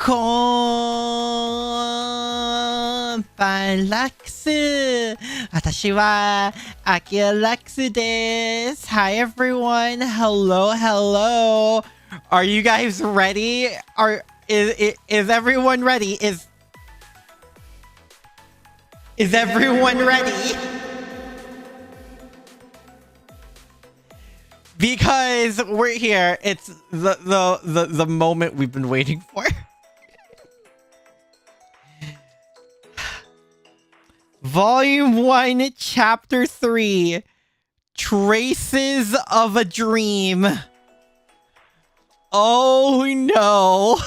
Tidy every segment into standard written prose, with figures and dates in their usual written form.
Konbanlux. Watashi wa Akira Lux desu. Hi everyone. Hello, hello. Are you guys ready? Is everyone ready? Is everyone ready? Because we're here. It's the moment we've been waiting for. Volume 1, Chapter 3. Traces of a Dream. Oh no.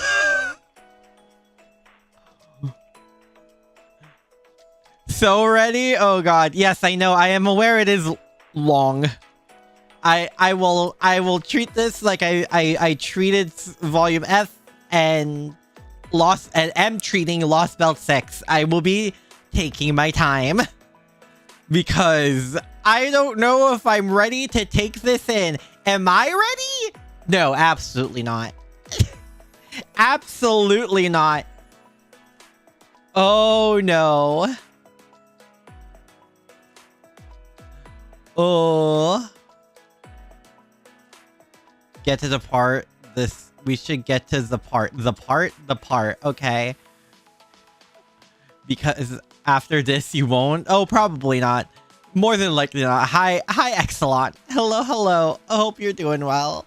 So ready? Oh god. Yes, I know. I am aware it is long. I will treat this like I treated Volume F and am treating Lost Belt 6. I will be taking my time because I don't know if I'm ready to take this in. Am I ready? No, absolutely not. Absolutely not. Oh no. Oh. Get to the part. We should get to the part. The part. Okay. Because after this you won't. Oh, probably not. More than likely not. Hi, Excellent. Hello, hello. I hope you're doing well.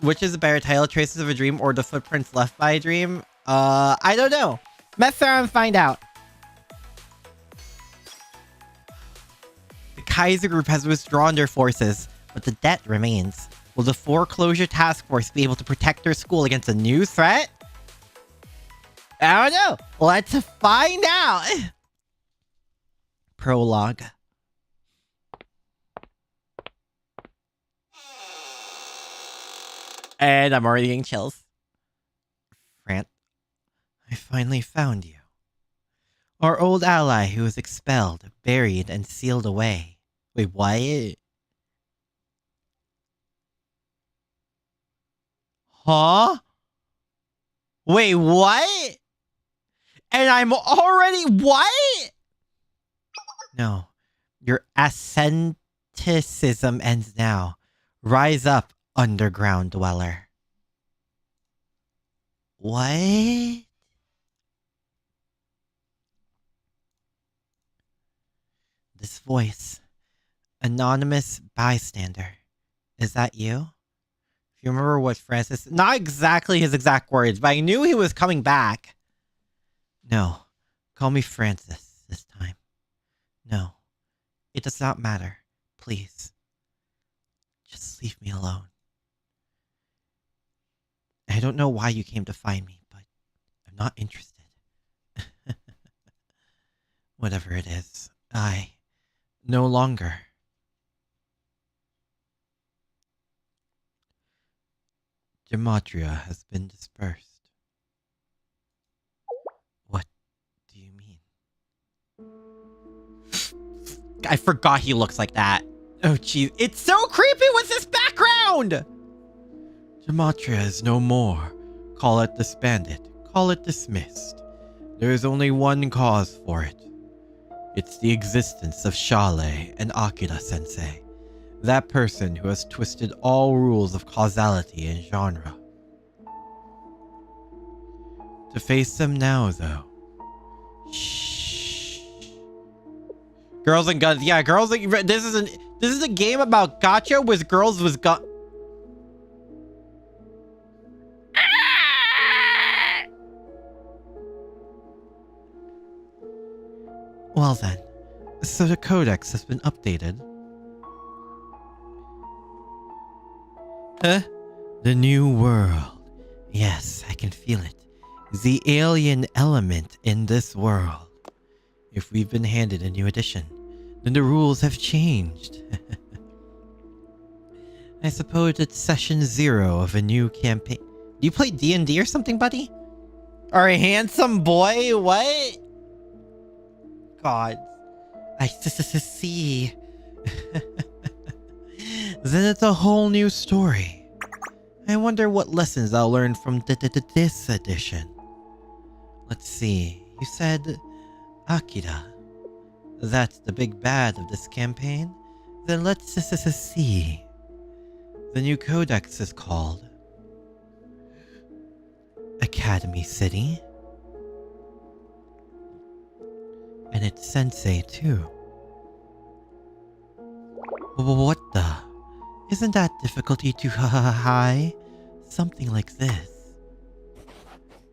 Which is a better title, Traces of a Dream or The Footprints Left by a Dream? I don't know. Mess around and find out. The Kaiser Group has withdrawn their forces, but the debt remains. Will the Foreclosure Task Force be able to protect their school against a new threat? I don't know. Let's find out. Prologue. And I'm already getting chills. Frant, I finally found you. Our old ally who was expelled, buried, and sealed away. Wait, what? Huh? Wait, what? And I'm already... What? No. Your asceticism ends now. Rise up, underground dweller. What? This voice. Anonymous bystander. Is that you? If you remember what Francis... Not exactly his exact words, but I knew he was coming back. No. Call me Francis this time. No. It does not matter. Please. Just leave me alone. I don't know why you came to find me, but I'm not interested. Whatever it is, I no longer. Gematria has been dispersed. What do you mean? I forgot he looks like that. Oh, jeez. It's so creepy with this background! Gematria is no more. Call it disbanded. Call it dismissed. There is only one cause for it. It's the existence of Shale and Akira-sensei. That person who has twisted all rules of causality and genre. To face them now, though. Shh. Girls and guns. Yeah, girls. This is a game about gacha with girls with guns. Well then, so the codex has been updated. Huh? The new world. Yes, I can feel it. The alien element in this world. If we've been handed a new edition, then the rules have changed. I suppose it's session 0 of a new campaign. Do you play D&D or something, buddy? Or a handsome boy? What? God. I see. Then it's a whole new story. I wonder what lessons I'll learn from this edition. Let's see. You said Akira. That's the big bad of this campaign? Then let's see. The new codex is called Academy City. And it's sensei too. What the? Isn't that difficulty too high? Something like this.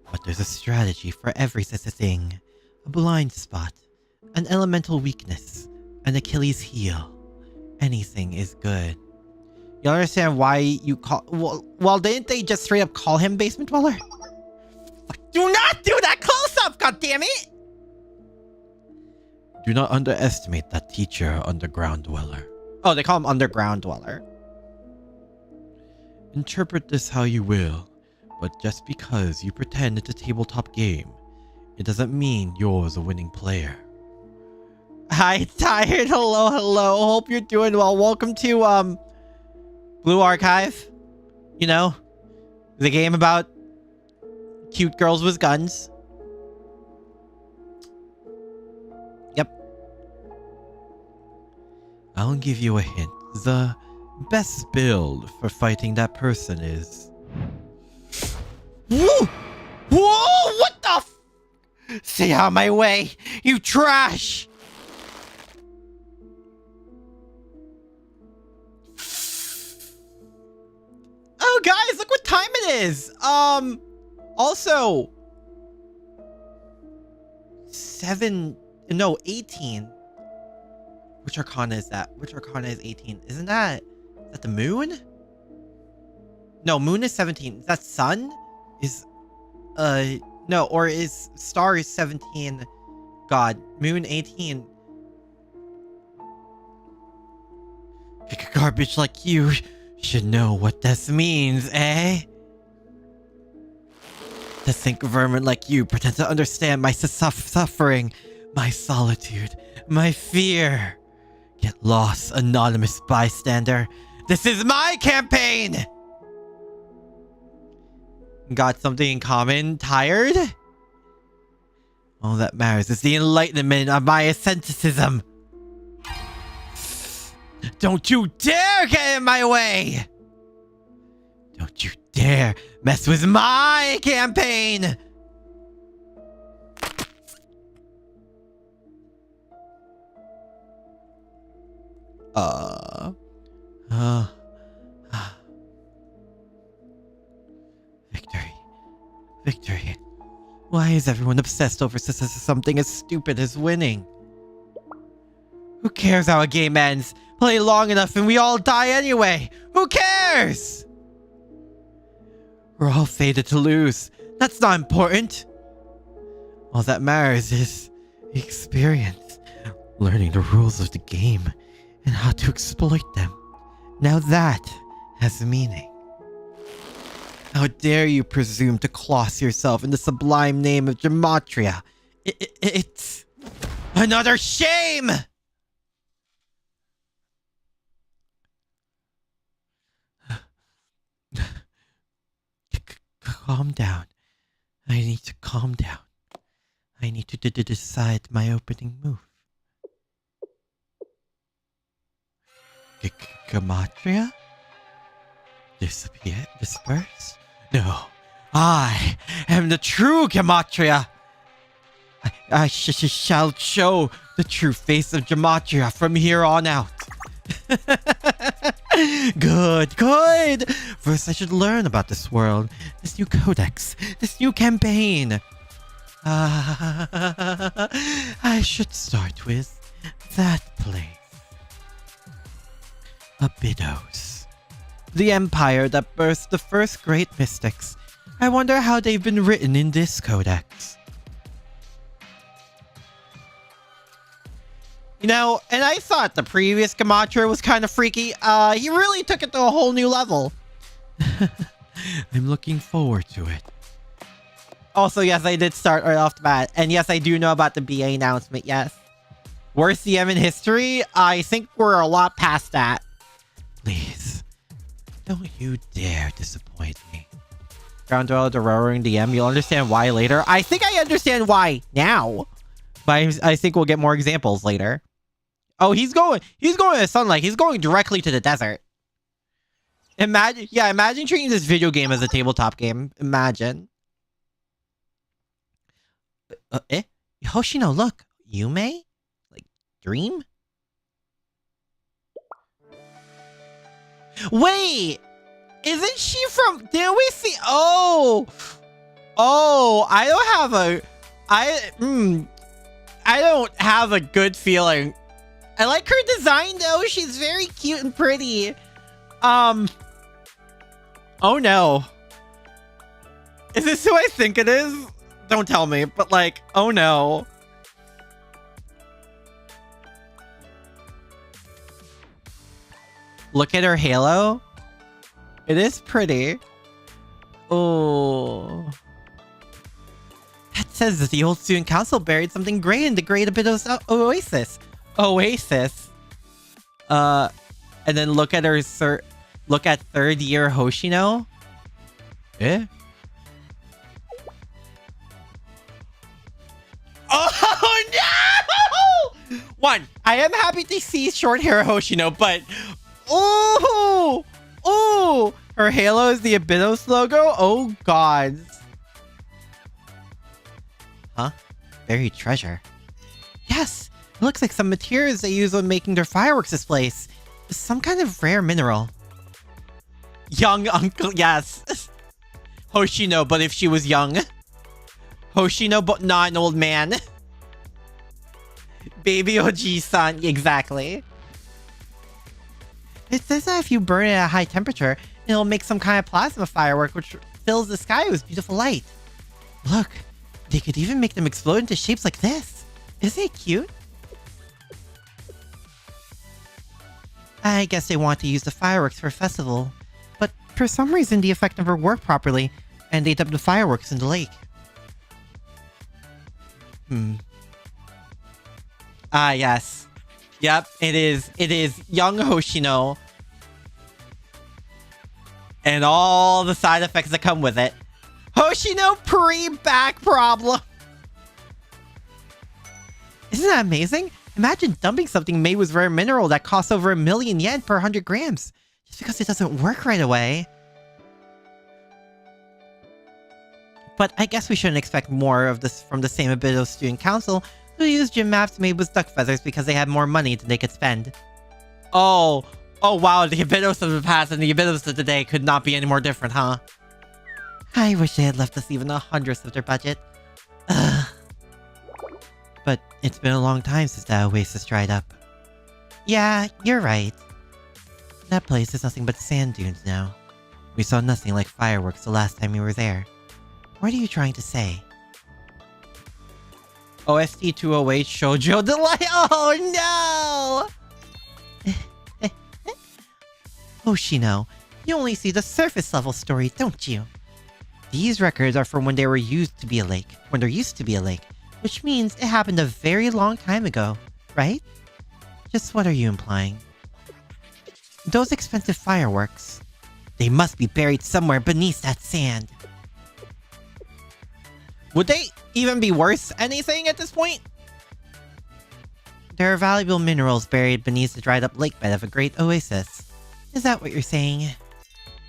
But there's a strategy for every thing. A blind spot, an elemental weakness, an Achilles heel. Anything is good. You understand why you call... Well, didn't they just straight up call him Basement Dweller? Do not do that close-up, goddammit! Do not underestimate that teacher, Underground Dweller. Oh, they call him Underground Dweller. Interpret this how you will, but just because you pretend it's a tabletop game, it doesn't mean you're a winning player. Hi, Tired. Hello, hello. Hope you're doing well. Welcome to, Blue Archive. You know, the game about cute girls with guns. Yep. I'll give you a hint. The best build for fighting that person is... Whoa! Whoa! What the f... Stay out of my way, you trash! Oh, guys, look what time it is! Also... 18. Which arcana is that? Which arcana is 18? Isn't that... Is that the moon? No, moon is 17. Is that sun? Is... No, or is star is 17. God, moon 18. Garbage like you should know what this means, eh? To think vermin like you pretend to understand my suffering, my solitude, my fear. Get lost, anonymous bystander. This is my campaign! Got something in common? Tired? All that matters is the enlightenment of my asceticism. Don't you dare get in my way! Don't you dare mess with my campaign! Victory. Victory. Why is everyone obsessed over something as stupid as winning? Who cares how a game ends? Play long enough and we all die anyway. Who cares? We're all fated to lose. That's not important. All that matters is experience. Learning the rules of the game and how to exploit them. Now that has meaning. How dare you presume to cross yourself in the sublime name of Gematria? It's another shame! Calm down. I need to calm down. I need to decide my opening move. Gematria? Disappear? Disperse? No. I am the true Gematria. I shall show the true face of Gematria from here on out. Good, good. First, I should learn about this world, this new codex, this new campaign. I should start with that place. Abydos. The empire that birthed the first great mystics. I wonder how they've been written in this codex. You know, and I thought the previous Gematria was kind of freaky. He really took it to a whole new level. I'm looking forward to it. Also, yes, I did start right off the bat. And yes, I do know about the BA announcement, yes. Worst CM in history? I think we're a lot past that. Please, Don't you dare disappoint me. Ground Dweller, the Roaring DM. You'll understand why later. I think I understand why now. But I think we'll get more examples later. Oh, he's going to sunlight. He's going directly to the desert. Imagine treating this video game as a tabletop game. Imagine. Hoshino, look. Yume? Like, dream? Wait! Isn't she from... Did we see... Oh! Oh, I don't have a good feeling. I like her design, though. She's very cute and pretty. Oh, no. Is this who I think it is? Don't tell me, but like, oh, no. Look at her halo. It is pretty. Oh. That says that the old student council buried something great in the great Abydos oasis. Oasis. And then look at her look at third year Hoshino. Eh? Oh no! One, I am happy to see short hair Hoshino, but oh, oh, her halo is the Abydos logo. Oh god. Huh? Buried treasure. Yes, it looks like some materials they use when making their fireworks displays. Some kind of rare mineral. Young uncle, yes. Hoshino, but if she was young. Hoshino, but not an old man. Baby OG-san, exactly. It says that if you burn it at a high temperature, it'll make some kind of plasma firework which fills the sky with beautiful light. Look, they could even make them explode into shapes like this. Isn't it cute? I guess they want to use the fireworks for a festival, but for some reason the effect never worked properly, and they dumped the fireworks in the lake. Ah, yes. Yep, it is young Hoshino. And all the side effects that come with it. Hoshino pre-back problem. Isn't that amazing? Imagine dumping something made with rare mineral that costs over 1,000,000 yen per 100 grams. Just because it doesn't work right away. But I guess we shouldn't expect more of this from the same Abydos student council who used gym maps made with duck feathers because they had more money than they could spend. Oh wow, the Abydos of the past and the Abydos of today could not be any more different, huh? I wish they had left us even 1/100th of their budget. Ugh. But it's been a long time since that oasis dried up. Yeah, you're right. That place is nothing but sand dunes now. We saw nothing like fireworks the last time we were there. What are you trying to say? OST 208 Shoujo Delight. Oh no! Hoshino, you only see the surface level story, don't you? These records are from when there used to be a lake, which means it happened a very long time ago, right? Just what are you implying? Those expensive fireworks, they must be buried somewhere beneath that sand. Would they even be worth anything at this point? There are valuable minerals buried beneath the dried up lake bed of a great oasis. Is that what you're saying?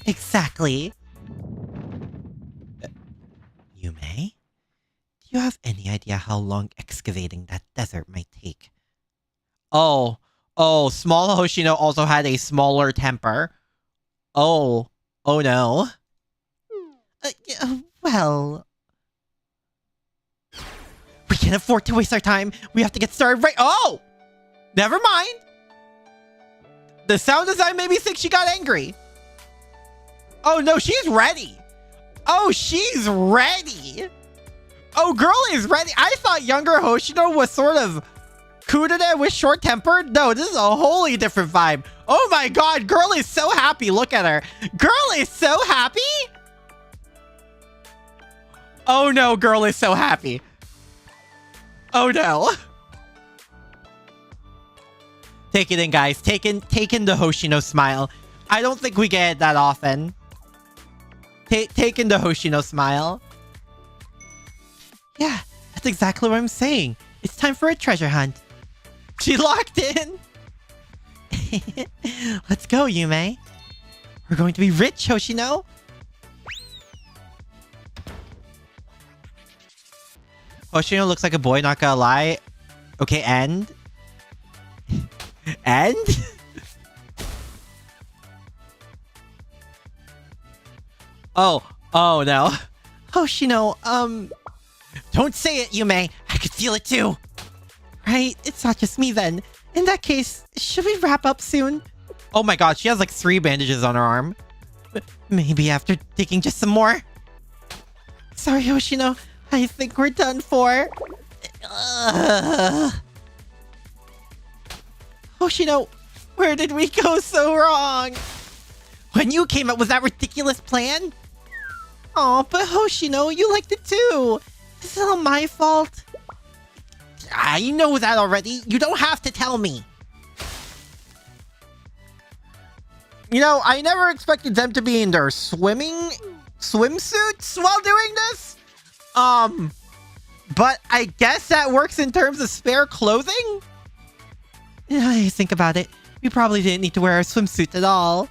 Exactly. Yume? Do you have any idea how long excavating that desert might take? Oh, small Hoshino also had a smaller temper. Oh no. Well... We can't afford to waste our time. We have to get started right... Oh! Never mind. The sound design made me think she got angry. Oh no, she's ready. Oh, she's ready. Oh, girl is ready. I thought younger Hoshino was sort of kudere with short-tempered. No, this is a wholly different vibe. Oh my god, girl is so happy. Look at her. Girl is so happy. Oh no, girl is so happy. Oh no. Take it in, guys. Take in the Hoshino smile. I don't think we get it that often. Take in the Hoshino smile. Yeah, that's exactly what I'm saying. It's time for a treasure hunt. She locked in. Let's go, Yume. We're going to be rich, Hoshino. Hoshino looks like a boy, not gonna lie. Okay, end. End? Oh no. Hoshino, don't say it, Yume. I could feel it too. Right? It's not just me then. In that case, should we wrap up soon? Oh my god, she has like 3 bandages on her arm. Maybe after taking just some more. Sorry, Hoshino. I think we're done for. Hoshino, where did we go so wrong? When you came up with that ridiculous plan? Oh, but Hoshino, you liked it too. This is all my fault. I know that already. You don't have to tell me. You know, I never expected them to be in their swimsuits while doing this. But I guess that works in terms of spare clothing? I think about it. We probably didn't need to wear a swimsuit at all.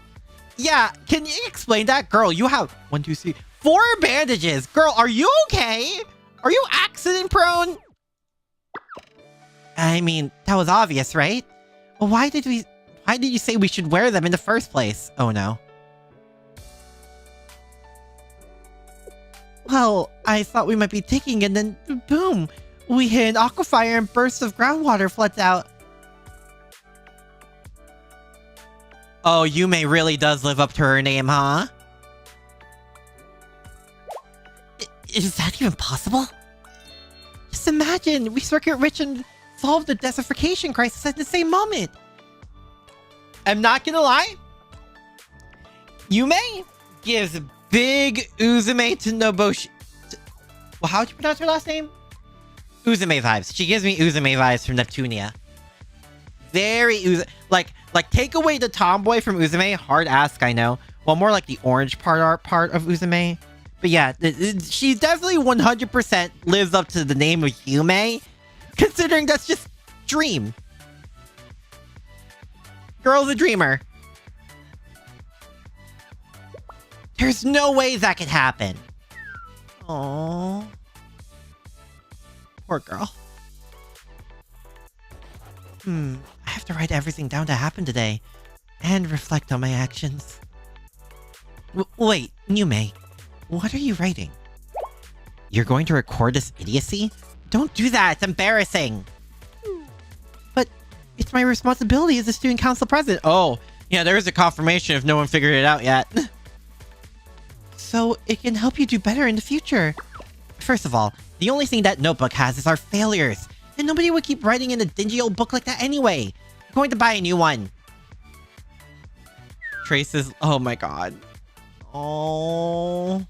Yeah, can you explain that? Girl, you have 1, 2, 3, 4 bandages. Girl, are you okay? Are you accident prone? I mean, that was obvious, right? Well, why did you say we should wear them in the first place? Oh no. Well, I thought we might be digging and then boom, we hit an aquifire and bursts of groundwater floods out. Oh, Yume really does live up to her name, huh? Is that even possible? Just imagine, we circuit rich and solve the desertification crisis at the same moment. I'm not gonna lie. Yume gives big Uzume to Nobushi. Well, how'd you pronounce her last name? Uzume vibes. She gives me Uzume vibes from Neptunia. Very Uzume. Like, take away the tomboy from Uzume. Hard ask, I know. Well, more like the orange part of Uzume. But yeah, she definitely 100% lives up to the name of Yume. Considering that's just Dream. Girl's a dreamer. There's no way that could happen. Aww. Poor girl. I have to write everything down that happened today. And reflect on my actions. Wait, Yume. What are you writing? You're going to record this idiocy? Don't do that, it's embarrassing. But it's my responsibility as a student council president. Oh, yeah, there is a confirmation if no one figured it out yet. So it can help you do better in the future. First of all, the only thing that notebook has is our failures. And nobody would keep writing in a dingy old book like that anyway. I'm going to buy a new one. Traces, oh my god. Oh.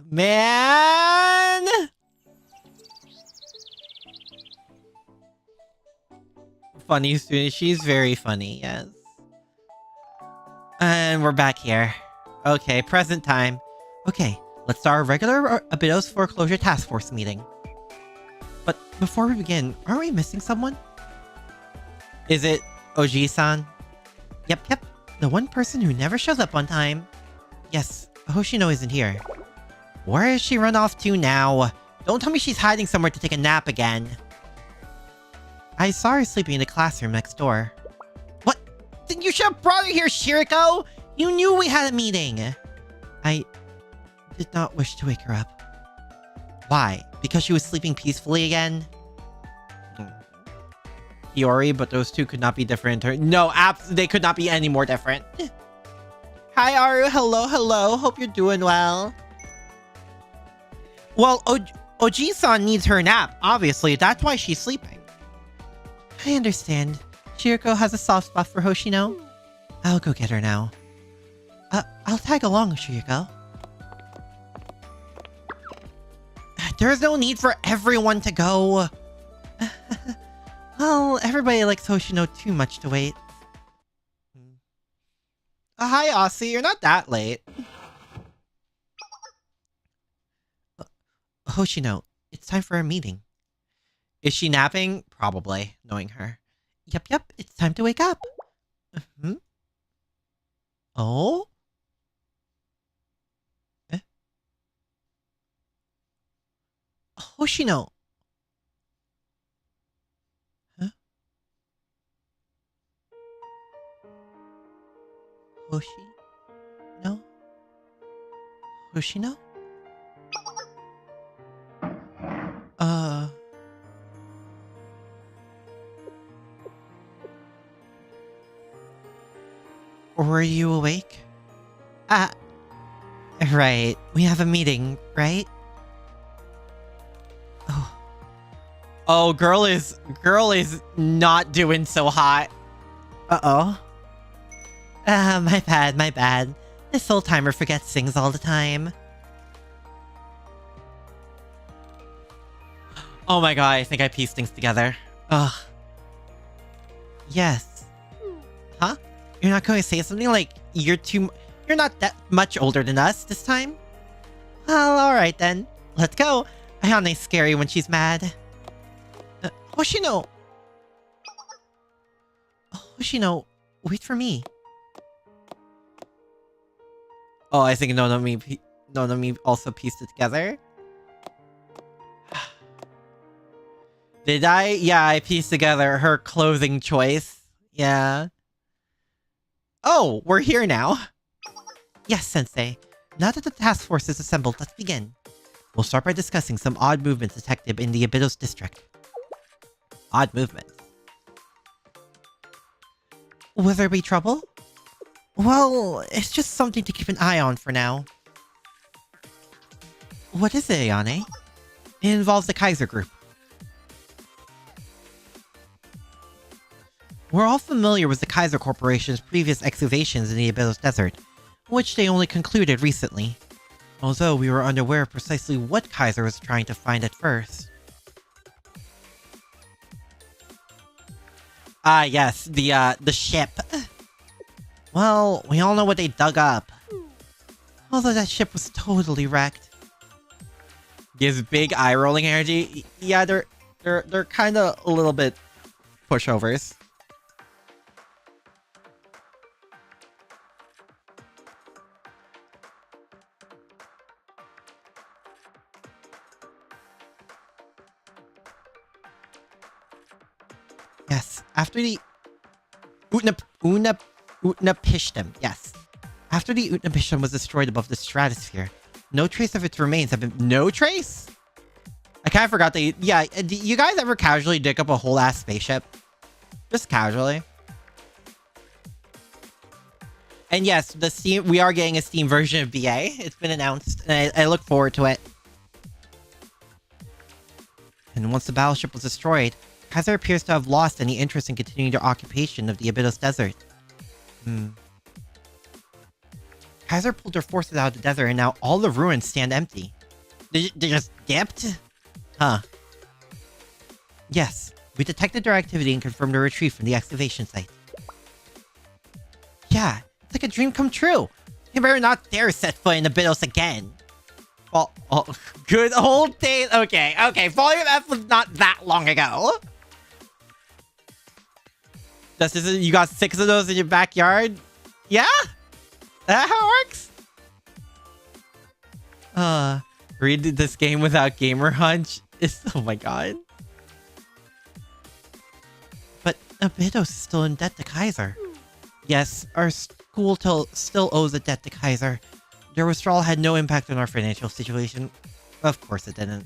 Man! Funny student. She's very funny, yes. And we're back here. Okay, present time. Okay, let's start our regular Abydos foreclosure task force meeting. But before we begin, aren't we missing someone? Is it Oji-san? Yep. The one person who never shows up on time. Yes, Hoshino isn't here. Where has she run off to now? Don't tell me she's hiding somewhere to take a nap again. I saw her sleeping in the classroom next door. What? Then you should have brought her here, Shiriko! You knew we had a meeting! I did not wish to wake her up. Why? Because she was sleeping peacefully again? Hiyori, but those two could not be different. No, they could not be any more different. Hi, Aru. Hello. Hope you're doing well. Well, Oji-san needs her nap, obviously. That's why she's sleeping. I understand. Shiriko has a soft spot for Hoshino. I'll go get her now. I'll tag along, Shiriko. There's no need for everyone to go. Well, everybody likes Hoshino too much to wait. Hi, Aussie. You're not that late. Hoshino, it's time for a meeting. Is she napping? Probably, knowing her. Yep, it's time to wake up. Oh? Hoshino. Huh? No? Hoshino? Were you awake? Right. We have a meeting, right? Oh, girl is not doing so hot. Uh-oh. My bad. This old timer forgets things all the time. Oh my god, I think I pieced things together. Ugh. Yes. Huh? You're not going to say something like you're not that much older than us this time? Well, alright then. Let's go. Ayane's scary when she's mad. Hoshino! Hoshino, wait for me. Oh, I think Nonomi also pieced it together. Did I? Yeah, I pieced together her clothing choice. Yeah. Oh, we're here now. Yes, Sensei. Now that the task force is assembled, let's begin. We'll start by discussing some odd movements detected in the Abydos district. Odd movements? Will there be trouble? Well, it's just something to keep an eye on for now. What is it, Ayane? It involves the Kaiser group. We're all familiar with the Kaiser Corporation's previous excavations in the Abydos Desert, which they only concluded recently. Although we were unaware of precisely what Kaiser was trying to find at first. Ah, yes, the ship. Well, we all know what they dug up. Although that ship was totally wrecked. Gives big eye-rolling energy. Yeah, they're kind of a little bit pushovers. Yes, after the Utnapishtim, yes. After the Utnapishtim was destroyed above the stratosphere, no trace of its remains have been... No trace? I kind of forgot that... Yeah, do you guys ever casually dig up a whole ass spaceship? Just casually. And yes, we are getting a Steam version of BA. It's been announced, and I look forward to it. And once the battleship was destroyed, Kaiser appears to have lost any interest in continuing their occupation of the Abydos Desert. Kaiser pulled their forces out of the desert and now all the ruins stand empty. They just dipped? Huh. Yes, we detected their activity and confirmed their retreat from the excavation site. Yeah, it's like a dream come true. You better not dare set foot in Abydos again. Well, good old days. Okay, Volume F was not that long ago. You got 6 of those in your backyard? Yeah? That how it works? Read this game without Gamer Hunch? Oh my god. But Abydos is still in debt to Kaiser. Yes, our school still owes a debt to Kaiser. Their withdrawal had no impact on our financial situation. Of course it didn't.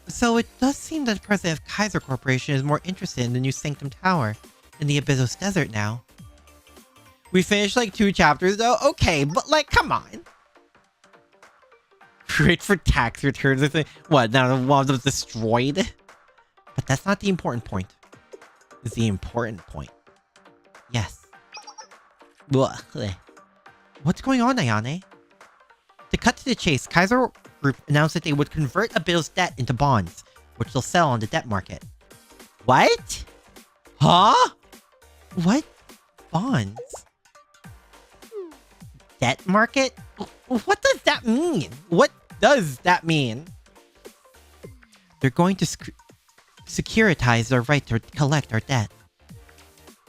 So it does seem that the president of Kaiser Corporation is more interested in the new Sanctum Tower in the Abydos Desert now. We finished like 2 chapters though? Okay, but like, come on. Great for tax returns. What, now one of them destroyed? But that's not the important point. It's the important point. Yes. What's going on, Ayane? The cut to the chase, Kaiser Group announced that they would convert Abydos debt into bonds, which they'll sell on the debt market. What? Huh? What? Bonds? Debt market? What does that mean? What does that mean? They're going to securitize their right to collect our debt.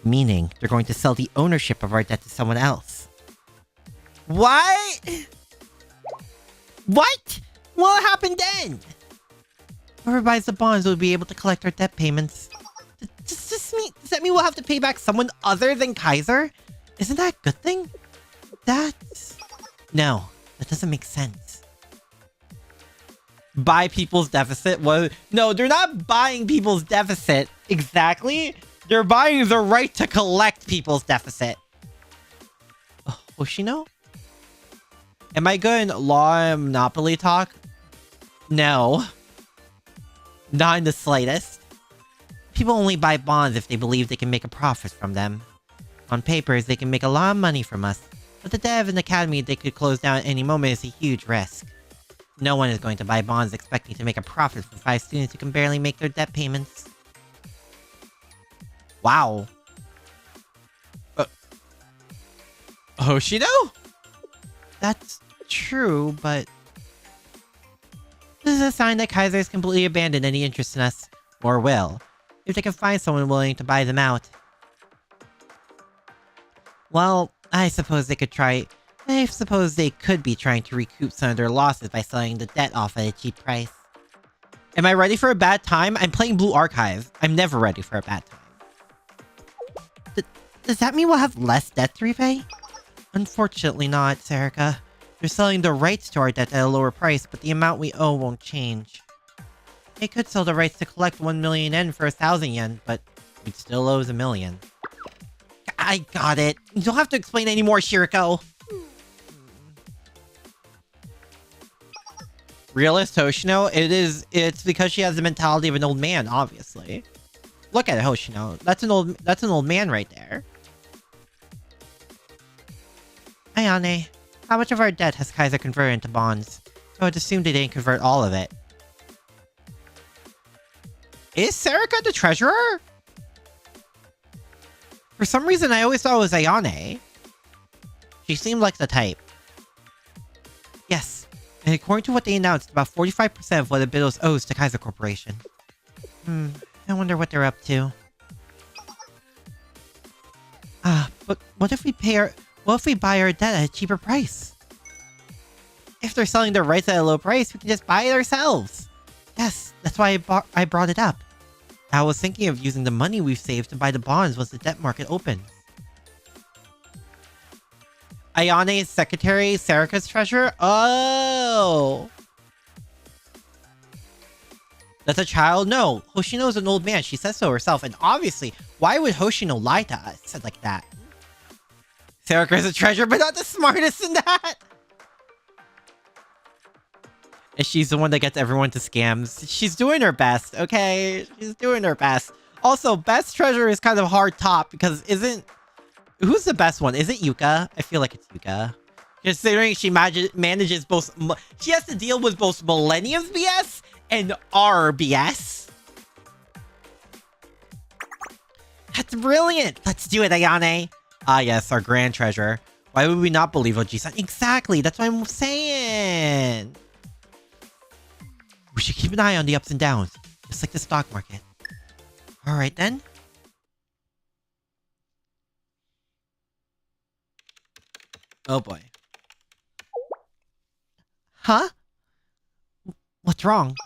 Meaning, they're going to sell the ownership of our debt to someone else. What? What? What happened then? Whoever buys the bonds will be able to collect our debt payments. Does that mean we'll have to pay back someone other than Kaiser? Isn't that a good thing? No, that doesn't make sense. Buy people's deficit? Well, no, they're not buying people's deficit. Exactly. They're buying the right to collect people's deficit. Hoshino? Am I good in law and monopoly talk? No. Not in the slightest. People only buy bonds if they believe they can make a profit from them. On papers, they can make a lot of money from us. But the dev and academy they could close down at any moment is a huge risk. No one is going to buy bonds expecting to make a profit from 5 students who can barely make their debt payments. Wow. Hoshino? That's true, but... this is a sign that Kaiser has completely abandoned any interest in us. Or will. If they can find someone willing to buy them out. Well, I suppose they could be trying to recoup some of their losses by selling the debt off at a cheap price. Am I ready for a bad time? I'm playing Blue Archive. I'm never ready for a bad time. Does that mean we'll have less debt to repay? Unfortunately not, Serica. They're selling the rights to our debt at a lower price, but the amount we owe won't change. They could sell the rights to collect 1 million yen for 1,000 yen, but we'd still owe us 1 million. I got it. You don't have to explain anymore, Shiriko. Realist Hoshino? It's because she has the mentality of an old man, obviously. Look at it, Hoshino. That's an old man right there. Ayane, how much of our debt has Kaiser converted into bonds? I would assume they didn't convert all of it. Is Serica the treasurer? For some reason, I always thought it was Ayane. She seemed like the type. Yes, and according to what they announced, about 45% of what Abydos owes to Kaiser Corporation. I wonder what they're up to. But what if we buy our debt at a cheaper price? If they're selling their rights at a low price, we can just buy it ourselves. Yes, that's why I brought it up. I was thinking of using the money we've saved to buy the bonds once the debt market opens. Ayane's secretary, Serica's treasurer? Oh! That's a child? No. Hoshino's an old man. She says so herself. And obviously, why would Hoshino lie to us like that? Serica's a treasurer, but not the smartest in that! And she's the one that gets everyone to scams. She's doing her best, okay? She's doing her best. Also, best treasurer is kind of hard top because who's the best one? Is it Yuka? I feel like it's Yuka. Considering she manages both... she has to deal with both Millennium's BS and our BS. That's brilliant! Let's do it, Ayane! Ah yes, our grand treasurer. Why would we not believe Oji-san? Exactly, that's what I'm saying! We should keep an eye on the ups and downs, just like the stock market. Alright then. Oh boy. Huh? What's wrong?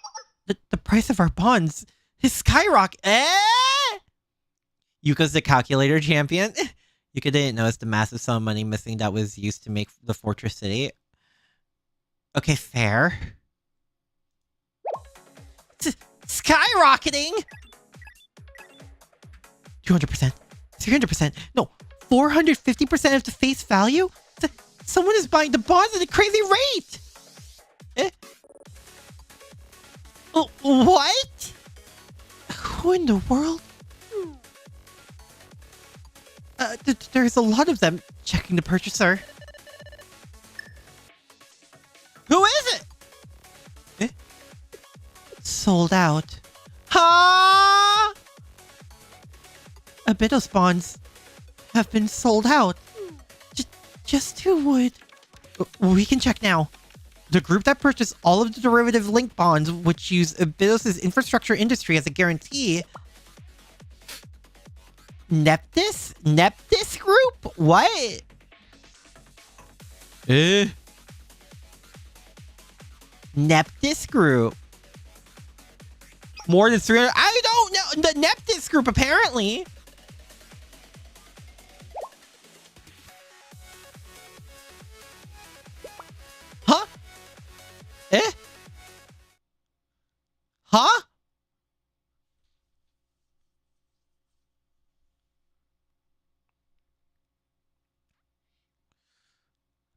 The price of our bonds is skyrocketing. Yuka's the calculator champion. Yuka didn't notice the massive sum of money missing that was used to make the fortress city. Okay, fair. Skyrocketing! 200%. 300%. No, 450% of the face value? Someone is buying the bonds at a crazy rate! What? Who in the world? There's a lot of them checking the purchaser. sold out. Ha! Abydos bonds have been sold out. Just who would? We can check now. The group that purchased all of the derivative link bonds, which use Abydos' infrastructure industry as a guarantee. Neptis? Neptis group? What? Neptis group. More than 300. I don't know. The Neptis group, apparently. Huh? Huh?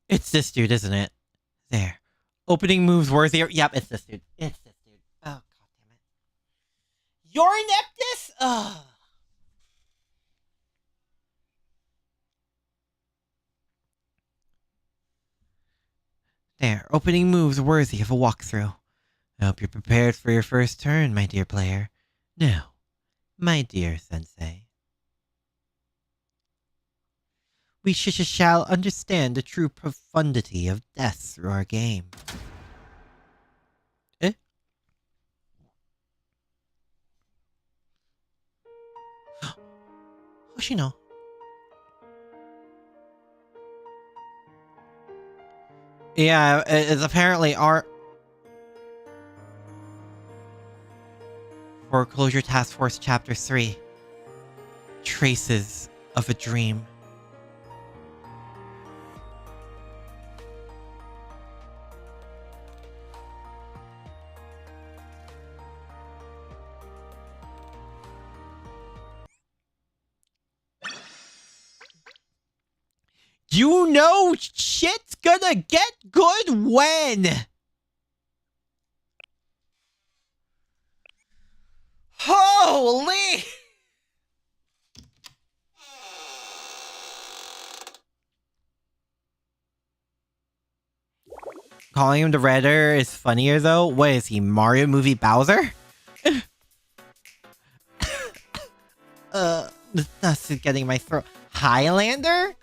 It's this dude, isn't it? There. Opening moves worthy. Yep, it's this dude. It's this dude. Oh, god damn it. You're Neptis? Ugh. There. Opening moves worthy of a walkthrough. I hope you're prepared for your first turn, my dear player. Now, my dear sensei. We shall understand the true profundity of death through our game. Hoshino. Yeah, it's apparently our Foreclosure Task Force Chapter 3. Traces of a Dream. You know shit's gonna get good when? Holy! Calling him the Redder is funnier though. What is he, Mario movie Bowser? This is getting my throat. Highlander?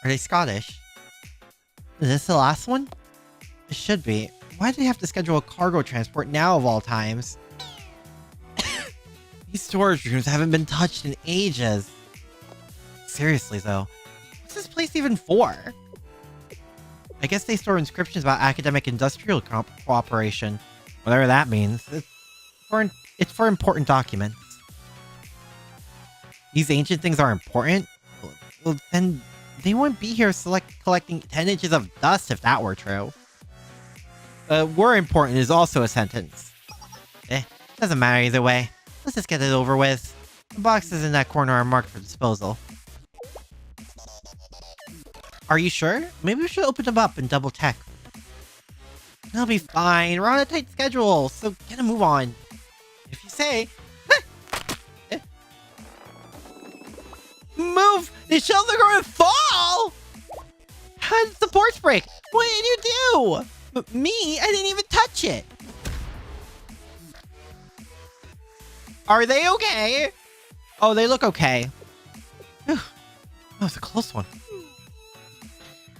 Are they Scottish? Is this the last one? It should be. Why do they have to schedule a cargo transport now of all times? These storage rooms haven't been touched in ages. Seriously though, what's this place even for? I guess they store inscriptions about academic-industrial cooperation. Whatever that means. It's for important documents. These ancient things are important? Well, then they wouldn't be here collecting 10 inches of dust if that were true. Were important is also a sentence. Doesn't matter either way. Let's just get it over with. The boxes in that corner are marked for disposal. Are you sure? Maybe we should open them up and double check. It'll be fine. We're on a tight schedule, so get a move on. If you say. Move! The shelves are going to fall! How did the supports break? What did you do? Me? I didn't even touch it. Are they okay? Oh, they look okay. That was a close one.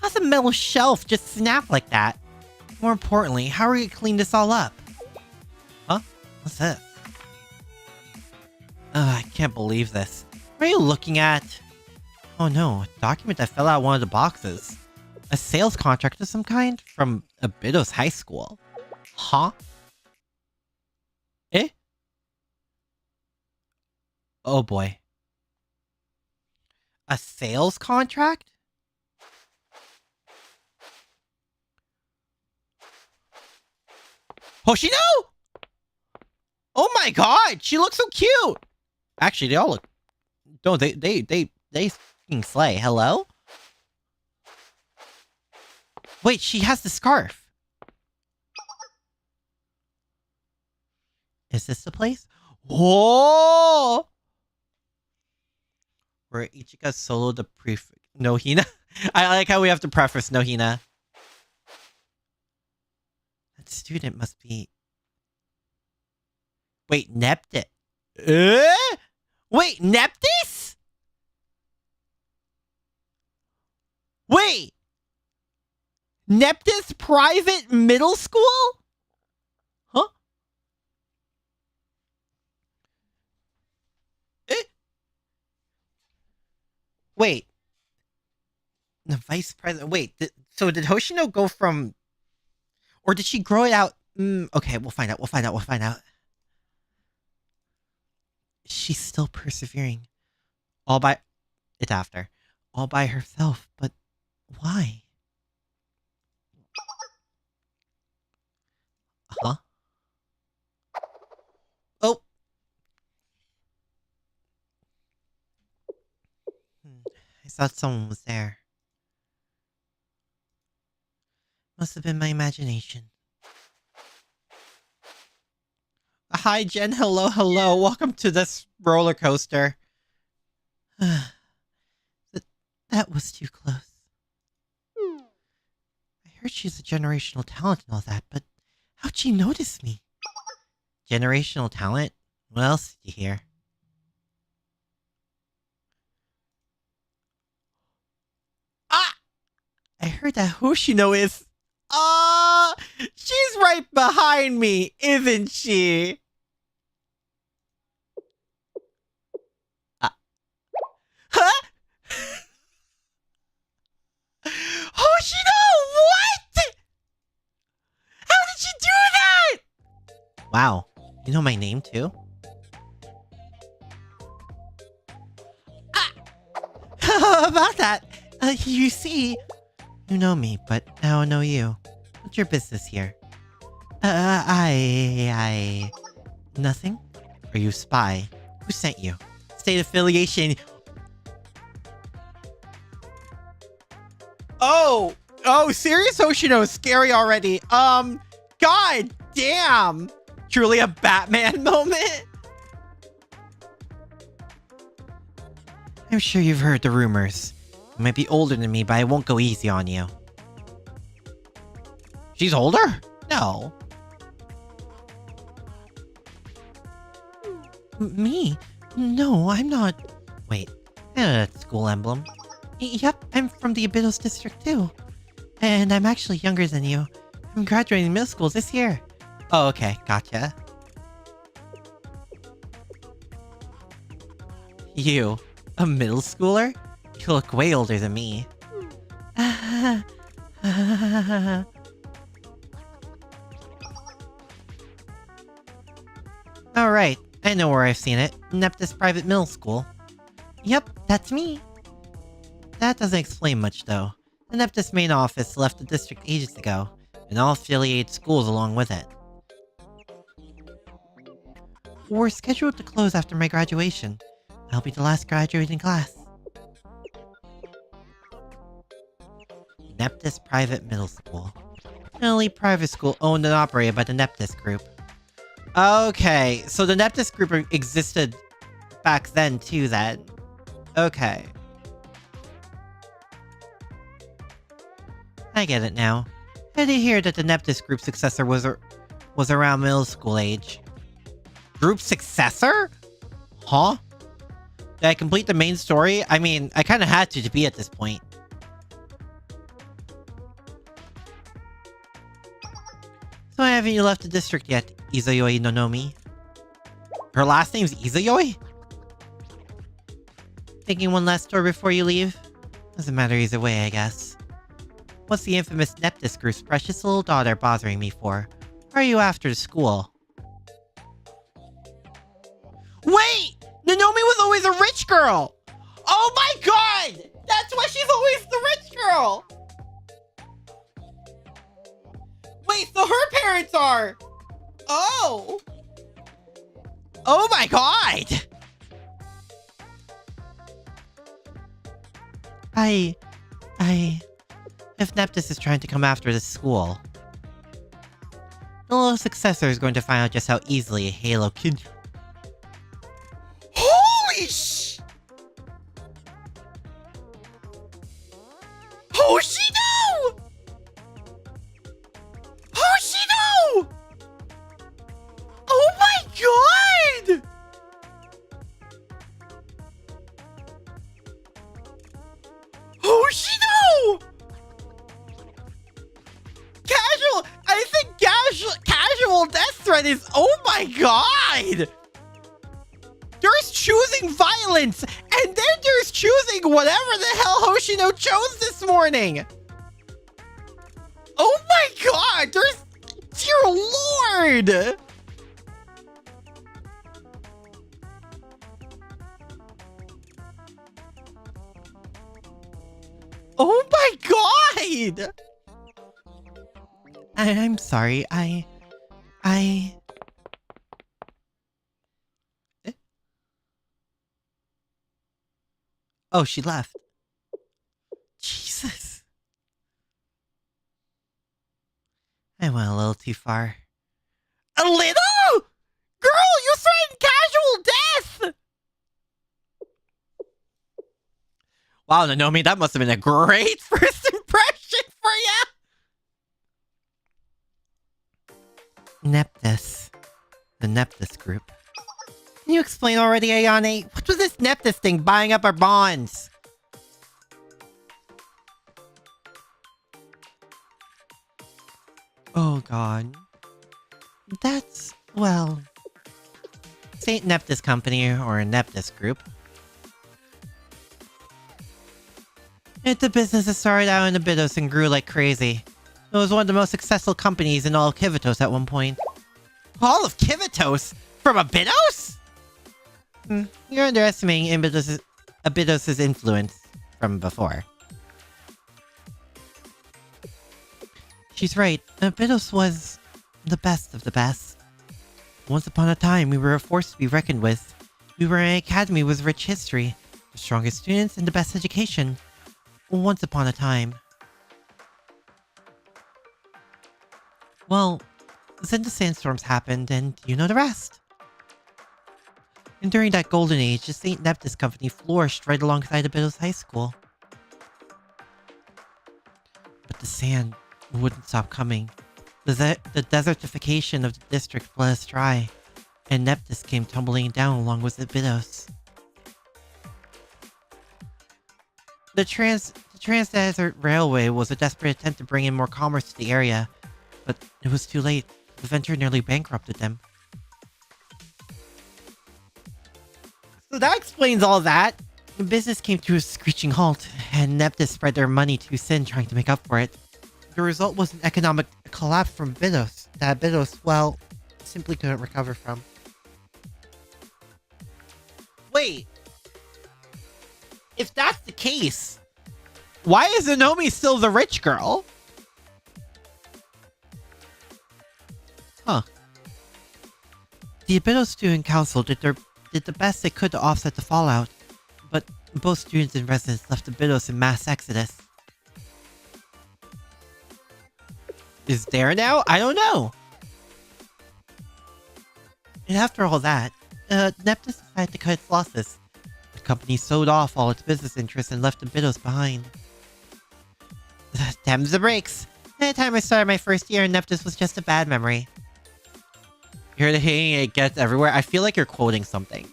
How's a metal shelf just snap like that? More importantly, how are we gonna clean this all up? Huh? What's this? I can't believe this. What are you looking at? Oh no, a document that fell out of one of the boxes. A sales contract of some kind from Abydos High School. Huh? Oh boy. A sales contract? Hoshino? Oh my god, she looks so cute. Actually, they all look. No, they fucking slay. Hello? Wait, she has the scarf. Is this the place? Whoa! Where Ichika soloed the prefix. Nohina? I like how we have to preface Nohina. That student must be Wait, Neptis? Wait, Neptis? Wait! Neptis private middle school? Huh? Wait. The vice president. Wait, so did Hoshino go from... Or did she grow it out? Okay, we'll find out. She's still persevering. All by... It's after. All by herself. But why? Huh? Oh! I thought someone was there. Must have been my imagination. Hi, Jen. Hello. Welcome to this roller coaster. That was too close. I heard she's a generational talent and all that, but how'd she notice me? Generational talent? What else did you hear? Ah! I heard that Hoshino is... she's right behind me, isn't she? Huh? Hoshino, what? How did you do that? Wow, you know my name too? About that, you see, you know me, but I don't know you. What's your business here? Nothing? Are you a spy? Who sent you? State affiliation. Oh, serious Hoshino is scary already. God damn. Truly a Batman moment. I'm sure you've heard the rumors. You might be older than me, but I won't go easy on you. She's older? No. Me? No, I'm not. Wait, that school emblem. Yep, I'm from the Abydos district too. And I'm actually younger than you. I'm graduating middle school this year. Oh, okay, gotcha. You, a middle schooler? You look way older than me. Alright, I know where I've seen it. Neptis Private Middle School. Yep, that's me. That doesn't explain much though. The Neptis main office left the district ages ago, and all affiliated schools along with it. We're scheduled to close after my graduation. I'll be the last graduating class. Neptis Private Middle School. An elite private school owned and operated by the Neptis Group. Okay, so the Neptis Group existed back then too then. Okay. I get it now. I did hear that the Neptis Group successor was around middle school age. Group successor? Huh? Did I complete the main story? I mean, I kinda had to be at this point. So why haven't you left the district yet, Izayoi Nonomi? Her last name's Izayoi? Taking one last tour before you leave? Doesn't matter either way, I guess. What's the infamous Neptis Group's precious little daughter bothering me for? Or are you after the school? Wait! Nonomi was always a rich girl! Oh my god! That's why she's always the rich girl! Wait, so her parents are... Oh! Oh my god! If Neptis is trying to come after this school, the little successor is going to find out just how easily a Halo can... Holy sh... Hoshino! Hoshino! Oh my god! casual death threat is... Oh my god! There's choosing violence, and then there's choosing whatever the hell Hoshino chose this morning. Oh my god, there's... Dear Lord! Oh my god! I'm sorry, Oh, she left. Jesus. I went a little too far. A little? Girl, you threatened casual death! Wow, Nonomi, that must have been a great first impression for you! Neptus. The Neptus group. Can you explain already, Ayane? What was this Neptus thing buying up our bonds? Oh god. That's, well... St. Neptus Company, or Neptus Group. It's a business that started out in Abydos and grew like crazy. It was one of the most successful companies in all of Kivitos at one point. All of Kivitos? From Abydos? You're underestimating Abydos' influence from before. She's right. Abydos was the best of the best. Once upon a time, we were a force to be reckoned with. We were an academy with rich history, the strongest students, and the best education. Once upon a time. Well, then the sandstorms happened, and you know the rest. And during that golden age, the St. Neptus Company flourished right alongside Abydos High School. But the sand wouldn't stop coming. The desertification of the district bled us dry, and Neptus came tumbling down along with Abydos. The Trans-Desert Railway was a desperate attempt to bring in more commerce to the area, but it was too late. The venture nearly bankrupted them. So that explains all that. The business came to a screeching halt, and Neptus spread their money too thin trying to make up for it. The result was an economic collapse from Abydos that Abydos, well, simply couldn't recover from. Wait. If that's the case, why is Nonomi still the rich girl? Huh. The Abydos Student Council did the best they could to offset the fallout, but both students and residents left Abydos in mass exodus. Is there now? I don't know. And after all that, Neptus decided to cut its losses. The company sold off all its business interests and left Abydos behind. Them's the breaks. By the time I started my first year, Neptus was just a bad memory. You're the hating it gets everywhere. I feel like you're quoting something.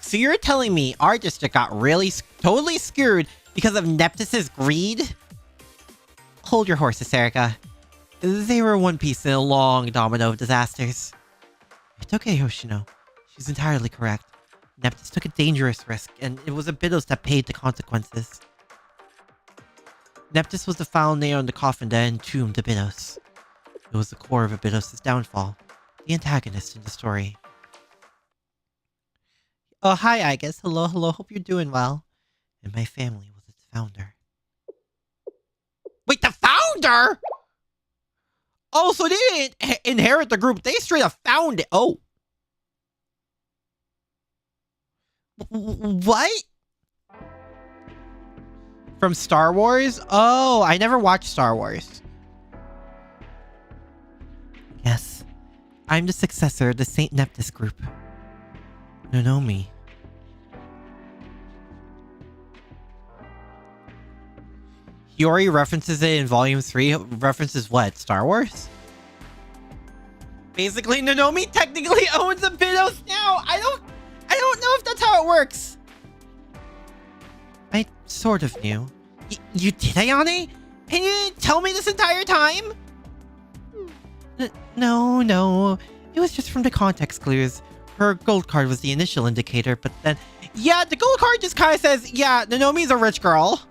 So you're telling me our district got really totally screwed because of Neptus's greed? Hold your horses, Erica. They were one piece in a long domino of disasters. It's okay, Hoshino. She's entirely correct. Neptus took a dangerous risk, and it was Abydos that paid the consequences. Neptus was the final nail in the coffin that entombed Abydos. It was the core of Abydos' downfall, the antagonist in the story. Oh, hi, Igus. Hello, hello. Hope you're doing well. And my family was its founder. Wait, the founder?! Oh, so they didn't inherit the group. They straight up found it. Oh. What? From Star Wars? Oh, I never watched Star Wars. Yes. I'm the successor of the St. Neptus group. Nonomi. Hiyori references it in Volume 3. References what? Star Wars? Basically, Nonomi technically owns Abydos now. I don't know if that's how it works. I sort of knew. You did, Ayane? And you didn't tell me this entire time? No. It was just from the context clues. Her gold card was the initial indicator, but then... Yeah, the gold card just kind of says, yeah, Nonomi's a rich girl.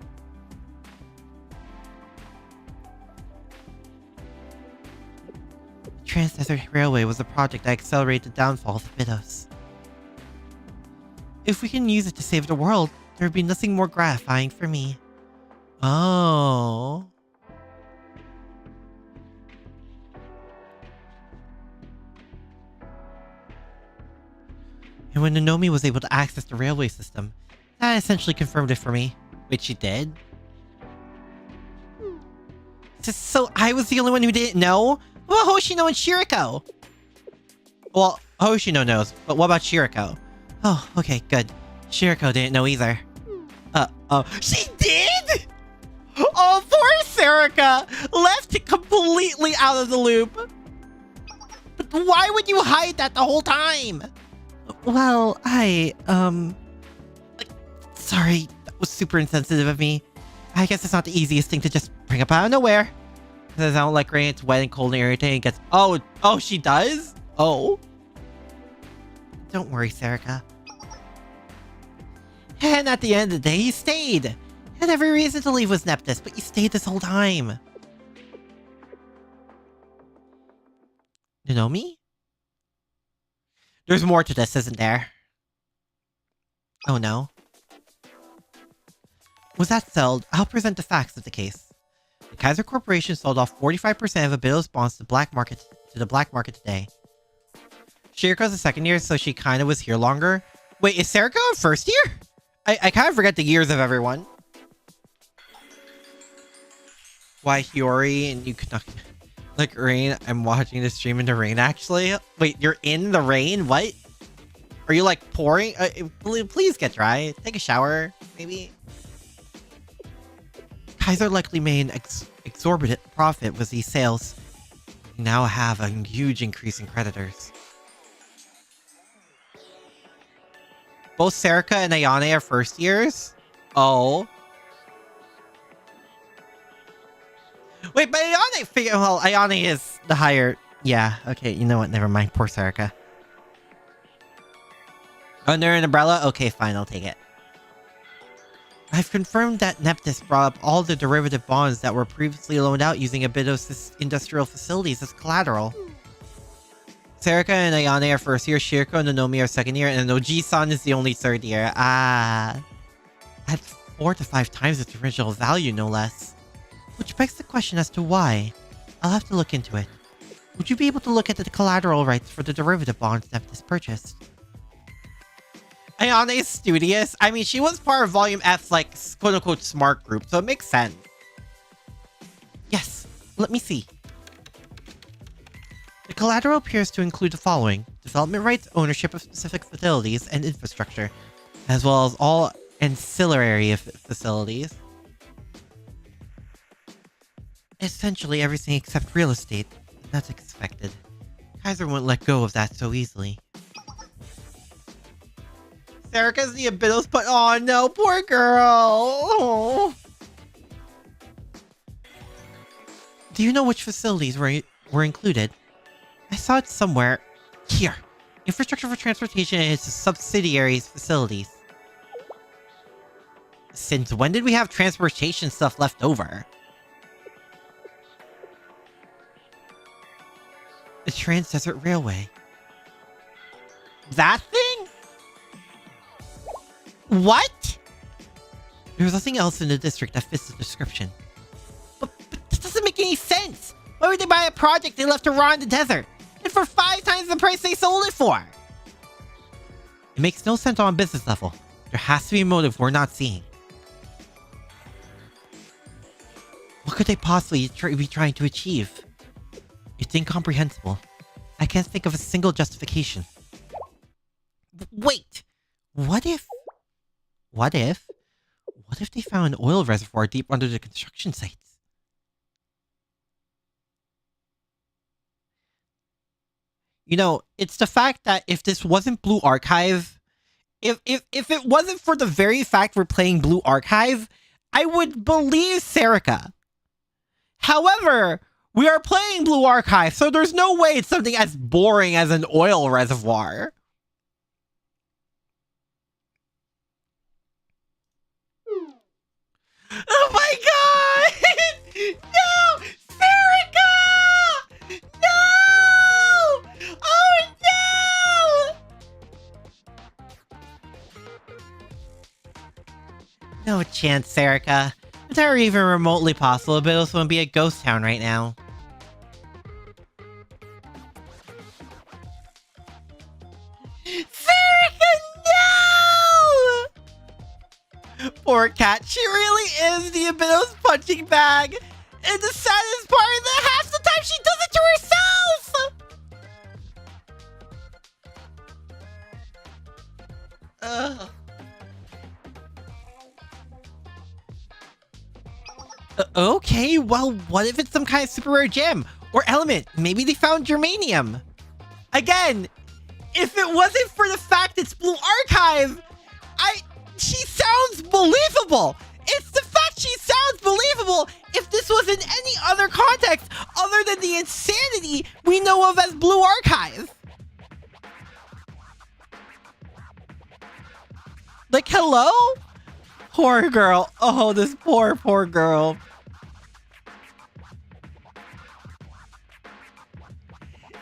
The Trans-Desert Railway was a project that accelerated the downfall of Abydos. If we can use it to save the world, there would be nothing more gratifying for me. Oh... And when Nonomi was able to access the railway system, that essentially confirmed it for me. Which she did. So I was the only one who didn't know? What about Hoshino and Shiriko? Well, Hoshino knows, but what about Shiriko? Oh, okay, good. Shiriko didn't know either. She did?! Oh, poor Sarika! Left completely out of the loop! But why would you hide that the whole time? Well, sorry, that was super insensitive of me. I guess it's not the easiest thing to just bring up out of nowhere. Because I don't like rain, it's wet and cold and irritating. It gets... Oh, she does? Oh. Don't worry, Sarika. And at the end of the day, you stayed. Had every reason to leave was Neptus, but you stayed this whole time. Nonomi? There's more to this, isn't there? Oh no. With that settled, I'll present the facts of the case. The Kaiser Corporation sold off 45% of Abydos bonds to the black market today. Shiriko's a second year, so she kind of was here longer. Wait, is Sarika a first year? I kind of forget the years of everyone. Why Hiyori and you could not... Like, rain, I'm watching the stream in the rain, actually. Wait, you're in the rain? What? Are you, like, pouring? Please get dry. Take a shower, maybe. Kaiser likely made an exorbitant profit with these sales. We now have a huge increase in creditors. Both Sarika and Ayane are first years? Oh. Wait, but Ayane is the higher... Yeah, okay, you know what? Never mind. Poor Sarika. Under an umbrella? Okay, fine, I'll take it. I've confirmed that Neptus brought up all the derivative bonds that were previously loaned out using Abydos' industrial facilities as collateral. Sarika and Ayane are first year, Shiriko and Nonomi are second year, and Oji-san is the only third year. That's 4 to 5 times its original value, no less. Which begs the question as to why. I'll have to look into it. Would you be able to look at the collateral rights for the derivative bonds Neptus purchased? Ayane is studious. I mean, she was part of Volume F's, like, quote-unquote smart group, so it makes sense. Yes, let me see. The collateral appears to include the following: development rights, ownership of specific facilities and infrastructure, as well as all ancillary facilities. Essentially everything except real estate. That's expected. Kaiser won't let go of that so easily. Sarika's the Abydos, but oh no, poor girl. Oh. Do you know which facilities were included? I saw it somewhere. Here. Infrastructure for transportation and its subsidiaries facilities. Since when did we have transportation stuff left over? The Trans-Desert Railway. That thing? What? There's nothing else in the district that fits the description. But this doesn't make any sense! Why would they buy a project they left to rot in the desert? And for 5 times the price they sold it for? It makes no sense on a business level. There has to be a motive we're not seeing. What could they possibly be trying to achieve? It's incomprehensible. I can't think of a single justification. Wait! What if they found an oil reservoir deep under the construction sites? You know, it's the fact that if this wasn't Blue Archive, if it wasn't for the very fact we're playing Blue Archive, I would believe Sarika. However, We are playing Blue Archive, so there's no way it's something as boring as an oil reservoir. Oh my god! No! Serica! No! Oh no! No chance, Serica. If that were even remotely possible, Abydos wouldn't be a ghost town right now. Serica, no! Poor cat, she really is the Abydos punching bag. And the saddest part is that half the time she does it to herself! Ugh. Okay, well, what if it's some kind of super rare gem? Or element? Maybe they found germanium. Again, if it wasn't for the fact it's Blue Archive, she sounds believable. It's the fact she sounds believable if this was in any other context other than the insanity we know of as Blue Archive. Like, hello? Poor girl. Oh, this poor girl.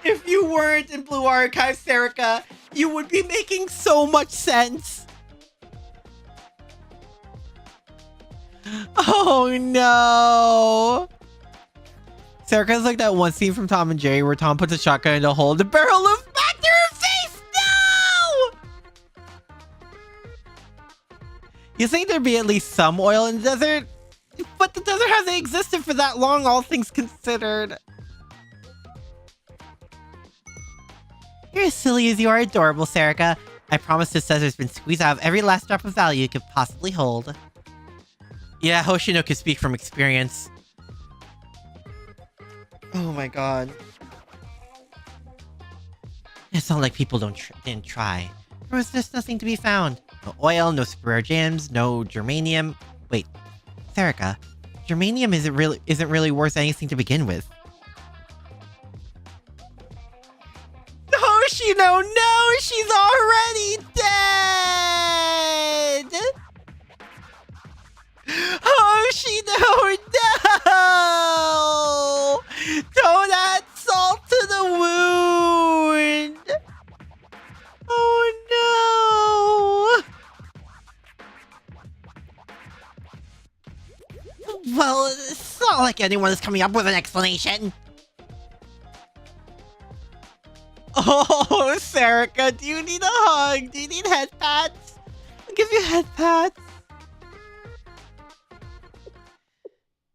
If you weren't in Blue Archive, Serica, you would be making so much sense. Oh no! Serica's like that one scene from Tom and Jerry where Tom puts a shotgun in a hole. The barrel looks back to her face! No! You think there'd be at least some oil in the desert? But the desert hasn't existed for that long, all things considered. You're as silly as you are adorable, Serica. I promise this desert's been squeezed out of every last drop of value it could possibly hold. Yeah, Hoshino can speak from experience. Oh my god. It's not like people didn't try. There was just nothing to be found. No oil, no super rare gems, no germanium. Wait, Serica, germanium isn't really worth anything to begin with. Hoshino, no! She's already dead! Hoshino, no! Don't add salt to the wound! Oh no! Well, it's not like anyone is coming up with an explanation. Oh, Serica, do you need a hug? Do you need head pats? I'll give you head pats.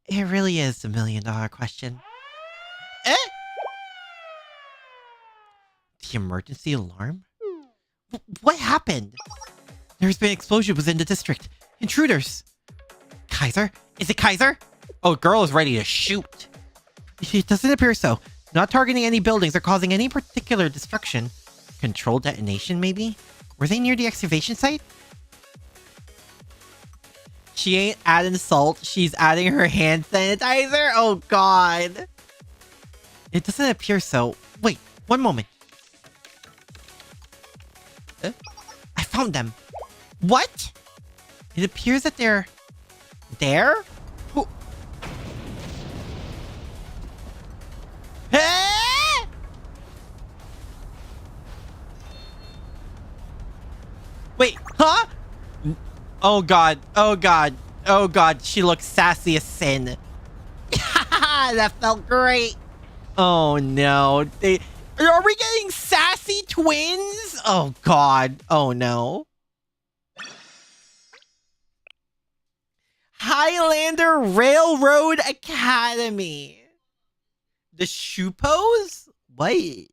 It really is the $1 million question. Eh? The emergency alarm? What happened? There's been an explosion within the district. Intruders. Kaiser? Is it Kaiser? Oh, girl is ready to shoot. It doesn't appear so. Not targeting any buildings or causing any particular destruction. Controlled detonation, maybe? Were they near the excavation site? She ain't adding salt. She's adding her hand sanitizer? Oh, God. It doesn't appear so. Wait, one moment. I found them. What? It appears that they're... there? Who... Hey! Wait, huh? Oh god, oh god, oh god, she looks sassy as sin. That felt great. Oh no, are we getting sassy twins? Oh god, oh no. Highlander Railroad Academy. The shoe pose? Wait.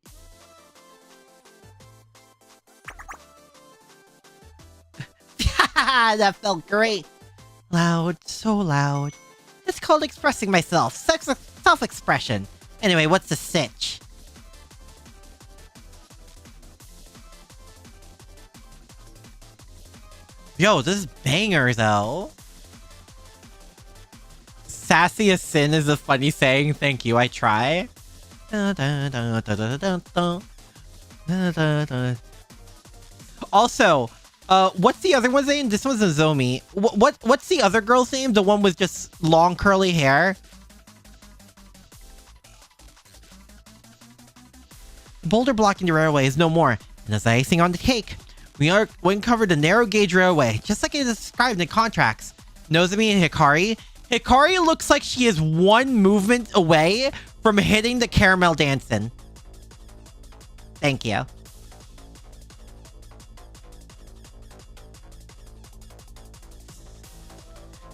That felt great. Loud, so loud. It's called expressing myself. Self-expression. Anyway, what's the sitch? Yo, this is banger though. Sassy as sin is a funny saying. Thank you, I try. Also, what's the other one's name? This one's a Zomi. What's the other girl's name? The one with just long curly hair? The boulder blocking the railway is no more. And as the icing on the cake, we uncovered the narrow gauge railway, just like it is described in the contracts. Nozomi and Hikari. Hikari looks like she is one movement away from hitting the caramel dancing. Thank you.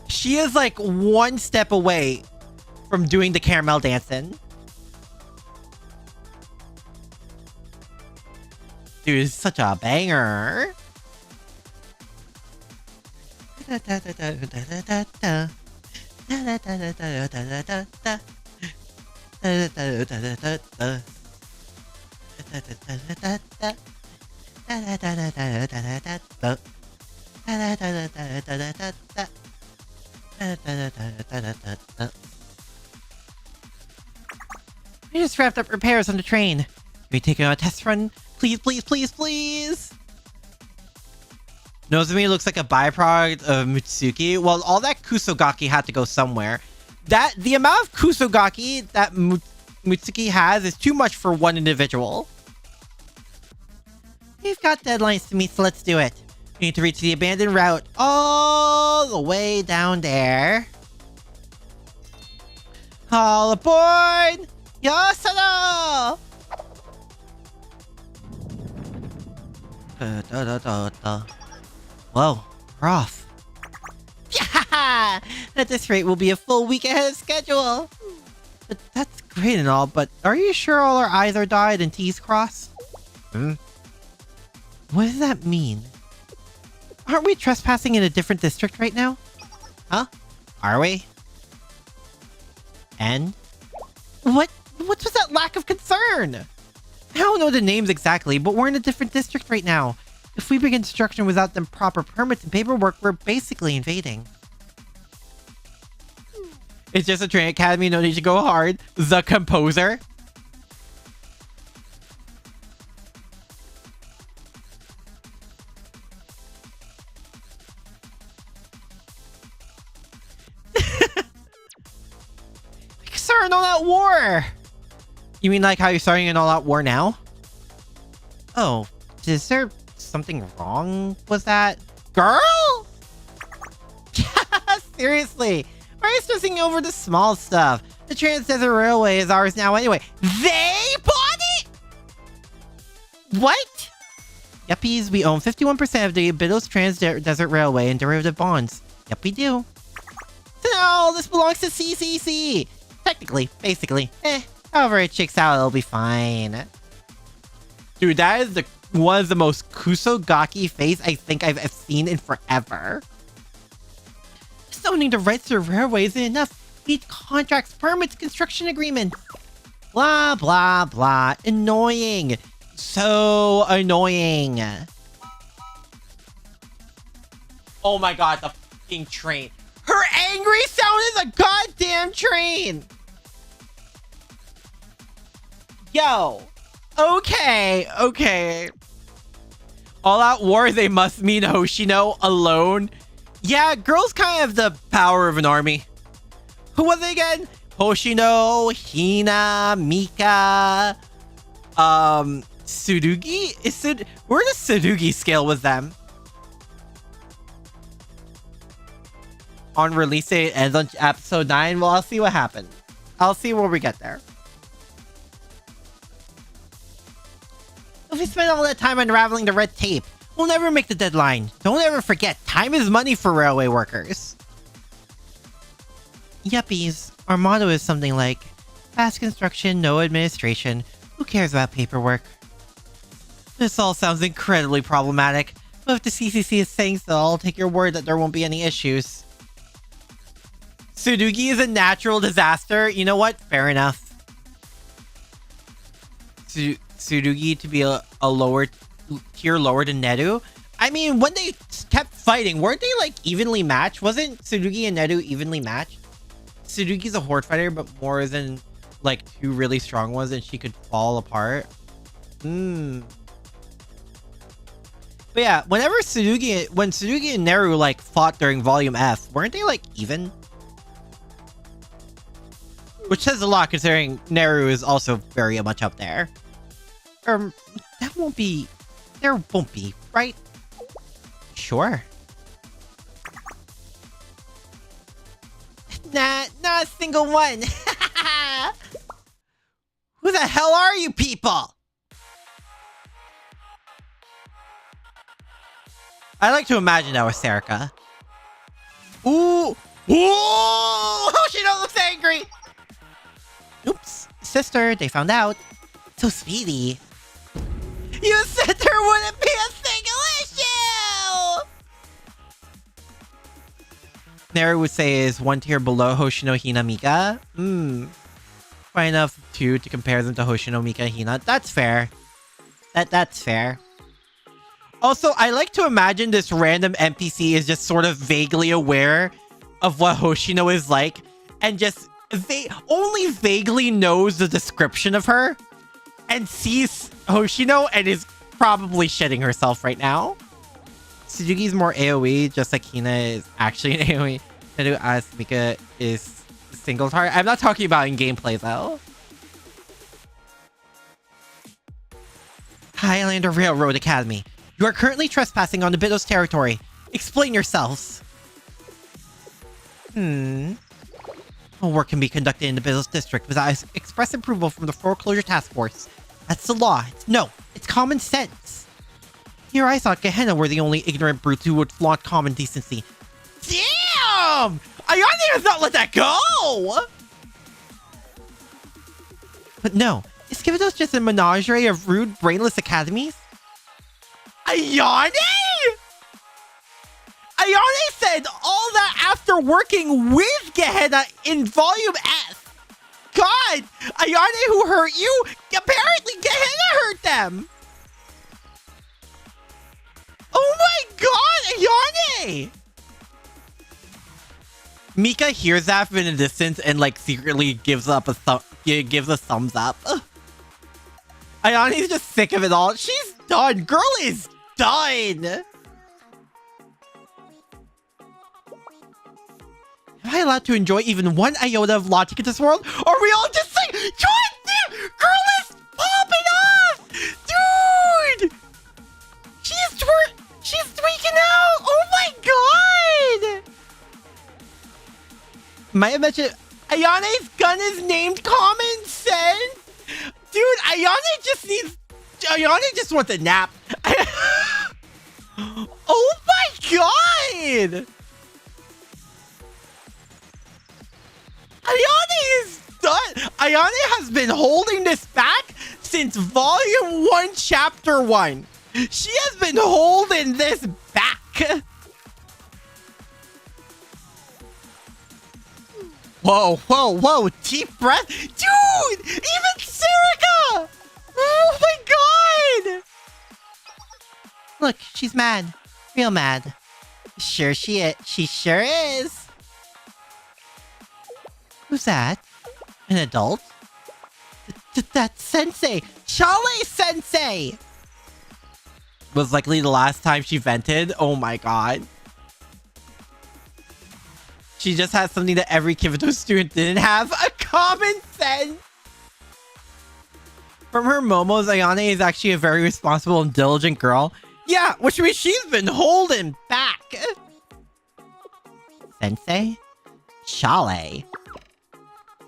She is like one step away from doing the caramel dancing. Dude, it's such a banger. We just wrapped up repairs on the train. Can we take it on a test run? Please, please, please, please. Nozomi looks like a byproduct of Mitsuki. Well, all that Kusogaki had to go somewhere. The amount of Kusogaki that Mitsuki has is too much for one individual. We've got deadlines to meet, so let's do it. We need to reach the abandoned route all the way down there. All aboard! Yasada! Whoa, we're off. Yeah! At this rate, we'll be a full week ahead of schedule. But that's great and all, but are you sure all our I's are dotted and T's crossed? What does that mean? Aren't we trespassing in a different district right now? Huh? Are we? And? What was that lack of concern? I don't know the names exactly, but we're in a different district right now. If we begin construction without the proper permits and paperwork, we're basically invading. It's just a train academy, no need to go hard. The composer. Starting all out war. You mean like how you're starting an all-out war now? Oh, is there something wrong with that? Girl? Seriously, why are you stressing over the small stuff? The Trans-Desert Railway is ours now anyway. They bought it? What? Yuppies, we own 51% of the Abydos Trans-Desert Railway and derivative bonds. Yup, we do. So now this belongs to CCC. Technically, basically. However it shakes out, it'll be fine. Dude, that is one of the most Kusogaki face I think I've seen in forever. Just owning the rights to the railway isn't enough. Need contracts, permits, construction agreements. Blah, blah, blah. Annoying. So annoying. Oh my god, the fucking train. Her angry sound is a goddamn train! Yo. Okay. All out war, they must mean Hoshino alone. Yeah, girls kind of have the power of an army. Who was it again? Hoshino, Hina, Mika, Tsurugi? Where does Tsurugi scale with them? On release date ends on episode 9. Well, I'll see what happens. I'll see where we get there. If we spend all that time unraveling the red tape, we'll never make the deadline. Don't ever forget, time is money for railway workers. Yuppies, our motto is something like, fast construction, no administration. Who cares about paperwork? This all sounds incredibly problematic, but if the CCC is saying so, I'll take your word that there won't be any issues. Tsurugi is a natural disaster. You know what? Fair enough. Tsurugi to be a lower tier lower than Neru. I mean, when they kept fighting, weren't they like evenly matched? Wasn't Tsurugi and Neru evenly matched? Tsurugi's a horde fighter, but more than like 2 really strong ones, and she could fall apart. But yeah, when Tsurugi and Neru like fought during Volume F, weren't they like even? Which says a lot considering Neru is also very much up there. That won't be... There won't be, right? Sure. Nah, not a single one. Who the hell are you people? I like to imagine that was Serica. Ooh! Ooh! Hoshino looks angry! Oops. Sister, they found out. So speedy. You said there wouldn't be a single issue! Neru would say is 1 tier below Hoshino, Hina, Mika. Fine enough to compare them to Hoshino, Mika, Hina. That's fair. That's fair. Also, I like to imagine this random NPC is just sort of vaguely aware of what Hoshino is like and just only vaguely knows the description of her and sees Hoshino and is probably shitting herself right now. Tsurugi's more AoE, just like Hina is actually an AoE. Neru as Mika is single target. I'm not talking about in gameplay though. Highlander Railroad Academy. You are currently trespassing on Abydos territory. Explain yourselves. No work can be conducted in the Abydos district without express approval from the Foreclosure Task Force. That's the law. It's common sense. Here I thought Gehenna were the only ignorant brutes who would flaunt common decency. Damn! Ayane does not let that go! But no, is Abydos just a menagerie of rude, brainless academies? Ayane? Ayane said all that after working with Gehenna in Volume S. God! Ayane who hurt you? Apparently Gehenna hurt them! Oh my god, Ayane! Mika hears that from in the distance and like secretly gives a thumbs up. Ayane's just sick of it all. She's done. Girl is done. Am I allowed to enjoy even one iota of logic in this world? Or are we all just like, God damn! Girl is popping off! Dude! She's tweaking out! Oh my god! Might have mentioned Ayane's gun is named Common Sense? Dude, Ayane just wants a nap. Oh my god! Ayane is done. Ayane has been holding this back since Volume 1, Chapter 1. She has been holding this back. Whoa, whoa, whoa. Deep breath. Dude! Even Serica! Oh my god! Look, she's mad. Real mad. Sure she is. She sure is. Who's that? An adult? That's Sensei! Chale Sensei! Was likely the last time she vented. Oh my god. She just has something that every Kibito student didn't have. A common sense! From her momos, Ayane is actually a very responsible and diligent girl. Yeah, which means she's been holding back. Sensei? Chale.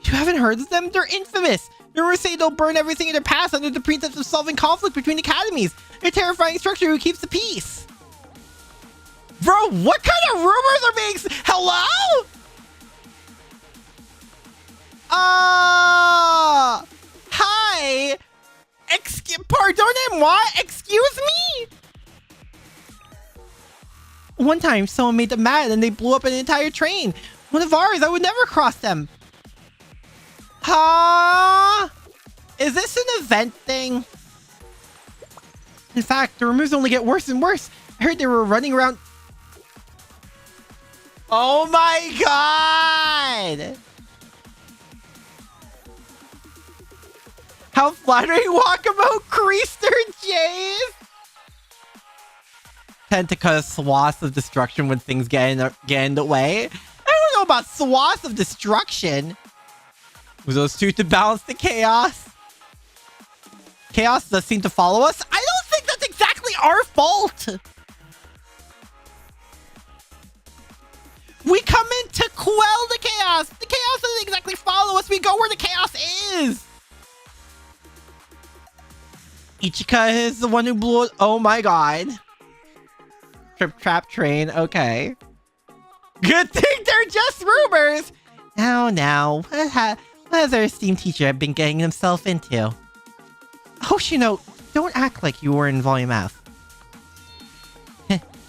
You haven't heard of them? They're infamous. Rumors say they'll burn everything in their past under the pretense of solving conflict between academies. They're a terrifying structure who keeps the peace. Bro, what kind of rumors are being... Hello? Hi. Pardonnez-moi? Excuse me? One time, someone made them mad and they blew up an entire train. One of ours, I would never cross them. Huh? Is this an event thing? In fact, the rumors only get worse and worse. I heard they were running around... Oh my god! How flattering, Wakamoe Creaster Jays! Tend to cause swaths of destruction when things get in the way. I don't know about swaths of destruction. Was those two to balance the chaos? Chaos does seem to follow us. I don't think that's exactly our fault. We come in to quell the chaos. The chaos doesn't exactly follow us. We go where the chaos is. Ichika is the one who blew it. Oh my god. Trip trap train. Okay. Good thing they're just rumors. Now. What has our esteemed teacher been getting himself into? Hoshino, don't act like you were in Volume F.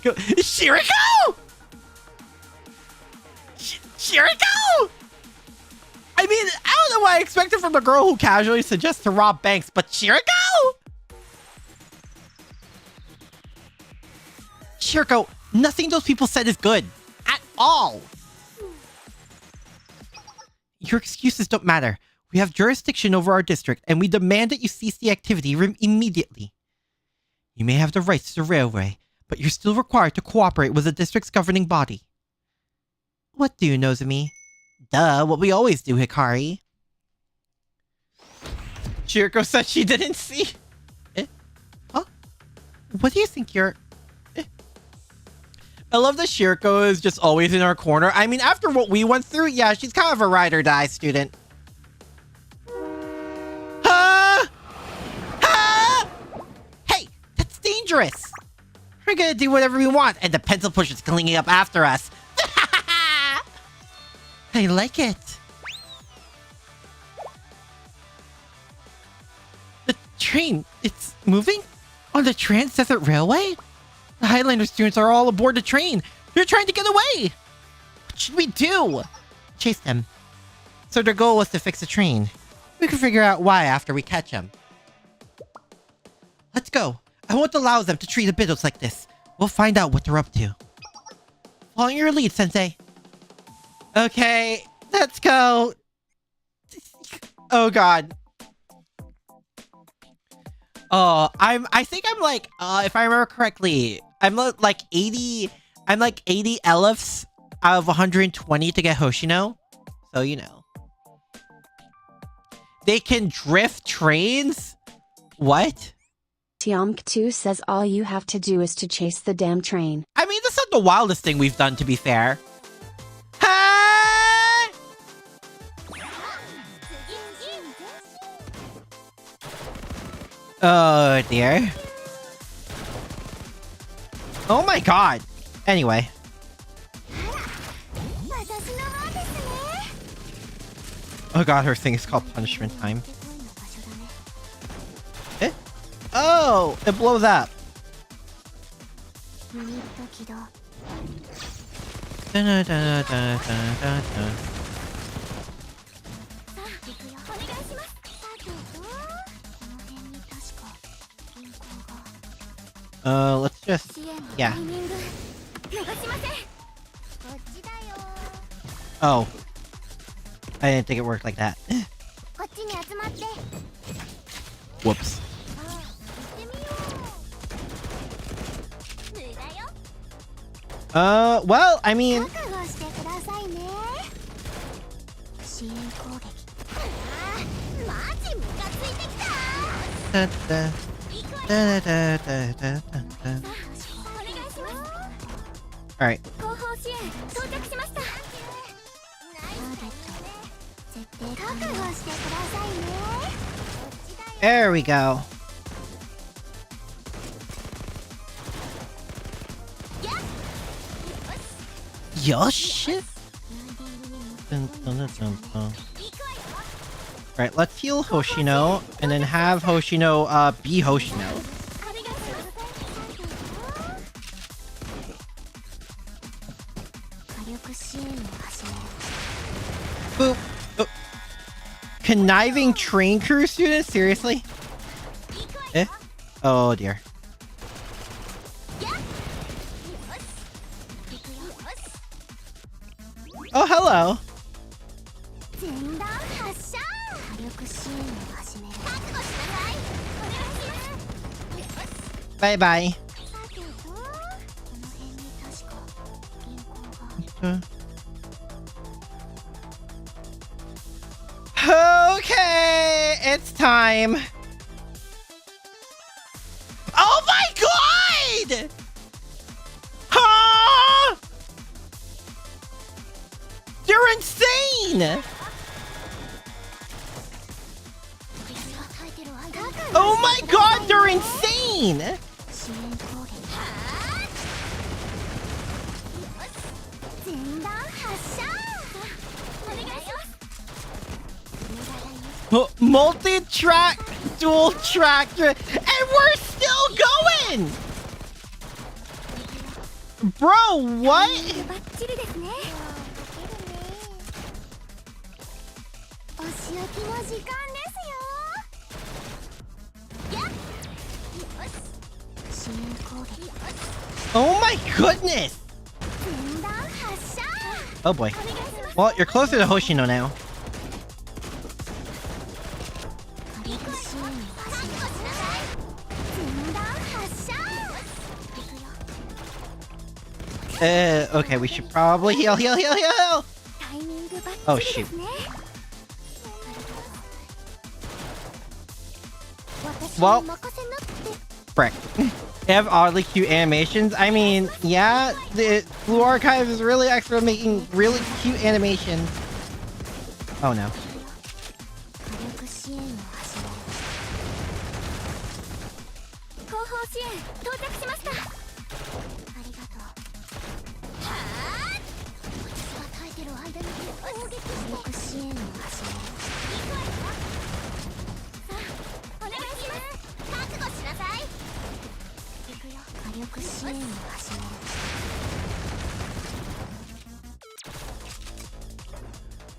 Go. Shiriko! Shiriko! I mean, I don't know what I expected from a girl who casually suggests to rob banks, but Shiriko? Shiriko, nothing those people said is good. At all. Your excuses don't matter. We have jurisdiction over our district, and we demand that you cease the activity immediately. You may have the rights to the railway, but you're still required to cooperate with the district's governing body. What do, Nozomi? Duh, what we always do, Hikari. Shiriko said she didn't see. Huh? What do you think you're... I love that Shiriko is just always in our corner. I mean, after what we went through, yeah, she's kind of a ride or die student. Hey, that's dangerous. We're gonna do whatever we want, and the pencil pusher's cleaning up after us. I like it. The train, it's moving? On the Trans-Desert Railway? The Highlander students are all aboard the train. They're trying to get away. What should we do? Chase them. So their goal was to fix the train. We can figure out why after we catch them. Let's go. I won't allow them to treat Abydos like this. We'll find out what they're up to. Following your lead, Sensei. Okay, let's go. Oh god. Oh, I think I'm like, if I remember correctly, I'm like 80 elephs out of 120 to get Hoshino. So, you know. They can drift trains? What? Tiamk2 says all you have to do is to chase the damn train. I mean, that's not the wildest thing we've done, to be fair. Oh dear. Oh my god. Anyway. Oh god, her thing is called punishment time. Eh? Oh, it blows up. Let's just... yeah. Oh. I didn't think it worked like that. Whoops. Well, I mean... Alright. There we go. Yosh! Alright, let's heal Hoshino, and then have Hoshino, be Hoshino. Boop. Oh. Conniving train crew students? Seriously? Eh? Oh dear. Oh, hello. Bye-bye. Okay, it's time. Oh my god! Huh? You're insane! Oh my god, you're insane! Multi-track, dual track, and we're still going! Bro, what? Oh my goodness! Oh boy. Well, you're closer to Hoshino now. Okay, we should probably heal. Oh, shoot. Well, frick. They have oddly cute animations. I mean, yeah, the Blue Archive is really extra at making really cute animations. Oh no.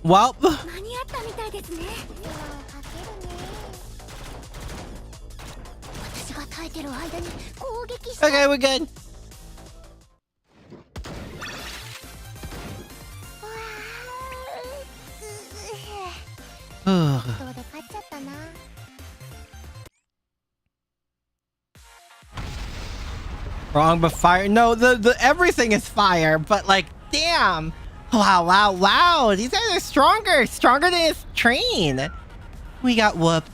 Well, okay, we're good. Wrong, but fire. No, the everything is fire, but like, damn. Wow. These guys are stronger than his train. We got whooped.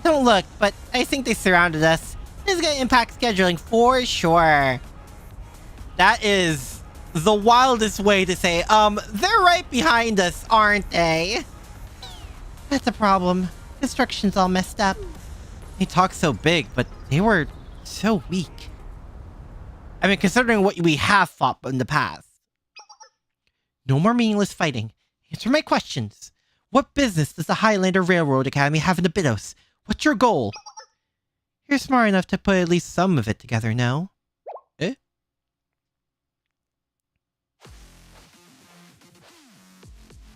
Don't look, but I think they surrounded us. This is gonna impact scheduling for sure. That is the wildest way to say, they're right behind us, aren't they? That's a problem. Construction's all messed up. They talk so big, but they were so weak. I mean, considering what we have fought in the past. No more meaningless fighting. Answer my questions. What business does the Highlander Railroad Academy have in Abydos? What's your goal? You're smart enough to put at least some of it together, no? Eh?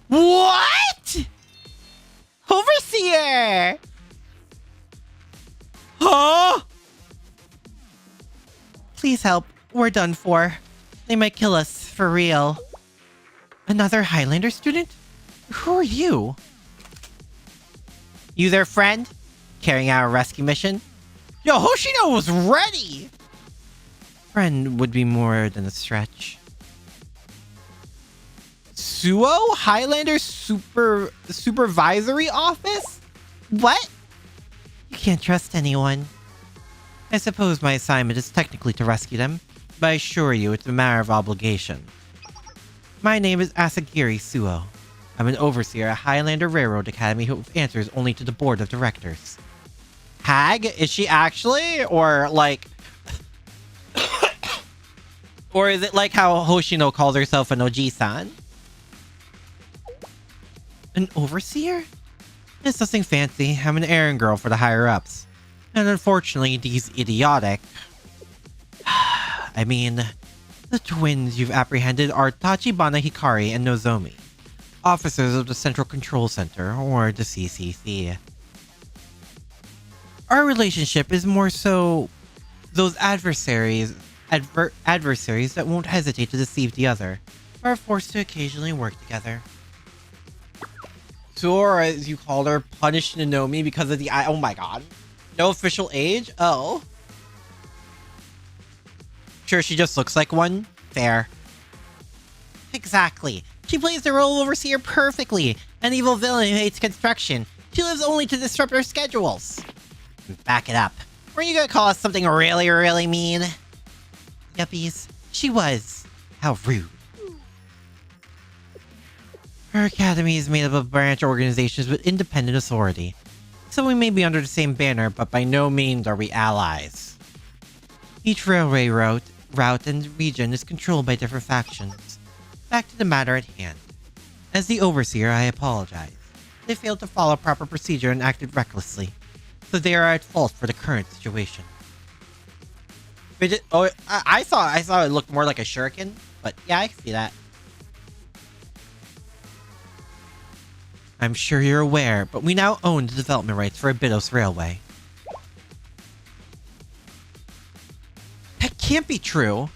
What? Overseer! Huh? Please help. We're done for. They might kill us, for real. Another Highlander student? Who are you? You their friend? Carrying out a rescue mission? Yo, Hoshino was ready! Friend would be more than a stretch. Suo? Highlander Supervisory Office? What? You can't trust anyone. I suppose my assignment is technically to rescue them, but I assure you it's a matter of obligation. My name is Asagiri Suo. I'm an overseer at Highlander Railroad Academy who answers only to the board of directors. Hag? Is she actually? Or like... or is it like how Hoshino calls herself an Oji-san? An overseer? It's nothing fancy. I'm an errand girl for the higher-ups. And unfortunately, these idiotic... I mean... The twins you've apprehended are Tachibana Hikari and Nozomi. Officers of the Central Control Center, or the CCC. Our relationship is more so... those adversaries that won't hesitate to deceive the other, but are forced to occasionally work together. Or as you called her, punished Nonomi because of the oh my god. No official age? Oh. Sure, she just looks like one? Fair. Exactly. She plays the role of overseer perfectly. An evil villain who hates construction. She lives only to disrupt our schedules. Back it up. Were you gonna call us something really, really mean? Yuppies. She was. How rude. Her academy is made up of branch organizations with independent authority. So we may be under the same banner, but by no means are we allies. Each railway route and region is controlled by different factions. Back to the matter at hand. As the overseer, I apologize. They failed to follow proper procedure and acted recklessly, so they are at fault for the current situation. I saw it looked more like a shuriken, but yeah, I can see that. I'm sure you're aware, but we now own the development rights for Abydos Railway. That can't be true.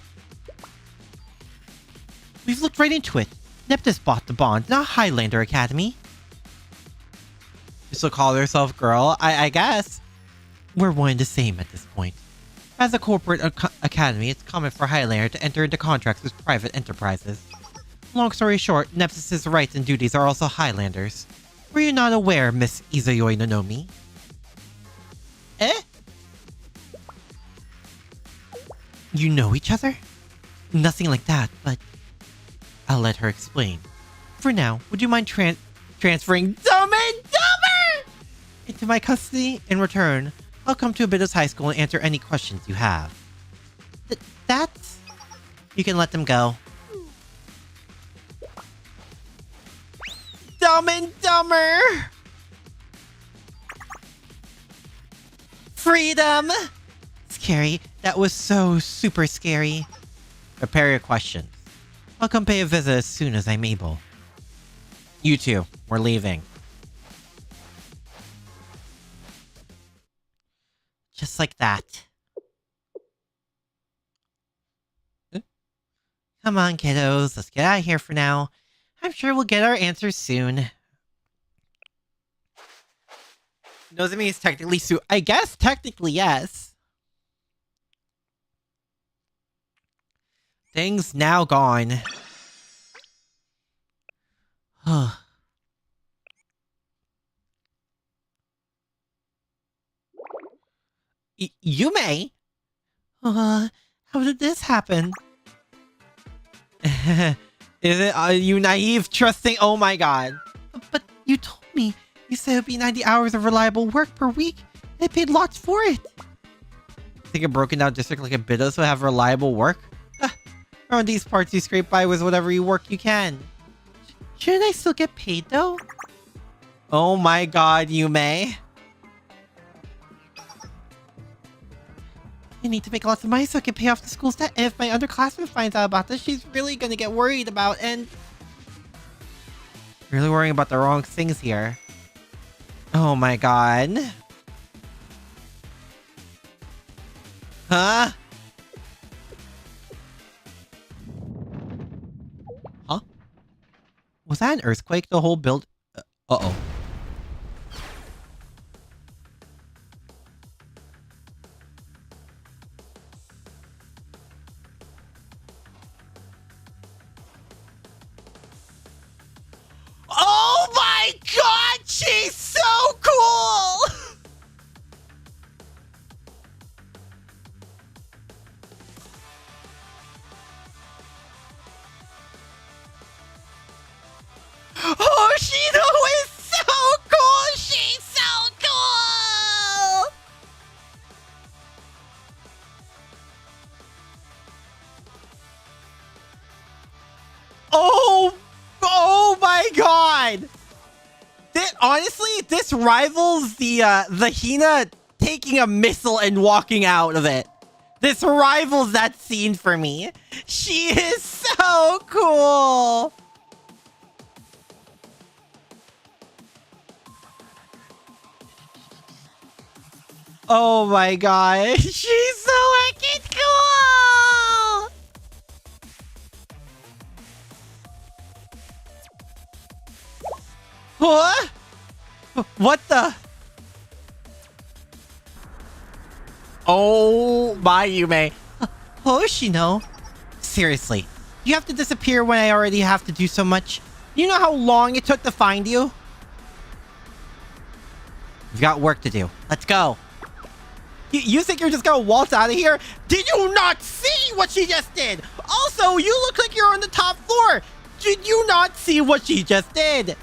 We've looked right into it. Neptus bought the bond, not Highlander Academy. You still call yourself girl? I guess. We're one and the same at this point. As a corporate academy, it's common for Highlander to enter into contracts with private enterprises. Long story short, Neptus's rights and duties are also Highlanders. Were you not aware, Miss Izayoi Nonomi? Eh? You know each other? Nothing like that, but I'll let her explain. For now, would you mind transferring Dumb and Dumber into my custody? In return, I'll come to Abydos High School and answer any questions you have. That's... You can let them go. Dumb and Dumber! Freedom! Scary. That was so super scary. Prepare your questions. I'll come pay a visit as soon as I'm able. You two, we're leaving. Just like that. Come on, kiddos. Let's get out of here for now. I'm sure we'll get our answers soon. Nozomi is technically I guess technically yes. Things now gone. Yume? How did this happen? Is it you naive, trusting? Oh my god. But you told me. You said it'd be 90 hours of reliable work per week. They paid lots for it. Think a broken down district like Abydos would have reliable work? Around these parts, you scrape by with whatever work you can. Shouldn't I still get paid though? Oh my god, Yume. I need to make lots of money so I can pay off the school's debt. And if my underclassman finds out about this, she's really gonna get worried about and... Really worrying about the wrong things here. Oh my god. Huh? Huh? Was that an earthquake? The whole build... Uh-oh. Oh my god! She's so cool! Hoshino is so cool! She's so cool! Oh my god! Honestly, this rivals the Hina taking a missile and walking out of it. This rivals that scene for me. She is so cool! Oh my god, she's so wicked cool! What? What the? Oh my, Yume. Hoshino? Seriously, you have to disappear when I already have to do so much? You know how long it took to find you? We've got work to do. Let's go. You think you're just gonna waltz out of here? Did you not see what she just did? Also, you look like you're on the top floor. Did you not see what she just did?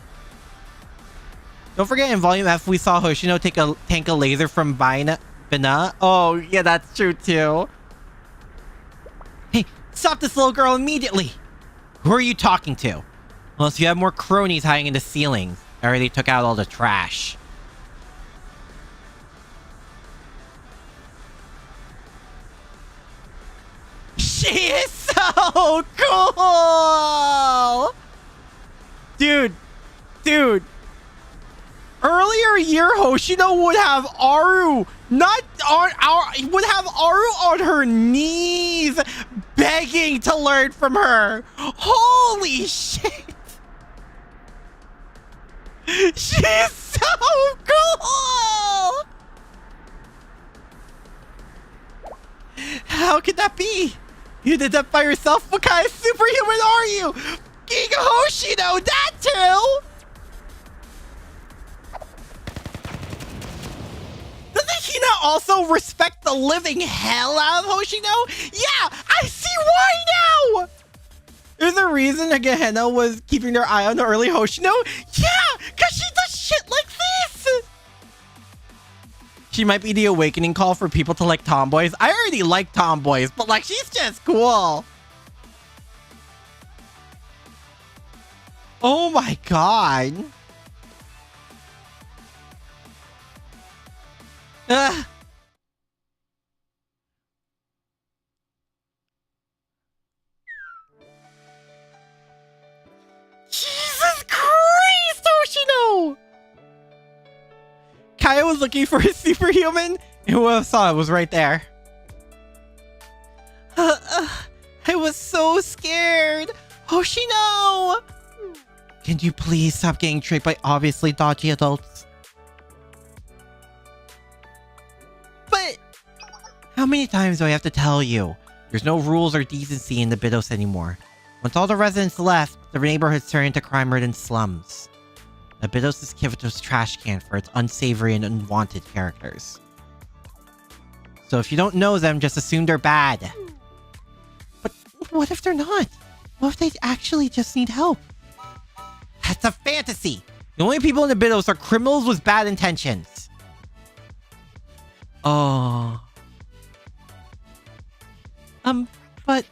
Don't forget, in Volume F, we saw Hoshino tank a laser from Bina. Oh, yeah, that's true too. Hey, stop this little girl immediately. Who are you talking to? Unless you have more cronies hiding in the ceilings. I already took out all the trash. She is so cool! Dude. Earlier year, Hoshino would have Aru, would have Aru on her knees, begging to learn from her. Holy shit! She's so cool! How could that be? You did that by yourself? What kind of superhuman are you? King Hoshino, that too? Doesn't he not also respect the living hell out of Hoshino? Yeah, I see why now! There's a reason Gehenna was keeping their eye on the early Hoshino? Yeah, because she does shit like this! She might be the awakening call for people to like tomboys. I already like tomboys, but like, she's just cool. Oh my god. Jesus Christ, Hoshino! Kaya was looking for a superhuman, and whoever saw it was right there. I was so scared. Hoshino! Can you please stop getting tricked by obviously dodgy adults? But how many times do I have to tell you? There's no rules or decency in the Abydos anymore. Once all the residents left, the neighborhoods turned into crime-ridden slums. Abydos is Kivito's trash can for its unsavory and unwanted characters. So if you don't know them, just assume they're bad. But what if they're not? What if they actually just need help? That's a fantasy! The only people in Abydos are criminals with bad intentions. Oh. But...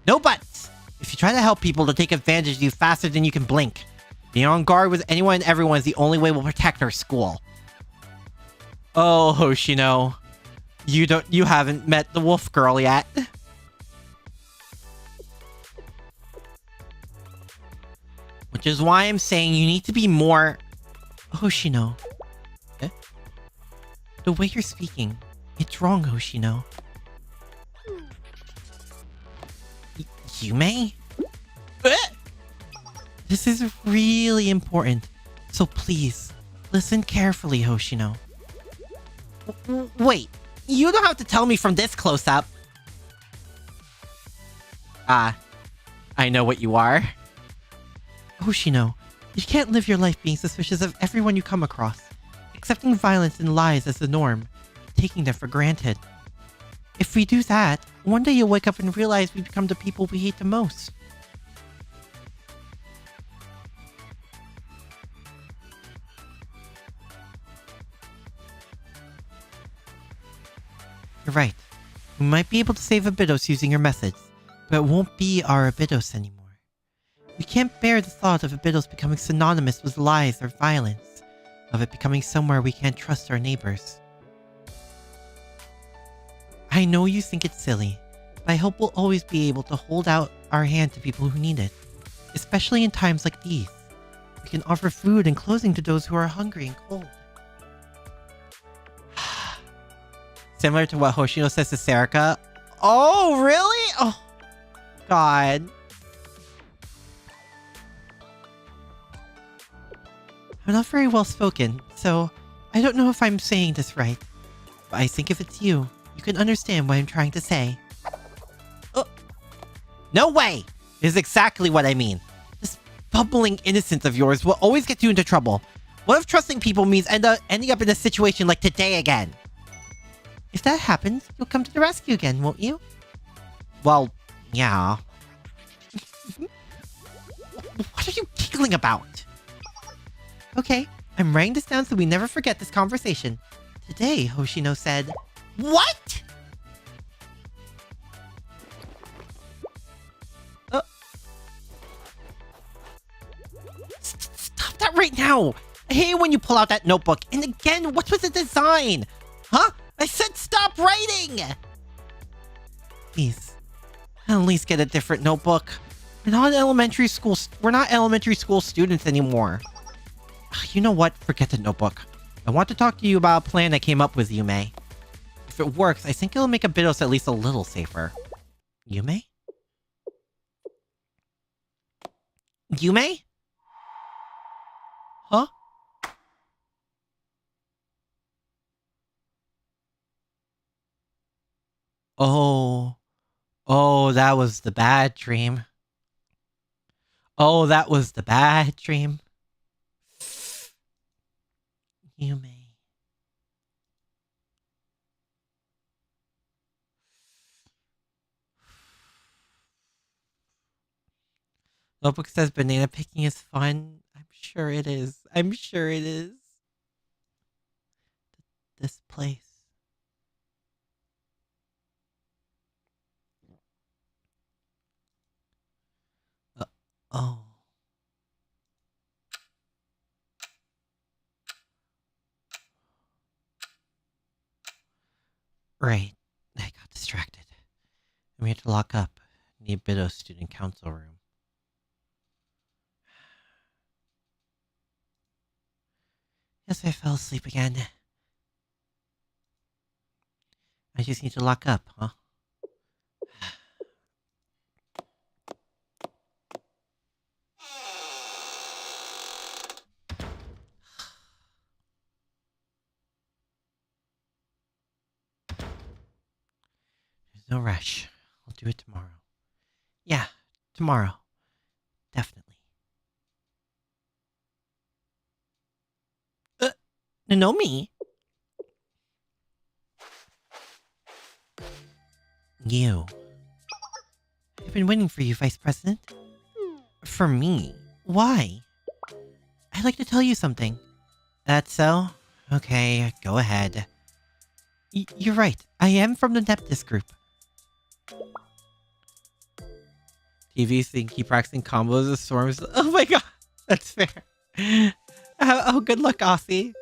No buts! If you try to help people, they'll take advantage of you faster than you can blink. Being on guard with anyone and everyone is the only way we'll protect our school. Oh, Hoshino. You haven't met the wolf girl yet. Which is why I'm saying you need to be more... Hoshino. Eh? The way you're speaking, it's wrong, Hoshino. Yume? This is really important, so please, listen carefully, Hoshino. Wait, you don't have to tell me from this close-up. I know what you are. Hoshino, you can't live your life being suspicious of everyone you come across, accepting violence and lies as the norm, taking them for granted. If we do that, one day you'll wake up and realize we become the people we hate the most. You're right. We might be able to save Abydos using your methods, but it won't be our Abydos anymore. We can't bear the thought of Abydos becoming synonymous with lies or violence, of it becoming somewhere we can't trust our neighbors. I know you think it's silly, but I hope we'll always be able to hold out our hand to people who need it, especially in times like these. We can offer food and clothing to those who are hungry and cold. Similar to what Hoshino says to Serika. Oh, really? Oh, God. I'm not very well spoken, so I don't know if I'm saying this right. But I think if it's you, you can understand what I'm trying to say. No way! This is exactly what I mean. This bubbling innocence of yours will always get you into trouble. What if trusting people means ending up in a situation like today again? If that happens, you'll come to the rescue again, won't you? Well, yeah. What are you giggling about? Okay, I'm writing this down so we never forget this conversation. Today, Hoshino said... What?! Stop that right now! I hate it when you pull out that notebook. And again, what was the design? Huh? I said stop writing! Please, at least get a different notebook. We're not elementary school students anymore. You know what? Forget the notebook. I want to talk to you about a plan I came up with, Yume. If it works, I think it'll make Abydos at least a little safer. Yume? Yume? Huh? Oh. Oh, that was the bad dream. Oh, that was the bad dream. Yume. Notebook says banana picking is fun. I'm sure it is. I'm sure it is. This place. Oh. Right. I got distracted. I'm here to lock up in the Abydos student council room. Yes, I fell asleep again. I just need to lock up, huh? There's no rush. I'll do it tomorrow. Yeah, tomorrow. Definitely. Nonomi? You. I've been waiting for you, Vice President. For me? Why? I'd like to tell you something. That's so? Okay, go ahead. You're right. I am from the Neptis group. TV thing, keep practicing combos of storms. Oh my god, that's fair. Oh, good luck, Aussie.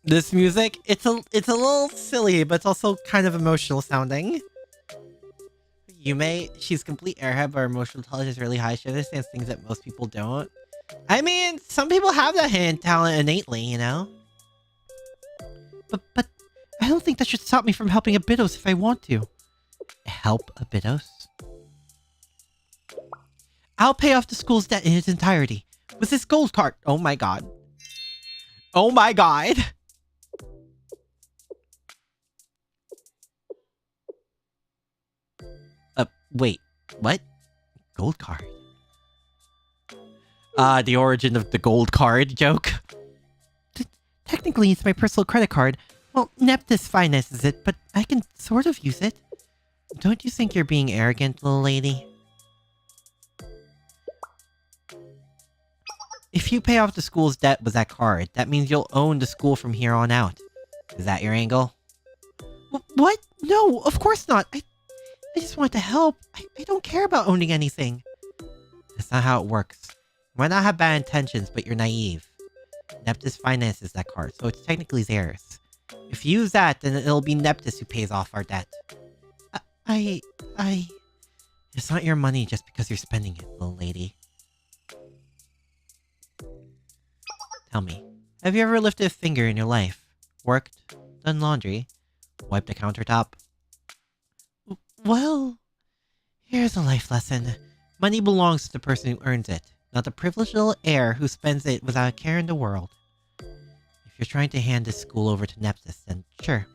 This music, it's a little silly, but it's also kind of emotional sounding. Yume, she's complete airhead, but her emotional intelligence is really high. She understands things that most people don't. I mean, some people have that hidden talent innately, you know? But I don't think that should stop me from helping Abydos if I want to. Help Abydos? I'll pay off the school's debt in its entirety. With this gold card. Oh my god. Oh my god. Wait. What? Gold card? The origin of the gold card joke. Technically, it's my personal credit card. Well, Neptis finances it, but I can sort of use it. Don't you think you're being arrogant, little lady? If you pay off the school's debt with that card, that means you'll own the school from here on out. Is that your angle? What? No, of course not. I just want to help. I don't care about owning anything. That's not how it works. You might not have bad intentions, but you're naive. Neptis finances that card, so it's technically theirs. If you use that, then it'll be Neptis who pays off our debt. It's not your money just because you're spending it, little lady. Tell me, have you ever lifted a finger in your life? Worked? Done laundry? Wiped a countertop? Well, here's a life lesson. Money belongs to the person who earns it, not the privileged little heir who spends it without a care in the world. If you're trying to hand this school over to Neptus, then sure,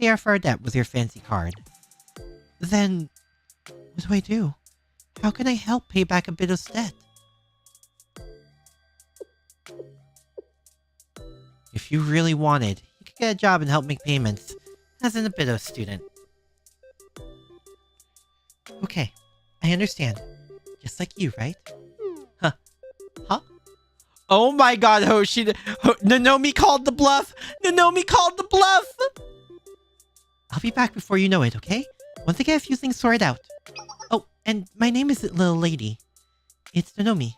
pay off our debt with your fancy card. Then, what do I do? How can I help pay back Abydos' debt? If you really wanted, you could get a job and help make payments as an Abydos student. Okay, I understand. Just like you, right? Huh? Oh my god, Hoshino! Nonomi called the bluff! Nonomi called the bluff! I'll be back before you know it, okay? Once I get a few things sorted out. Oh, and my name is Little Lady. It's Nonomi.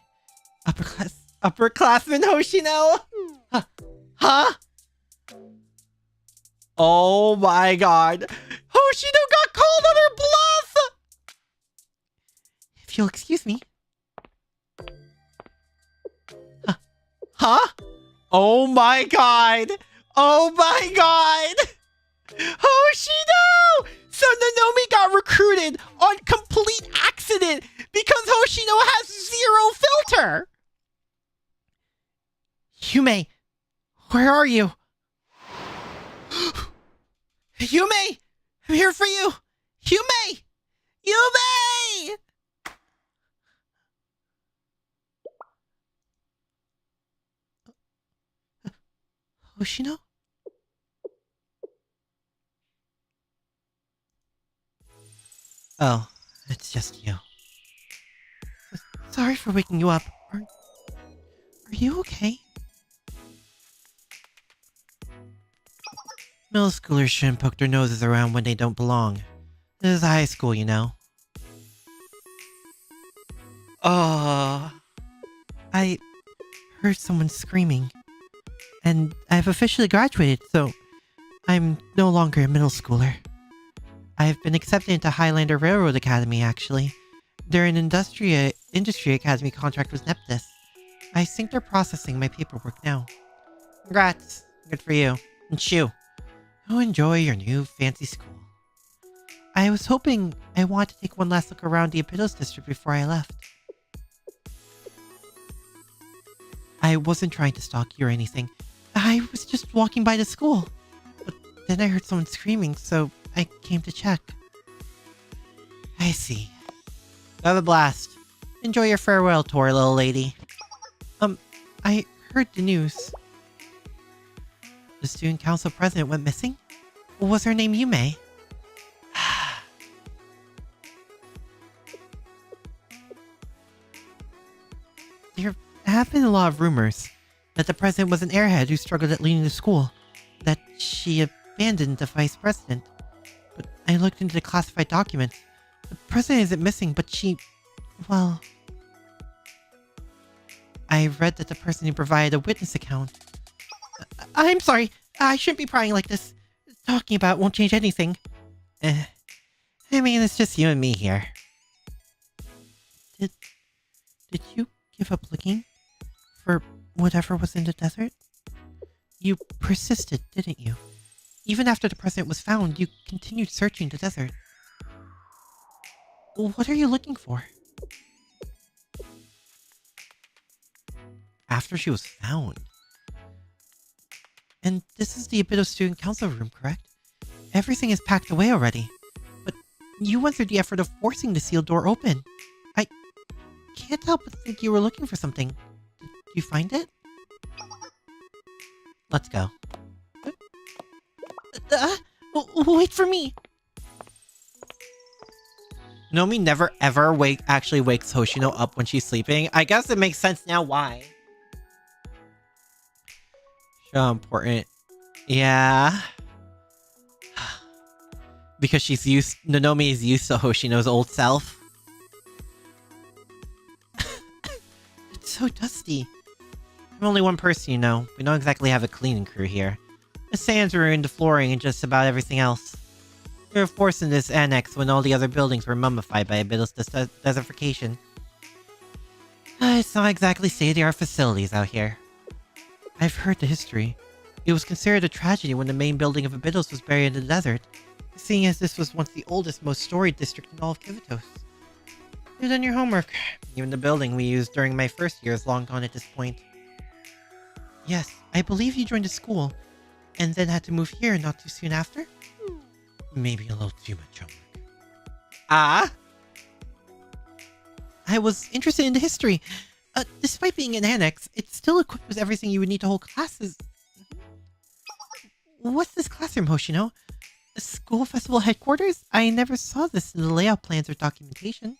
Upperclassman Hoshino! Huh? Oh my god. Hoshino got called on her bluff! If you'll excuse me. Huh? Oh my god! Oh my god! Hoshino! So Nonomi got recruited on complete accident because Hoshino has zero filter! Yume, where are you? Yume! I'm here for you! Yume! Yume! Hoshino? Oh, it's just you. Sorry for waking you up. Are you okay? Middle schoolers shouldn't poke their noses around when they don't belong. This is high school, you know. Oh, I heard someone screaming. And I've officially graduated, so I'm no longer a middle schooler. I've been accepted into Highlander Railroad Academy, actually. They're an industry academy contract with Neptus. I think they're processing my paperwork now. Congrats. Good for you. And shoo. Go enjoy your new fancy school. I was hoping I wanted to take one last look around the Abydos district before I left. I wasn't trying to stalk you or anything. I was just walking by the school. But then I heard someone screaming, so I came to check. I see. Have a blast. Enjoy your farewell tour, little lady. I heard the news. The student council president went missing? Was her name Yume? There have been a lot of rumors that the president was an airhead who struggled at leading the school, that she abandoned the vice president. But I looked into the classified documents. The president isn't missing, but she... well... I read that the person who provided a witness account... I'm sorry, I shouldn't be prying like this. Talking about it won't change anything. I mean, it's just you and me here. Did you give up looking for whatever was in the desert? You persisted, didn't you? Even after the president was found, you continued searching the desert. What are you looking for? After she was found. And this is the Abydos Student Council room, correct? Everything is packed away already. But you went through the effort of forcing the sealed door open. I can't help but think you were looking for something. Did you find it? Let's go. Wait for me! Nomi never ever actually wakes Hoshino up when she's sleeping. I guess it makes sense now why. So important. Yeah. Because Nonomi is used to Hoshino's old self. It's so dusty. I'm only one person, you know. We don't exactly have a cleaning crew here. The sands ruined the flooring and just about everything else. We were forced in this annex when all the other buildings were mummified by Abydos desertification. It's not exactly state-of-the-art facilities out here. I've heard the history. It was considered a tragedy when the main building of Abydos was buried in the desert, seeing as this was once the oldest, most storied district in all of Kivitos. You done your homework. Even the building we used during my first year is long gone at this point. Yes, I believe you joined a school, and then had to move here not too soon after? Maybe a little too much homework. Ah? I was interested in the history. Despite being an annex, it's still equipped with everything you would need to hold classes. What's this classroom, Hoshino? A school festival headquarters? I never saw this in the layout plans or documentation.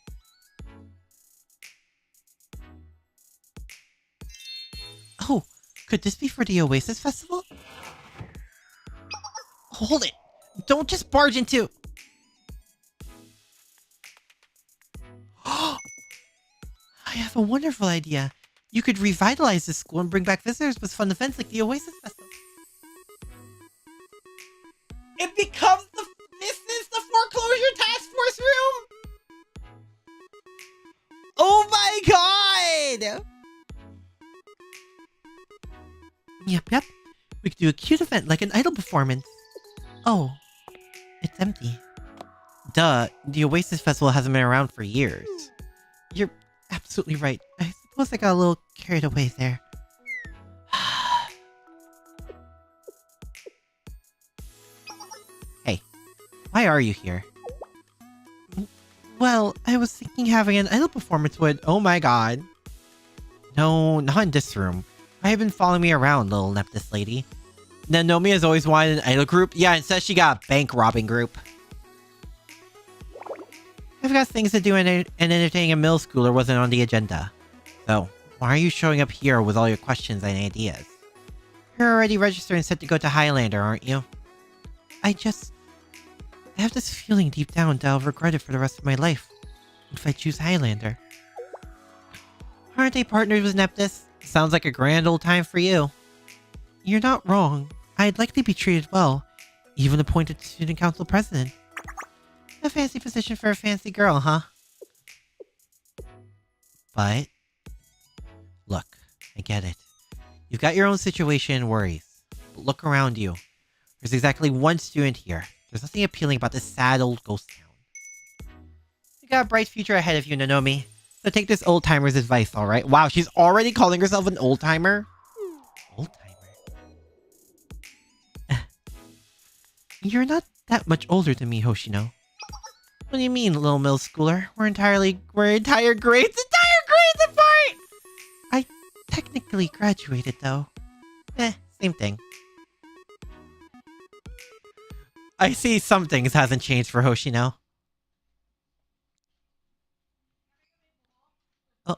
Oh, could this be for the Oasis festival? Hold it! Don't just barge into... I have a wonderful idea. You could revitalize this school and bring back visitors with fun events like the Oasis festival. It becomes the... This is the foreclosure task force room! Oh my god! Yep. We could do a cute event like an idol performance. Oh, it's empty. Duh, the Oasis Festival hasn't been around for years. You're absolutely right. I suppose I got a little carried away there. Hey, why are you here? Well, I was thinking having an idol performance would... Oh my god. No, not in this room. Why have you been following me around, little Neptus lady? Nonomi has always wanted an idol group. Yeah, instead she got a bank robbing group. I've got things to do and entertaining a middle schooler wasn't on the agenda. So, why are you showing up here with all your questions and ideas? You're already registered and set to go to Highlander, aren't you? I have this feeling deep down that I'll regret it for the rest of my life if I choose Highlander. Aren't they partnered with Neptus? Sounds like a grand old time for you. You're not wrong. I'd likely be treated well, even appointed student council president. A fancy position for a fancy girl, huh? But, look, I get it. You've got your own situation and worries. But look around you. There's exactly one student here. There's nothing appealing about this sad old ghost town. You got a bright future ahead of you, Nonomi. So take this old-timer's advice, alright? Wow, she's already calling herself an old-timer? Old-timer? You're not that much older than me, Hoshino. What do you mean, little middle schooler? We're entire grades apart! I technically graduated, though. Same thing. I see some things hasn't changed for Hoshino. Oh.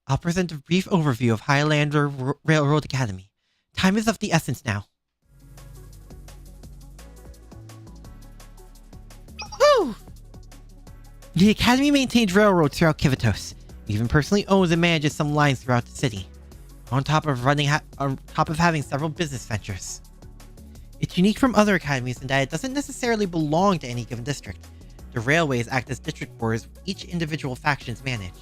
I'll present a brief overview of Highlander Railroad Academy. Time is of the essence now. Woo! The Academy maintains railroads throughout Kivitos. It even personally owns and manages some lines throughout the city. On top of having several business ventures. It's unique from other academies in that it doesn't necessarily belong to any given district. The railways act as district boards each individual factions manage.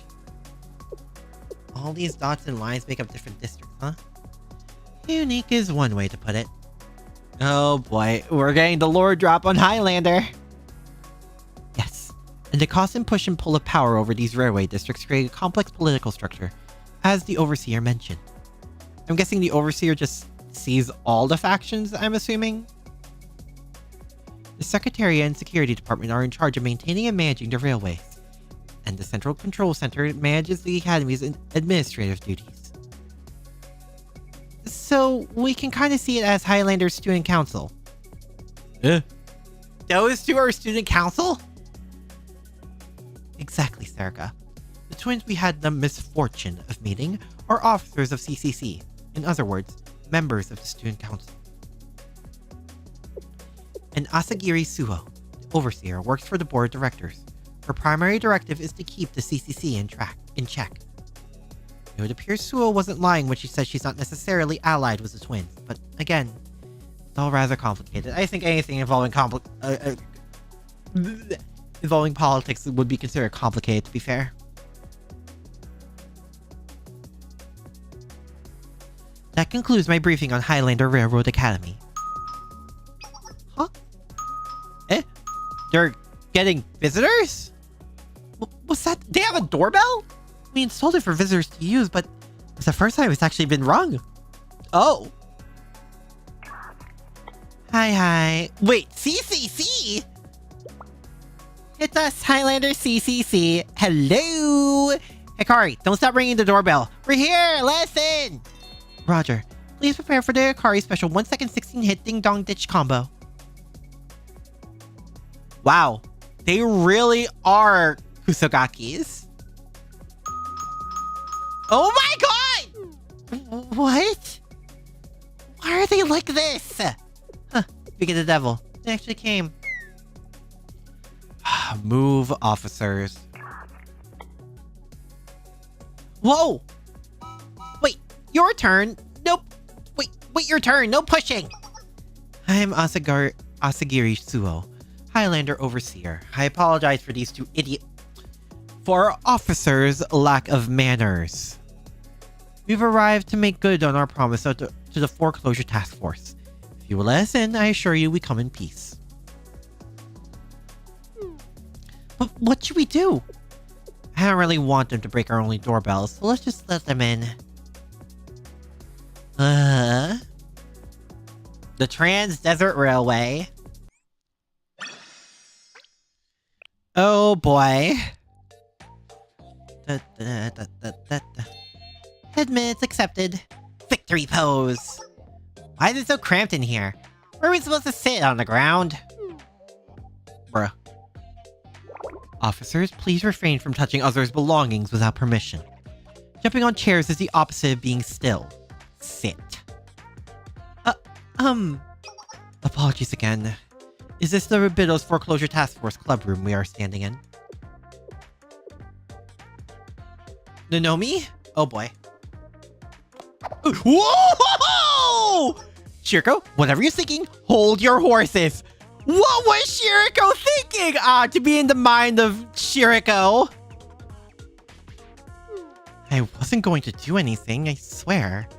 All these dots and lines make up different districts, huh? Unique is one way to put it. Oh boy, we're getting the lore drop on Highlander. Yes, and the constant push and pull of power over these railway districts create a complex political structure, as the Overseer mentioned. I'm guessing the Overseer just sees all the factions, I'm assuming? The Secretariat and Security Department are in charge of maintaining and managing the railways, and the Central Control Center manages the Academy's administrative duties. So, we can kind of see it as Highlander Student Council. Those two are Student Council? Exactly, Serica. The twins we had the misfortune of meeting are officers of CCC. In other words, members of the Student Council. And Asagiri Suho, the Overseer, works for the Board of Directors. Her primary directive is to keep the CCC in check. It would appear Suho wasn't lying when she said she's not necessarily allied with the twins, but again, it's all rather complicated. I think anything involving involving politics would be considered complicated, to be fair. That concludes my briefing on Highlander Railroad Academy. Huh? They're getting visitors? What's that? They have a doorbell? We installed it for visitors to use, but it's the first time it's actually been rung. Oh. Hi. Wait, CCC? It's us, Highlander CCC. Hello. Hikari, don't stop ringing the doorbell. We're here, listen. Roger. Please prepare for the Hikari special 1 second 16 hit ding dong ditch combo. Wow. They really are Kusogakis. Oh my god! What? Why are they like this? Huh. Speak of the devil. They actually came. Move, officers. Whoa! Wait, your turn? Nope. Wait, your turn. No pushing. I'm Asagiri Suo, Highlander Overseer. I apologize for these two for our officers' lack of manners. We've arrived to make good on our promise to the foreclosure task force. If you will let us in, I assure you we come in peace. But what should we do? I don't really want them to break our only doorbells, so let's just let them in. The Trans-Desert Railway. Oh boy. Admits accepted. Victory pose. Why is it so cramped in here? Where are we supposed to sit? On the ground? Bruh. Officers, please refrain from touching others' belongings without permission. Jumping on chairs is the opposite of being still. Sit. Apologies again. Is this the Abydos Foreclosure Task Force club room we are standing in? Nonomi? Oh boy. Whoa! Shiriko, whatever you're thinking, hold your horses. What was Shiriko thinking? To be in the mind of Shiriko. I wasn't going to do anything, I swear.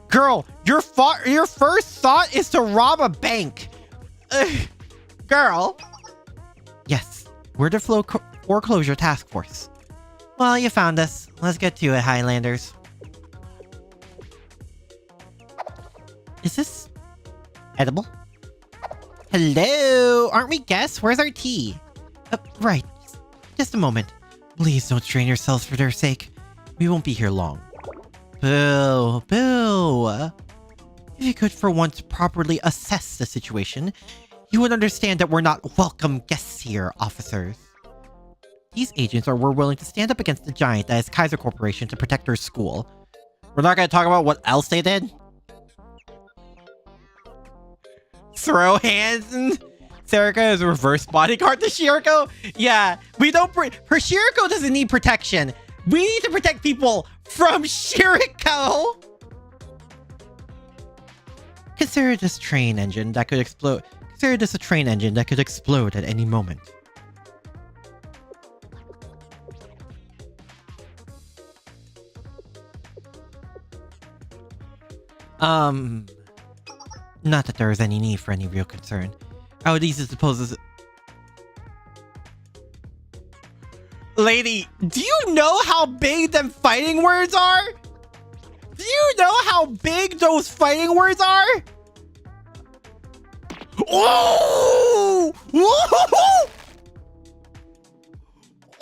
Girl, your first thought is to rob a bank. Girl. Yes, we're the Foreclosure Task Force. Well, you found us. Let's get to it, Highlanders. Is this edible? Hello? Aren't we guests? Where's our tea? Right. Just a moment. Please don't strain yourselves for their sake. We won't be here long. Boo. If you could for once properly assess the situation, you would understand that we're not welcome guests here, officers. These agents were willing to stand up against the giant that is Kaiser Corporation to protect their school. We're not going to talk about what else they did? Throw hands and Serika is a reverse bodyguard to Shiriko? Yeah, we don't... Shiriko doesn't need protection. We need to protect people from Shiriko! Consider this a train engine that could explode at any moment. Not that there is any need for any real concern. Abydos supposes... Lady, do you know how big them fighting words are? Do you know how big those fighting words are? Oh!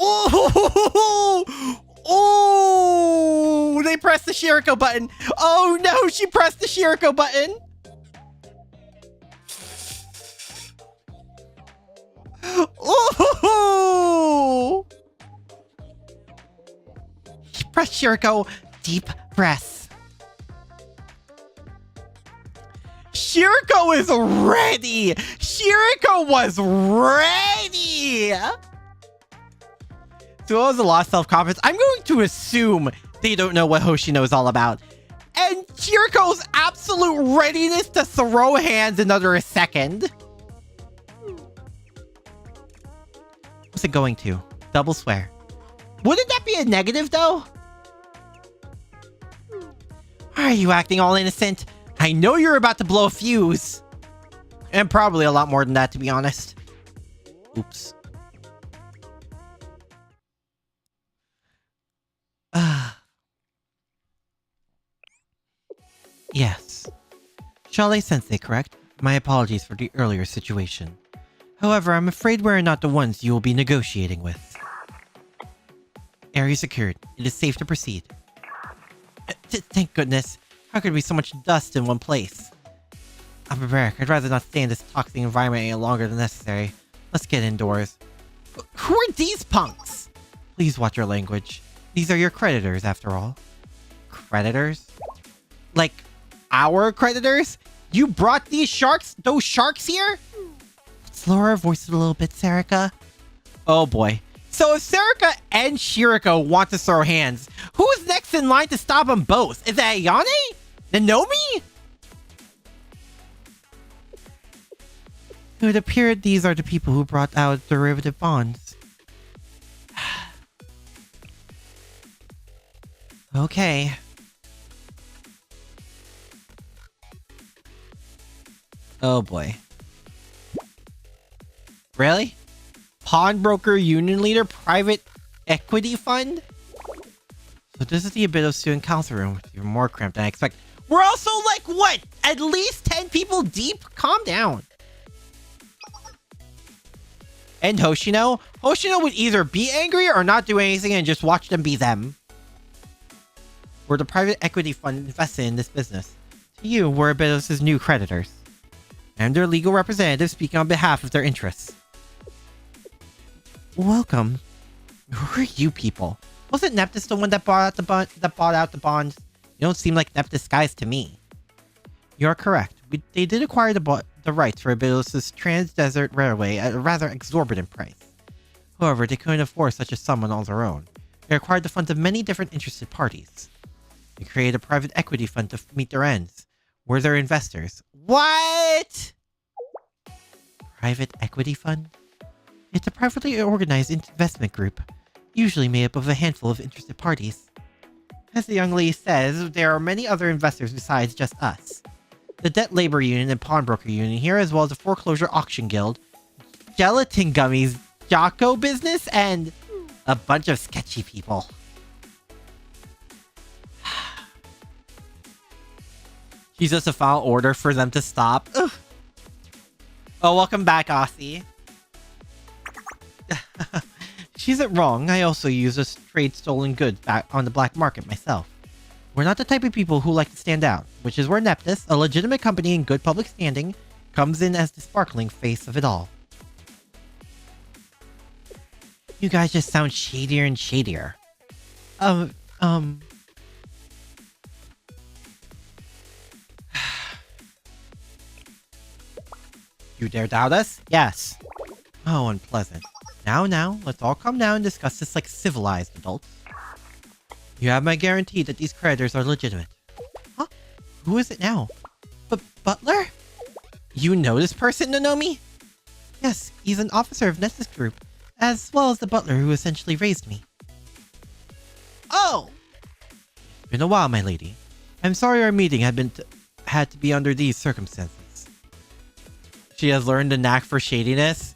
Oh! Oh! They pressed the Shiriko button. Oh no, she pressed the Shiriko button. Oh! Press Shiriko. Deep breaths. Shiriko is ready. Shiriko was ready. So what was the lost self-confidence? I'm going to assume they don't know what Hoshino is all about. And Shiriko's absolute readiness to throw hands in under a second. What's it going to? Double swear. Wouldn't that be a negative, though? Are you acting all innocent? I know you're about to blow a fuse. And probably a lot more than that, to be honest. Oops. Yes. Chalet-sensei, correct? My apologies for the earlier situation. However, I'm afraid we're not the ones you will be negotiating with. Area secured. It is safe to proceed. Thank goodness. How could there be so much dust in one place? I'm prepared. I'd rather not stay in this toxic environment any longer than necessary. Let's get indoors. Who are these punks? Please watch your language. These are your creditors, after all. Creditors? Like, our creditors? You brought those sharks here? Let's lower our voices a little bit, Serica. Oh boy. So if Serica and Shiriko want to throw hands, who's next in line to stop them both? Is it Ayane? Nonomi? It would appear these are the people who brought out derivative bonds. Okay. Oh boy. Really? Pawnbroker Union Leader Private Equity Fund? So this is the Abydos student council room, which is even more cramped than I expect. We're also like, what? At least 10 people deep? Calm down. And Hoshino? Hoshino would either be angry or not do anything and just watch them be them. We're the private equity fund invested in this business. To you, we're Abydos' new creditors. I'm their legal representative speaking on behalf of their interests. Welcome. Who are you people? Wasn't Neptus the one that bought out the bonds? You don't seem like Neptus guys to me. You're correct. They did acquire the rights for Abydos' Trans-Desert Railway at a rather exorbitant price. However, they couldn't afford such a sum on their own. They acquired the funds of many different interested parties. They created a private equity fund to meet their ends. We're their investors. What? Private equity fund? It's a privately organized investment group, usually made up of a handful of interested parties. As the young lady says, there are many other investors besides just us. The Debt Labor Union and Pawnbroker Union here, as well as the Foreclosure Auction Guild, Gelatin Gummies, Jocko Business, and a bunch of sketchy people. She's just a final order for them to stop. Ugh. Oh, welcome back, Aussie. She isn't wrong. I also use a trade stolen goods back on the black market myself. We're not the type of people who like to stand out, which is where Neptus, a legitimate company in good public standing, comes in as the sparkling face of it all. You guys just sound shadier and shadier. You dare doubt us? Yes. Oh, unpleasant. Now, let's all calm down and discuss this like civilized adults. You have my guarantee that these creditors are legitimate. Huh? Who is it now? Butler? You know this person, Nonomi? Yes, he's an officer of Nessus Group, as well as the butler who essentially raised me. Oh! It's been a while, my lady. I'm sorry our meeting had to be under these circumstances. She has learned the knack for shadiness.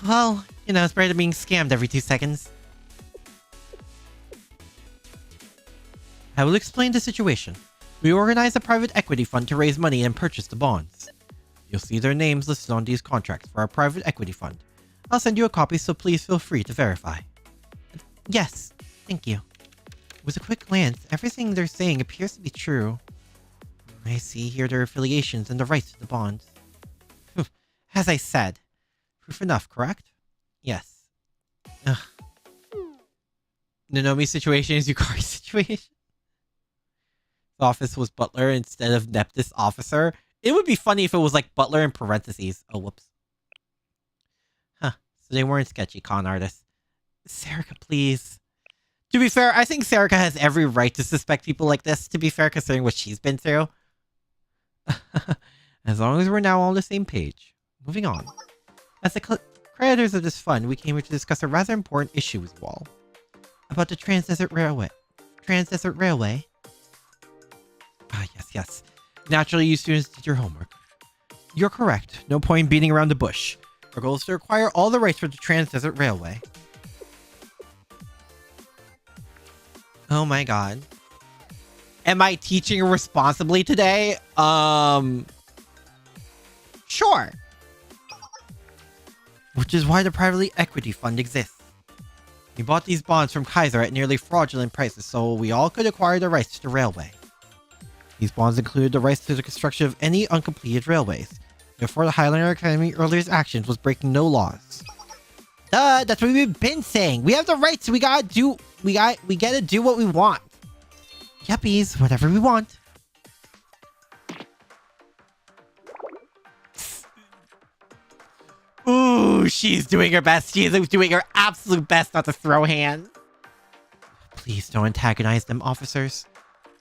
Well, you know, it's better than being scammed every 2 seconds. I will explain the situation. We organized a private equity fund to raise money and purchase the bonds. You'll see their names listed on these contracts for our private equity fund. I'll send you a copy, so please feel free to verify. Yes, thank you. With a quick glance, everything they're saying appears to be true. I see here their affiliations and the rights to the bonds. As I said, proof enough, correct? Yes. Ugh. Nonomi's situation is Yukari's situation. The office was butler instead of Neptus officer. It would be funny if it was like butler in parentheses. Oh, whoops. Huh. So they weren't sketchy con artists. Serica, please. To be fair, I think Serica has every right to suspect people like this, to be fair, considering what she's been through. As long as we're now all on the same page. Moving on. As the creditors of this fund, we came here to discuss a rather important issue with you all. About the Trans-Desert Railway. Trans-Desert Railway? Ah, yes. Naturally, you students did your homework. You're correct. No point beating around the bush. Our goal is to acquire all the rights for the Trans-Desert Railway. Oh my god. Am I teaching responsibly today? Sure. Which is why the private equity fund exists. We bought these bonds from Kaiser at nearly fraudulent prices so we all could acquire the rights to the railway. These bonds included the rights to the construction of any uncompleted railways. Therefore, the Highlander Academy earliest actions was breaking no laws. Duh, that's what we've been saying. We have the rights. We gotta do what we want. Yuppies, whatever we want. Ooh, she's doing her best. She is doing her absolute best not to throw hands. Please don't antagonize them, officers.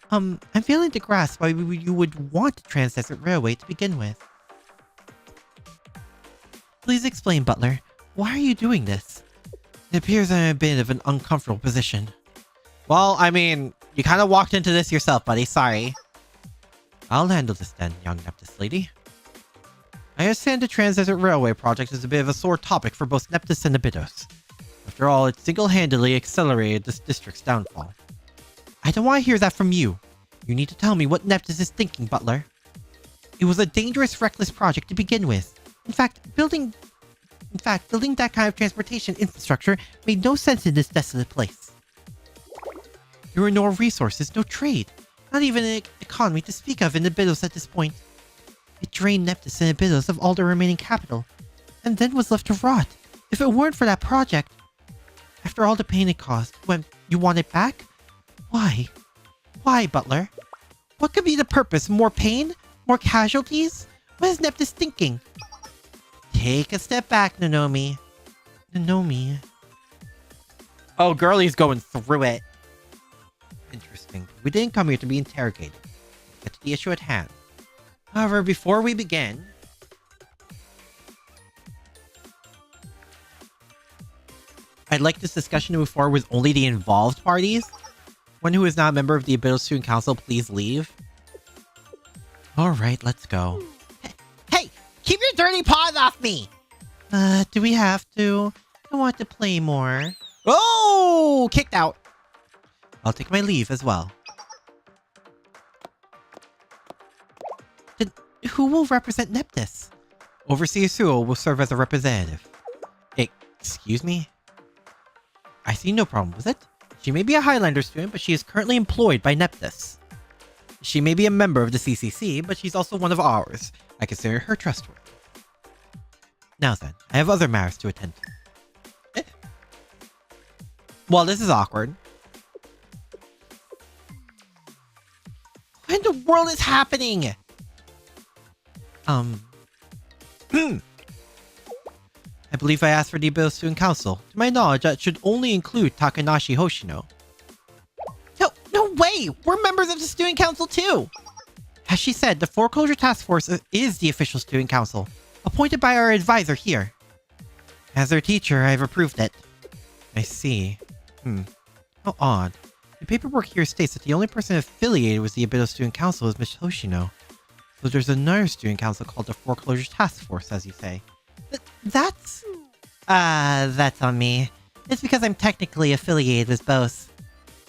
I'm failing to grasp why you would want the Trans-Desert Railway to begin with. Please explain, Butler. Why are you doing this? It appears I'm in a bit of an uncomfortable position. Well, I mean, you kind of walked into this yourself, buddy. Sorry. I'll handle this then, young Neptus lady. I understand the Trans-Desert Railway project is a bit of a sore topic for both Neptus and Abydos. After all, it single-handedly accelerated this district's downfall. I don't want to hear that from you. You need to tell me what Neptus is thinking, Butler. It was a dangerous, reckless project to begin with. In fact, building that kind of transportation infrastructure made no sense in this desolate place. There were no resources, no trade, not even an economy to speak of in Abydos at this point. It drained Neptus and Abydos of all their remaining capital, and then was left to rot. If it weren't for that project, after all the pain it caused, when you want it back? Why? Why, Butler? What could be the purpose? More pain? More casualties? What is Neptus thinking? Take a step back, Nonomi. Nonomi. Oh, girlie's going through it. Interesting. We didn't come here to be interrogated. Get to the issue at hand. However, before we begin, I'd like this discussion to move forward with only the involved parties. One who is not a member of the Abydos Student Council, please leave. Alright, let's go. Hey! Keep your dirty paws off me! Do we have to? I want to play more. Oh! Kicked out. I'll take my leave as well. Then who will represent Neptus? Overseer Sewell will serve as a representative. Excuse me? I see no problem with it. She may be a Highlander student, but she is currently employed by Neptus. She may be a member of the CCC, but she's also one of ours. I consider her trustworthy. Now then, I have other matters to attend to. Well, this is awkward. What in the world is happening? I believe I asked for the Abydos Student Council. To my knowledge, that should only include Takanashi Hoshino. No way! We're members of the Student Council too! As she said, the Foreclosure Task Force is the official Student Council, appointed by our advisor here. As their teacher, I've approved it. I see. How odd. The paperwork here states that the only person affiliated with the Abydos Student Council is Miss Hoshino. So there's another Student Council called the Foreclosure Task Force, as you say. That's on me. It's because I'm technically affiliated with both.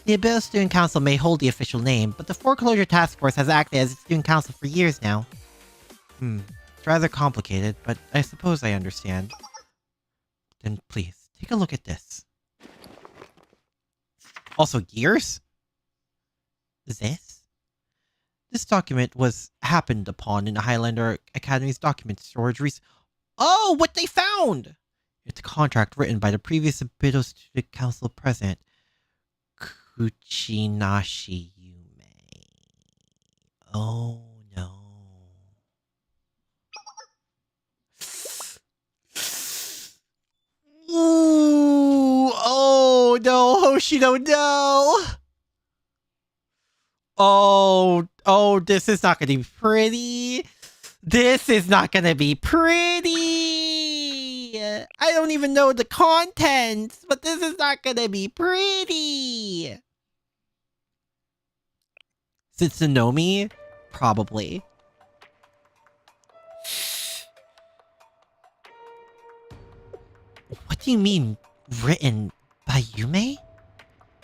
The Abydos Student Council may hold the official name, but the Foreclosure Task Force has acted as a student council for years now. It's rather complicated, but I suppose I understand. Then please, take a look at this. Also, gears? This document was happened upon in the Highlander Academy's document storage Oh, what they found! It's a contract written by the previous Abydos Student Council president, Kuchinashi Yume. Oh no. Ooh, oh no, Hoshino, no! Oh, this is not gonna be pretty. This is not gonna be pretty. I don't even know the contents, but this is not gonna be pretty. Is it Nonomi? Probably. do you mean, written by Yume?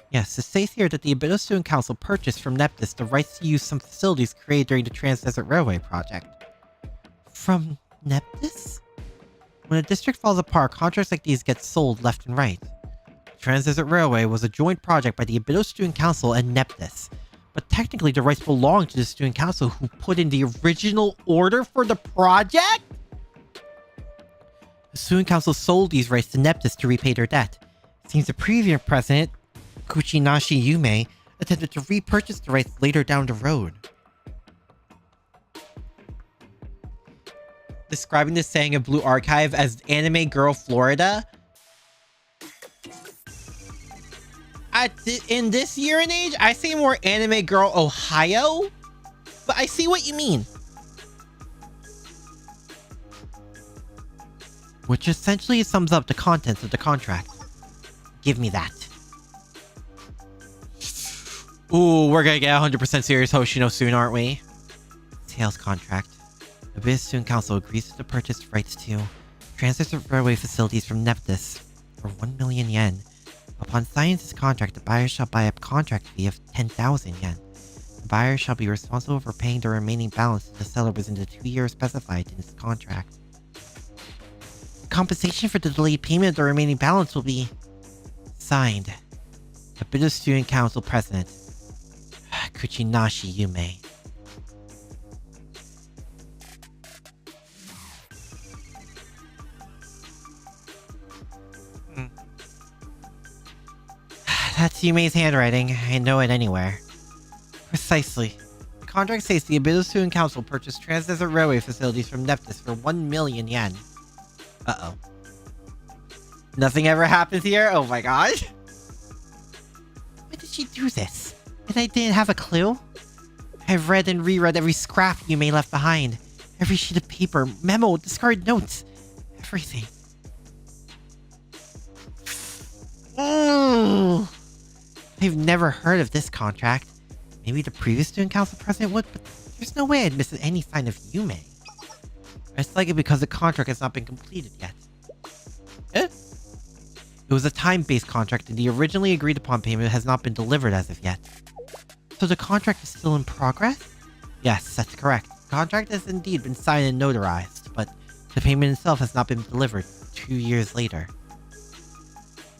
Yes, it says here that the Abydos Student Council purchased from Neptus the rights to use some facilities created during the Trans-Desert Railway project. From Neptus? When a district falls apart, contracts like these get sold left and right. The Trans-Desert Railway was a joint project by the Abydos Student Council and Neptus, but technically the rights belong to the Student Council who put in the original order for the project? The Student Council sold these rights to Neptus to repay their debt. It seems the previous president, Kuchinashi Yume, attempted to repurchase the rights later down the road. Describing the saying of Blue Archive as Anime Girl Florida. In this year and age, I say more Anime Girl Ohio, but I see what you mean. Which essentially sums up the contents of the contract. Give me that. Ooh, we're gonna get 100% serious Hoshino soon, aren't we? Sales contract. The Abydos Student Council agrees to purchase rights to Trans-Desert Railway facilities from Neptus for 1 million yen. Upon signing this contract, the buyer shall buy a contract fee of 10,000 yen. The buyer shall be responsible for paying the remaining balance to the seller within the 2 years specified in this contract. Compensation for the delayed payment of the remaining balance will be signed. Abydos Student Council President, Kuchinashi Yume. That's Yume's handwriting. I know it anywhere. Precisely. The contract states the Abydos Student Council purchased Trans-Desert Railway facilities from Neptus for 1 million yen. Uh-oh. Nothing ever happens here? Oh my god. Why did she do this? And I didn't have a clue? I've read and reread every scrap Yume left behind. Every sheet of paper, memo, discarded notes. Everything. I've never heard of this contract. Maybe the previous Student Council president would, but there's no way I'd miss any sign of Yume. It's likely because the contract has not been completed yet. Eh? It was a time-based contract and the originally agreed upon payment has not been delivered as of yet. So the contract is still in progress? Yes, that's correct. The contract has indeed been signed and notarized, but the payment itself has not been delivered 2 years later.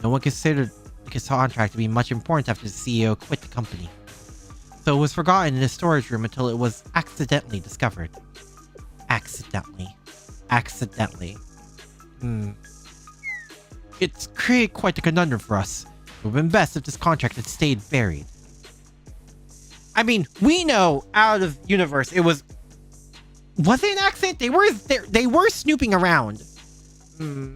No one considered the contract to be much important after the CEO quit the company. So it was forgotten in the storage room until it was accidentally discovered. Accidentally. It's created quite a conundrum for us. It would have been best if this contract had stayed buried. I mean, we know out of universe it was... Was it an accident? They were snooping around. A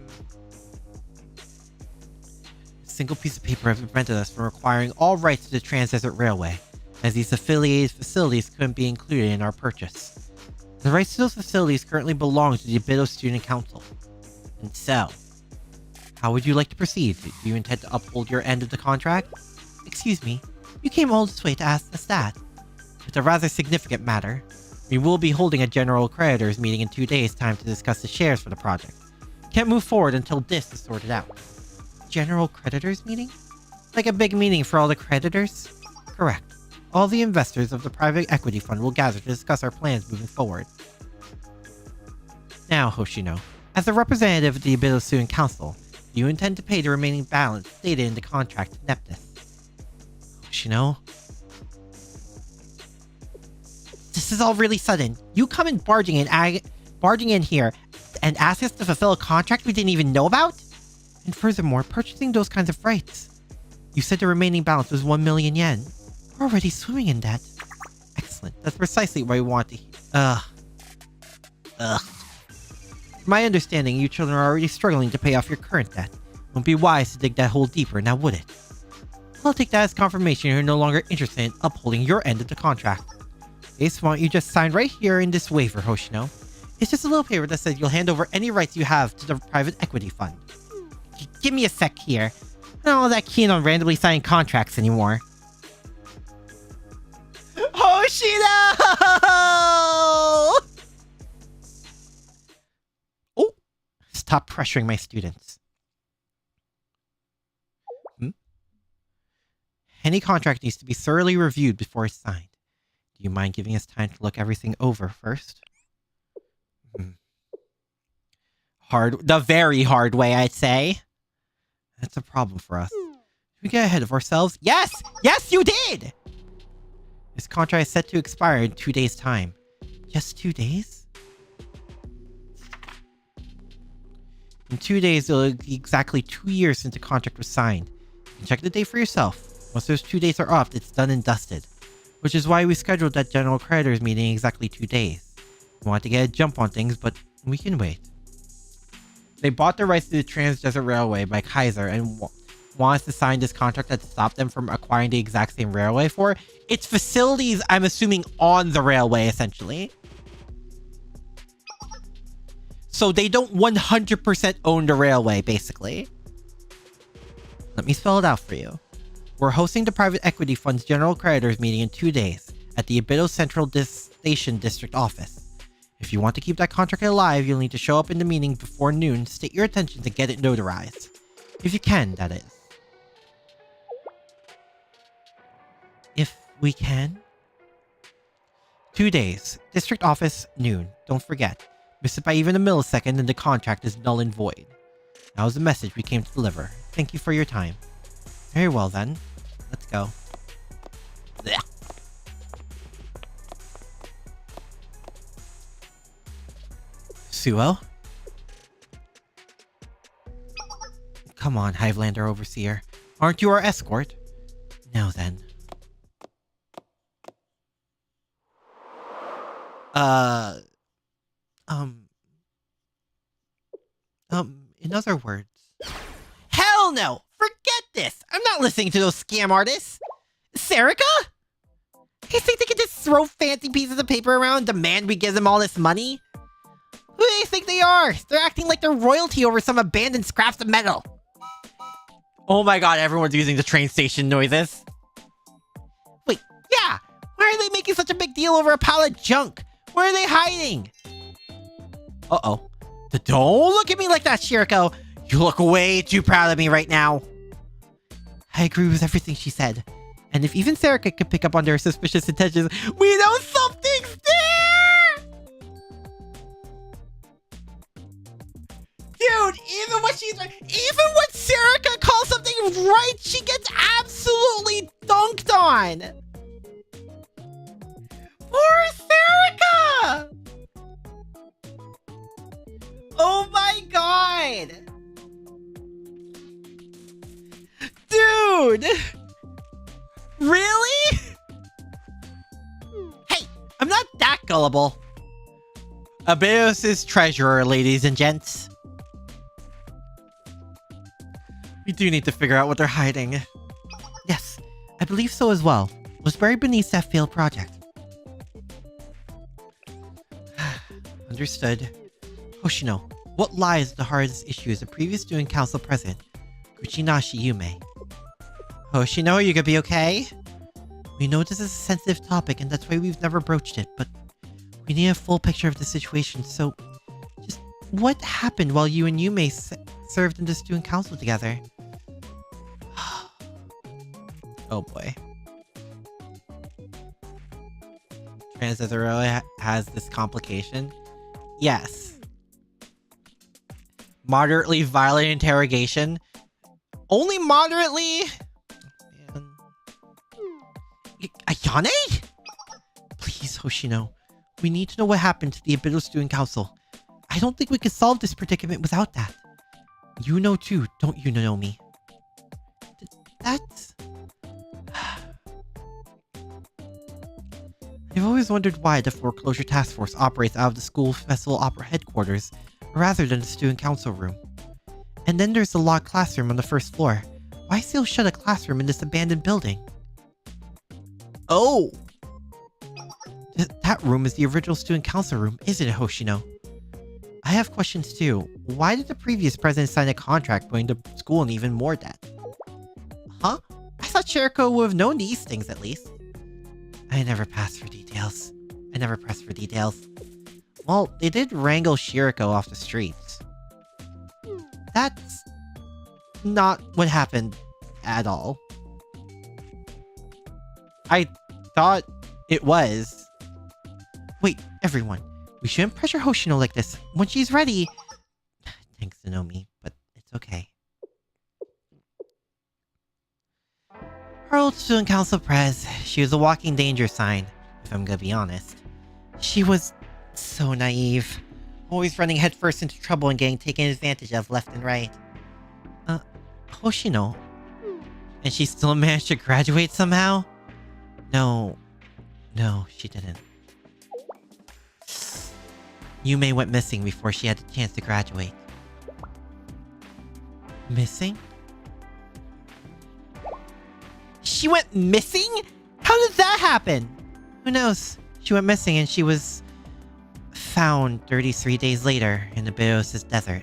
single piece of paper has prevented us from acquiring all rights to the Trans-Desert Railway, as these affiliated facilities couldn't be included in our purchase. The rights to those facilities currently belong to the Abydos Student Council. And so, how would you like to proceed? Do you intend to uphold your end of the contract? Excuse me, you came all this way to ask us that. It's a rather significant matter. We will be holding a general creditors meeting in 2 days' time to discuss the shares for the project. Can't move forward until this is sorted out. General creditors meeting? Like a big meeting for all the creditors? Correct. All the investors of the private equity fund will gather to discuss our plans moving forward. Now, Hoshino, as a representative of the Abydos Student Council, do you intend to pay the remaining balance stated in the contract to Neptus? Hoshino? This is all really sudden. You come in barging in here and ask us to fulfill a contract we didn't even know about? And furthermore, purchasing those kinds of rights. You said the remaining balance was 1 million yen. We're already swimming in debt. Excellent. That's precisely what we want to hear. From my understanding, you children are already struggling to pay off your current debt. It won't be wise to dig that hole deeper, now would it? I'll take that as confirmation you're no longer interested in upholding your end of the contract. Ace, why don't you just sign right here in this waiver, Hoshino? It's just a little paper that says you'll hand over any rights you have to the private equity fund. Give me a sec here. I'm not all that keen on randomly signing contracts anymore. Hoshino! Oh! Stop pressuring my students. Any contract needs to be thoroughly reviewed before it's signed. Do you mind giving us time to look everything over first? The very hard way, I'd say. That's a problem for us. Did we get ahead of ourselves? Yes! Yes, you did! This contract is set to expire in 2 days' time. Just 2 days? In 2 days, it'll be exactly 2 years since the contract was signed. You can check the date for yourself. Once those 2 days are up, it's done and dusted. Which is why we scheduled that general creditors meeting in exactly 2 days. We want to get a jump on things, but we can wait. They bought the rights to the Trans-Desert Railway by Kaiser and wants to sign this contract that stopped them from acquiring the exact same railway for its facilities, I'm assuming, on the railway, essentially. So they don't 100% own the railway, basically. Let me spell it out for you. We're hosting the private equity fund's general creditors meeting in 2 days at the Abydos Central Station District office. If you want to keep that contract alive, you'll need to show up in the meeting before noon, state your intentions, and get it notarized. If you can, that is. If we can. 2 days. District office, noon. Don't forget. Miss it by even a millisecond and the contract is null and void. That was the message we came to deliver. Thank you for your time. Very well then. Let's go. Blech. Suo? Come on, Highlander Overseer. Aren't you our escort? Now then. In other words... Hell no! Forget this! I'm not listening to those scam artists! Serica? They think they can just throw fancy pieces of paper around and demand we give them all this money? Who do they think they are? They're acting like they're royalty over some abandoned scraps of metal. Oh my god, everyone's using the train station noises. Wait, yeah! Why are they making such a big deal over a pile of junk? Where are they hiding? Uh-oh. Don't look at me like that, Shiriko. You look way too proud of me right now. I agree with everything she said. And if even Serica could pick up on their suspicious intentions, we know something's there! Dude, even when Serica calls something right, she gets absolutely dunked on! Poor Serica! Oh my god! Dude! Really? Hey, I'm not that gullible. Abydos' treasurer, ladies and gents. We do need to figure out what they're hiding. Yes, I believe so as well. It was buried beneath that failed project. Understood. Hoshino, what lies at the heart of this issue is the previous student council president, Kuchinashi Yume. Hoshino, you gonna be okay? We know this is a sensitive topic and that's why we've never broached it, but we need a full picture of the situation, so just what happened while you and Yume served in the student council together? Oh boy. Trans-Desert has this complication? Yes. Moderately violent interrogation? Only moderately? Ayane? Please, Hoshino. We need to know what happened to the Abydos Student Council. I don't think we can solve this predicament without that. You know too, don't you, Nonomi? That's... I've always wondered why the Foreclosure Task Force operates out of the school festival opera headquarters, rather than the student council room. And then there's the locked classroom on the first floor. Why still shut a classroom in this abandoned building? Oh! That room is the original student council room, isn't it, Hoshino? I have questions too. Why did the previous president sign a contract putting the school in even more debt? Huh? I thought Shiriko would have known these things at least. I never pressed for details. Well, they did wrangle Shiriko off the streets. That's not what happened at all. I thought it was. Wait, everyone. We shouldn't pressure Hoshino like this. When she's ready... Thanks, Nonomi, but it's okay. Her old student council prez. She was a walking danger sign, if I'm gonna be honest. She was so naive. Always running headfirst into trouble and getting taken advantage of left and right. Hoshino? And she still managed to graduate somehow? No, she didn't. Yume went missing before she had the chance to graduate. Missing? She went missing? How did that happen? Who knows? She went missing and she was found 33 days later in the Abydos desert.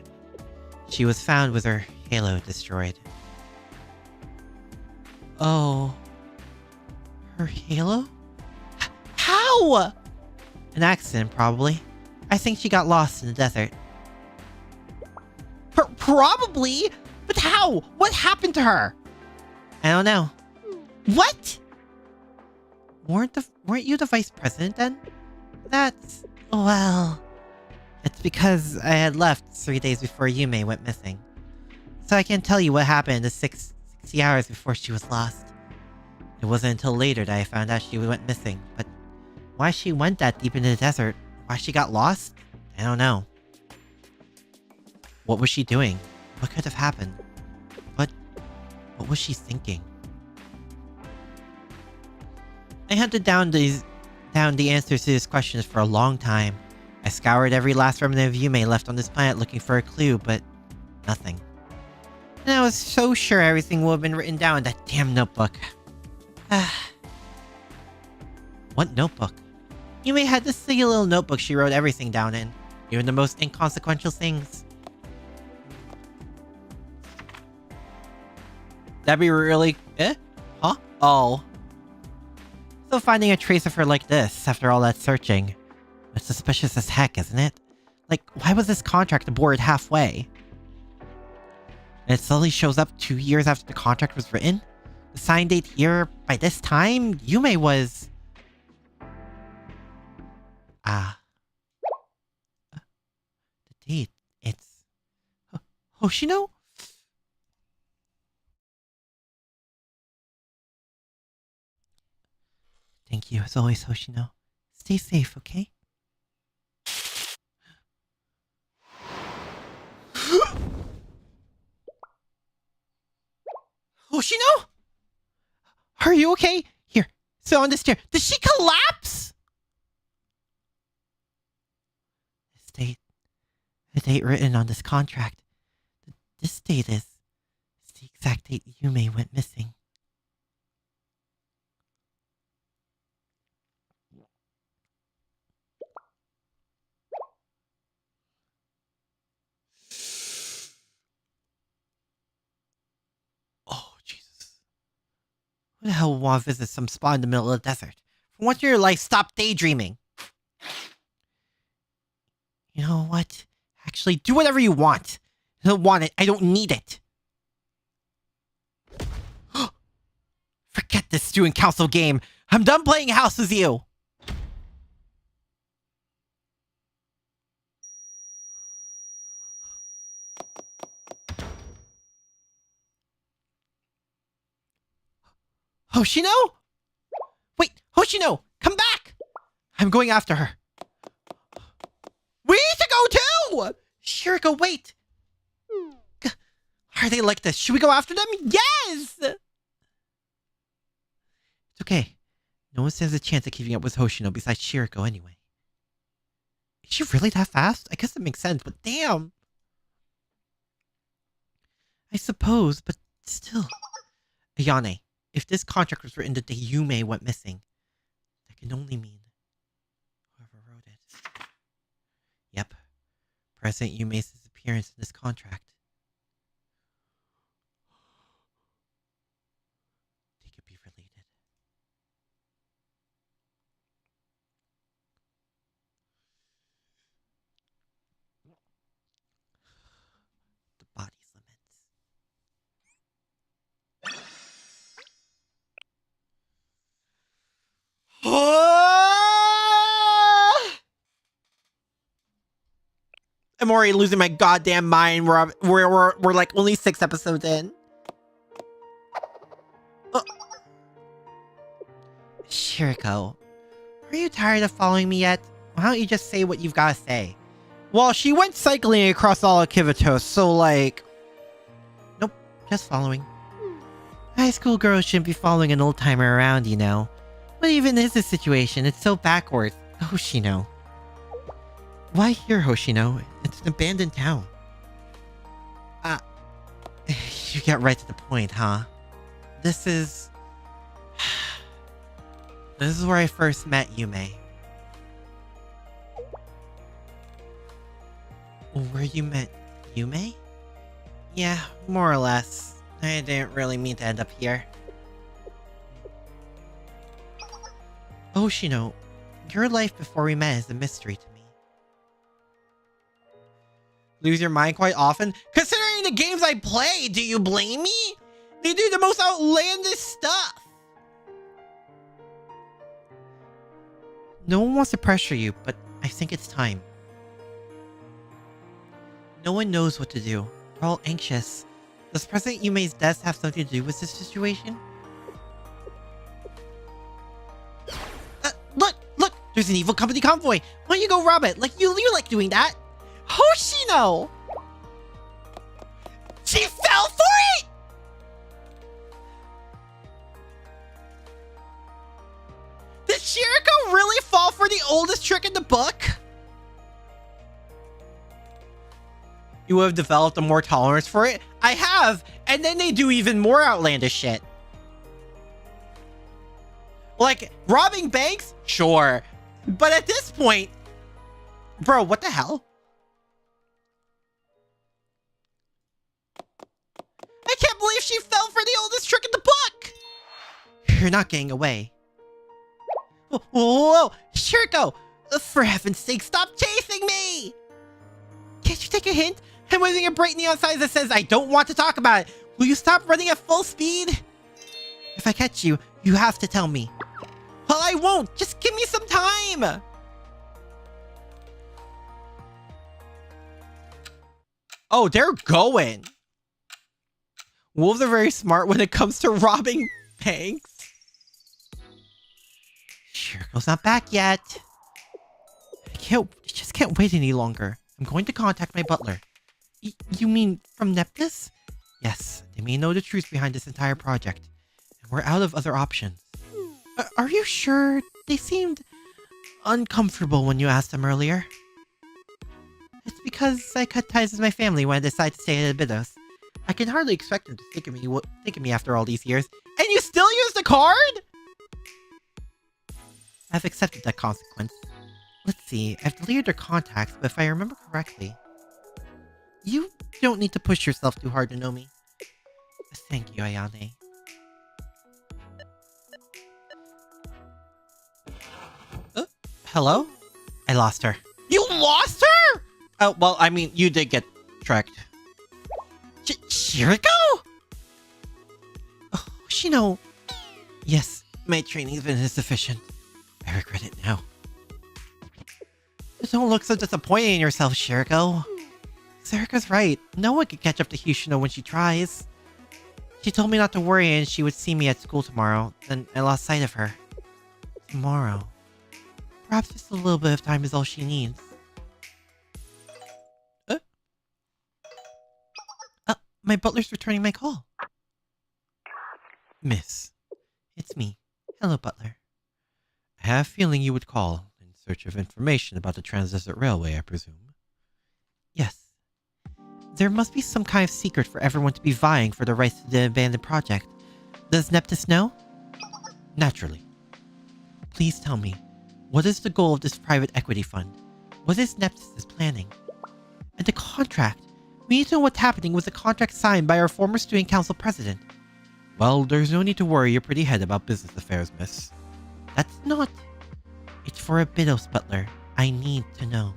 She was found with her halo destroyed. Oh. Her halo? How? An accident, probably. I think she got lost in the desert. Probably? But how? What happened to her? I don't know. What? Weren't you the vice president then? That's... well... It's because I had left 3 days before Yume went missing. So I can't tell you what happened in the 60 hours before she was lost. It wasn't until later that I found out she went missing, but why she went that deep into the desert, why she got lost, I don't know. What was she doing? What could have happened? What was she thinking? I hunted down the answers to these questions for a long time. I scoured every last remnant of Yume left on this planet looking for a clue, but nothing. And I was so sure everything would have been written down in that damn notebook. What notebook? Yume had this silly little notebook she wrote everything down in, even the most inconsequential things. That'd be really... Huh? Oh. So finding a trace of her like this, after all that searching, it's suspicious as heck, isn't it? Like, why was this contract aborted halfway? And it suddenly shows up 2 years after the contract was written? The sign date here, by this time, Yume was... The date, it's... Hoshino? Thank you, as always, Hoshino. Stay safe, okay? Hoshino? Are you okay? Here, sit on this chair. Did she collapse? The date written on this contract. This date is the exact date Yume went missing. Oh, Jesus. Who the hell would want to visit some spot in the middle of the desert? For once in your life, stop daydreaming. You know what? Actually, do whatever you want. I don't want it. I don't need it. Forget this student council game. I'm done playing house with you. Hoshino? Wait, Hoshino, come back! I'm going after her. We need to go too! Shiriko, wait! Are they like this? Should we go after them? Yes! It's okay. No one stands a chance of keeping up with Hoshino besides Shiriko anyway. Is she really that fast? I guess it makes sense, but damn! I suppose, but still. Ayane, if this contract was written the day Yume went missing, that can only mean whoever wrote it. Yep. President Yume's disappearance in this contract. They could be related. The body's limits. I'm already losing my goddamn mind. We're like only 6 episodes in. Shiriko, are you tired of following me yet? Why don't you just say what you've got to say? Well, she went cycling across all of Abydos, so like... Nope, just following. High school girls shouldn't be following an old-timer around, you know. What even is this situation? It's so backwards. Hoshino. Why here, Hoshino? It's an abandoned town. You get right to the point, huh? This is where I first met Yume. Where you met Yume? Yeah, more or less. I didn't really mean to end up here. Hoshino, your life before we met is a mystery to me. Lose your mind quite often? Considering the games I play, do you blame me? They do the most outlandish stuff. No one wants to pressure you, but I think it's time. No one knows what to do. We're all anxious. Does President Yume's death have something to do with this situation? Look! There's an evil company convoy! Why don't you go rob it? Like you like doing that! Hoshino! She fell for it?! Did Shiriko really fall for the oldest trick in the book? You have developed a more tolerance for it? I have! And then they do even more outlandish shit. Like, robbing banks? Sure. But at this point... Bro, what the hell? I can't believe she fell for the oldest trick in the book! You're not getting away. Whoa! Shiriko! For heaven's sake, stop chasing me! Can't you take a hint? I'm waving a bright neon sign that says I don't want to talk about it. Will you stop running at full speed? If I catch you, you have to tell me. Well, I won't. Just give me some time. Oh, they're going. Wolves are very smart when it comes to robbing banks. Shiriko's not back yet. I just can't wait any longer. I'm going to contact my butler. You mean from Neptus? Yes, they may know the truth behind this entire project. And we're out of other options. Are you sure? They seemed uncomfortable when you asked them earlier. It's because I cut ties with my family when I decided to stay at Abydos. I can hardly expect them to think of me after all these years. And you still use the card? I've accepted that consequence. Let's see, I've deleted their contacts, but if I remember correctly... You don't need to push yourself too hard to know me. Thank you, Ayane. Hello? I lost her. You lost her?! Oh, well, I mean, you did get tracked. Shiriko?! Oh, Hoshino. Yes, my training's been insufficient. I regret it now. Don't look so disappointed in yourself, Shiriko. Sarika's right. No one can catch up to Hoshino when she tries. She told me not to worry and she would see me at school tomorrow. Then I lost sight of her. Tomorrow. Perhaps just a little bit of time is all she needs. My butler's returning my call. Miss, it's me. Hello, butler. I have a feeling you would call in search of information about the Trans-Desert Railway, I presume. Yes. There must be some kind of secret for everyone to be vying for the rights to the abandoned project. Does Neptus know? Naturally. Please tell me, what is the goal of this private equity fund? What is Neptus' planning? And the contract! We need to know what's happening with the contract signed by our former student council president. Well, there's no need to worry your pretty head about business affairs, miss. That's not... It's for Abydos, butler. I need to know.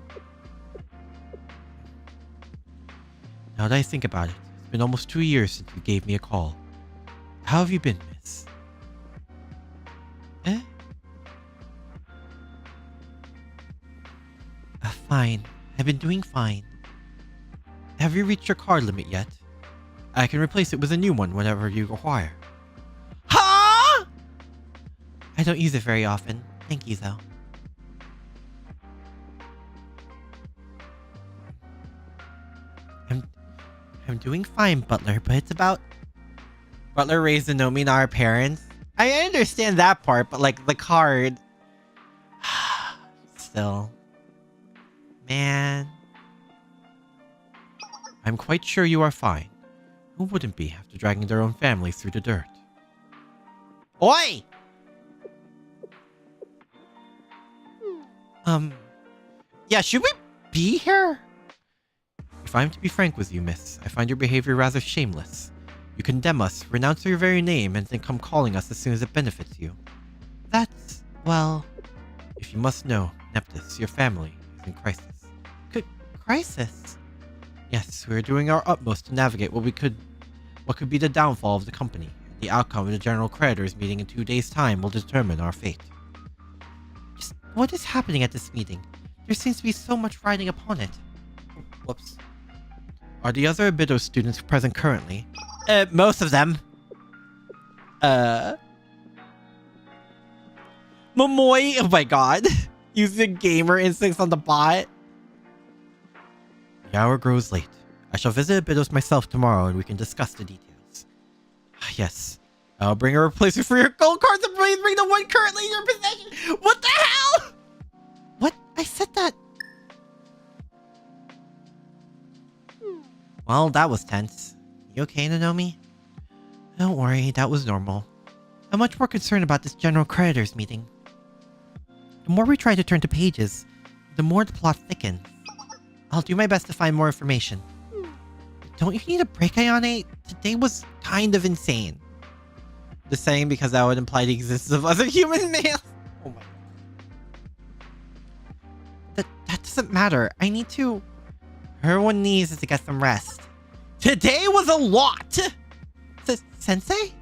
Now that I think about it, it's been almost 2 years since you gave me a call. How have you been, miss? Fine. I've been doing fine. Have you reached your card limit yet? I can replace it with a new one whenever you require. Huh? I don't use it very often. Thank you, though. I'm doing fine, Butler, but it's about... Butler raised Nonomi, not our parents. I understand that part, but like the card... Still. Man. I'm quite sure you are fine. Who wouldn't be after dragging their own families through the dirt? Oi! Yeah, should we be here? If I'm to be frank with you, miss, I find your behavior rather shameless. You condemn us, renounce your very name, and then come calling us as soon as it benefits you. That's, well... If you must know, Neptus, your family, is in crisis. Crisis? Yes, we are doing our utmost to navigate what could be the downfall of the company. The outcome of the general creditors meeting in 2 days' time will determine our fate. Just what is happening at this meeting? There seems to be so much riding upon it. Whoops. Are the other Abydos students present currently? Most of them. Momoy, oh my god. Using gamer instincts on the bot. The hour grows late. I shall visit Abydos myself tomorrow and we can discuss the details. Yes. I'll bring a replacement for your gold cards and please bring the one currently in your possession. What the hell? What? I said that. Well, that was tense. You okay, Nonomi? Don't worry, that was normal. I'm much more concerned about this general creditors meeting. The more we try to turn to pages, the more the plot thickens. I'll do my best to find more information. Don't you need a break, Ayane? Today was kind of insane. Just saying because that would imply the existence of other human males. Oh my god. That doesn't matter. I need to... Everyone needs to get some rest. Today was a lot! Sensei?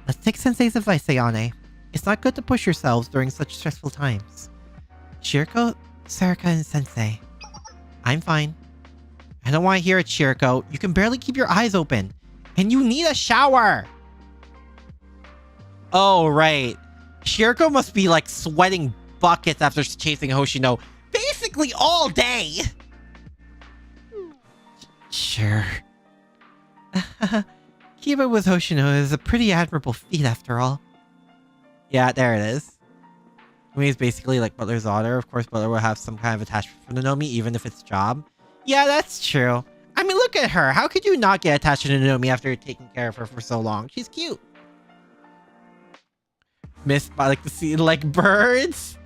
Let's take Sensei's advice, Ayane. It's not good to push yourselves during such stressful times. Shiriko, Sarika, and Sensei. I'm fine. I don't want to hear it, Shiriko. You can barely keep your eyes open. And you need a shower! Oh, right. Shiriko must be like sweating buckets after chasing Hoshino basically all day! Sure. Keeping with Hoshino is a pretty admirable feat after all. Yeah, there it is. I mean, it's basically like Butler's daughter. Of course, Butler will have some kind of attachment for Nonomi, even if it's job. Yeah, that's true. I mean, look at her. How could you not get attached to Nonomi after taking care of her for so long? She's cute. Missed by like the sea, like birds.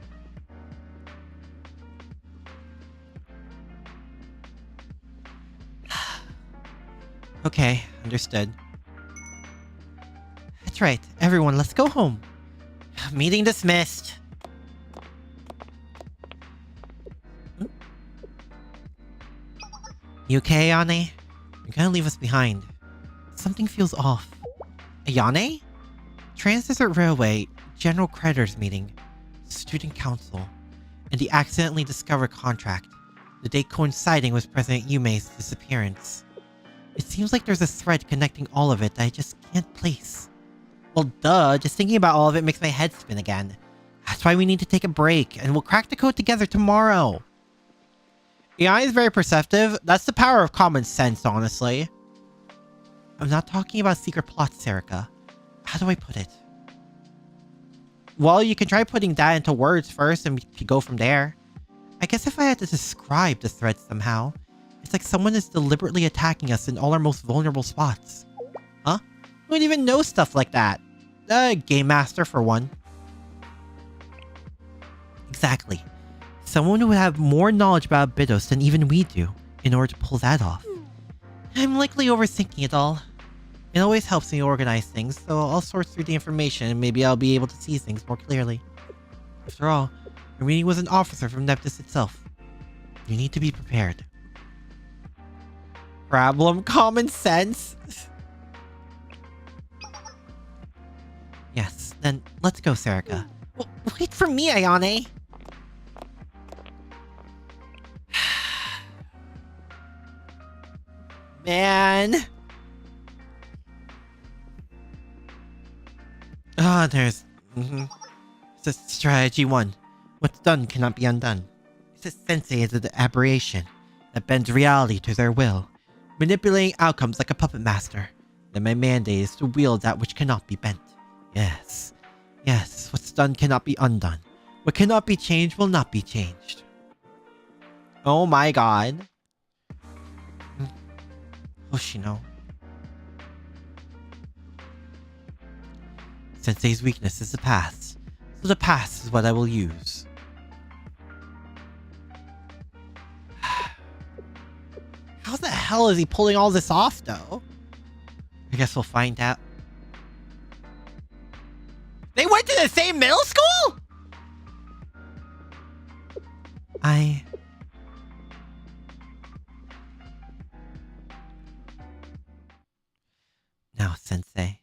Okay, understood. That's right. Everyone, let's go home. Meeting dismissed. You okay, Ayane? You're gonna leave us behind. Something feels off. Ayane? Trans-Desert Railway, General Creditors Meeting, Student Council, and the accidentally discovered contract, the date coinciding with President Yume's disappearance. It seems like there's a thread connecting all of it that I just can't place. Well, duh, just thinking about all of it makes my head spin again. That's why we need to take a break, and we'll crack the code together tomorrow. AI is very perceptive. That's the power of common sense, honestly. I'm not talking about secret plots, Sarika. How do I put it? Well, you can try putting that into words first, and we can go from there. I guess if I had to describe the thread somehow, it's like someone is deliberately attacking us in all our most vulnerable spots. Huh? Who would even know stuff like that? Game Master, for one. Exactly. Someone who would have more knowledge about Abydos than even we do, in order to pull that off. I'm likely overthinking it all. It always helps me organize things, so I'll sort through the information and maybe I'll be able to see things more clearly. After all, we're meeting with an officer from Neptus itself. You need to be prepared. Problem common sense? Yes, then let's go, Sarika. Wait for me, Ayane! Man. Ah, there's... It's a strategy 1. What's done cannot be undone. This sensei is an aberration that bends reality to their will, manipulating outcomes like a puppet master. Then my mandate is to wield that which cannot be bent. Yes. Yes, what's done cannot be undone. What cannot be changed will not be changed. Oh my god. Hoshino. Sensei's weakness is the past, so the past is what I will use. How the hell is he pulling all this off, though? I guess we'll find out. They went to the same middle school? Now, Sensei.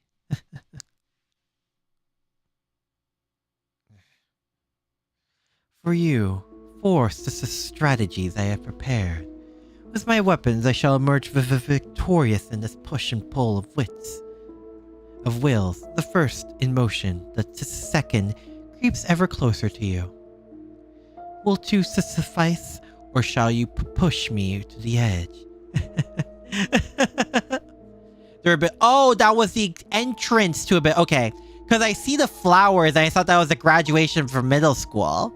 For you, force is the strategies I have prepared. With my weapons, I shall emerge victorious in this push and pull of wits. Of wills, the first in motion, the second creeps ever closer to you. Will two suffice, or shall you push me to the edge? They're a bit... Oh, that was the entrance to a bit... Okay, because I see the flowers and I thought that was a graduation from middle school.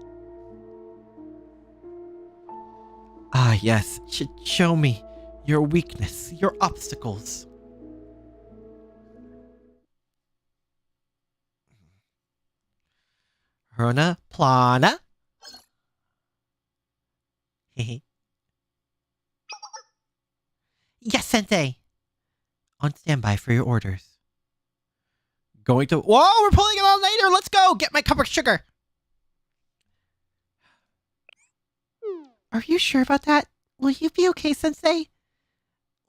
Ah, yes. Show me your weakness, your obstacles. Rona Plana. Yes, Sensei. On standby for your orders. Going to... Whoa, we're pulling it on later. Let's go. Get my cup of sugar. Are you sure about that? Will you be okay, Sensei?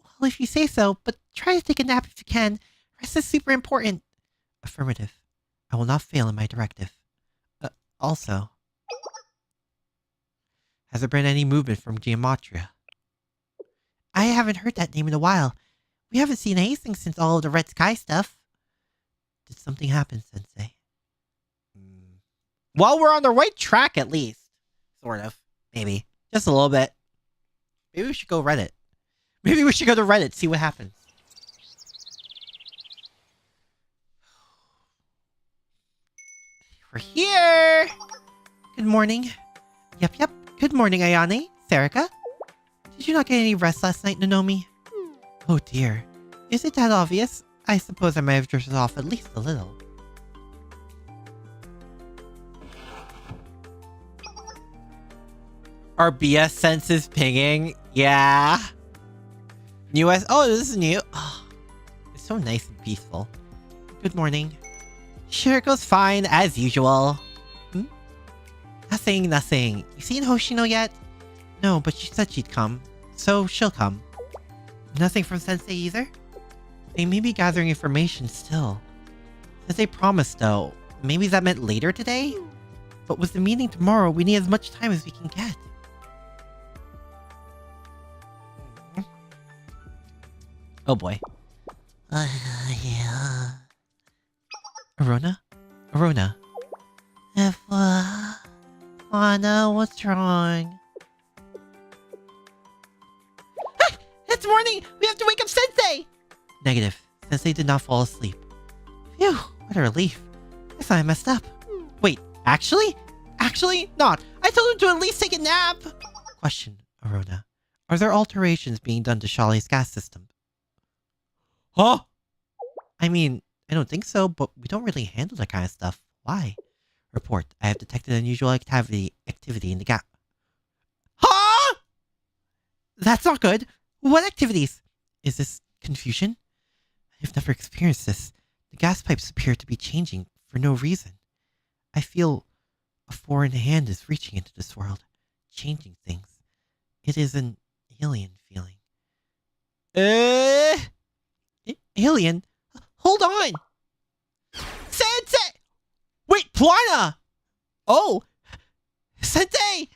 Well, if you say so, but try to take a nap if you can. Rest is super important. Affirmative. I will not fail in my directive. Also, has there been any movement from Geometria? I haven't heard that name in a while. We haven't seen anything since all of the Red Sky stuff. Did something happen, Sensei? Well, we're on the right track at least. Sort of. Maybe. Just a little bit. Maybe we should go Reddit. Maybe we should go to Reddit, see what happens. We're here! Good morning. Yep. Good morning, Ayane. Serica. Did you not get any rest last night, Nonomi? Oh dear. Is it that obvious? I suppose I might have drifted off at least a little. Our BS sense is pinging. Yeah. New S. Oh, this is new. Oh, it's so nice and peaceful. Good morning. Sure, it goes fine as usual. Nothing. You seen Hoshino yet? No, but she said she'd come. So she'll come. Nothing from Sensei either? They may be gathering information still. Sensei promised though. Maybe that meant later today? But with the meeting tomorrow, we need as much time as we can get. Oh boy. Yeah. Arona? Anna, what's wrong? Ah! It's morning! We have to wake up Sensei! Negative. Sensei did not fall asleep. Phew, what a relief. I thought I messed up. Wait, actually? Actually, not. I told him to at least take a nap! Question, Arona. Are there alterations being done to Shali's gas system? Huh? I mean, I don't think so, but we don't really handle that kind of stuff. Why? Report. I have detected unusual activity in the gas. Huh? That's not good. What activities? Is this confusion? I've never experienced this. The gas pipes appear to be changing for no reason. I feel a foreign hand is reaching into this world, changing things. It is an alien feeling. Alien? Hold on! Sensei! Wait, Plana! Oh! Sensei!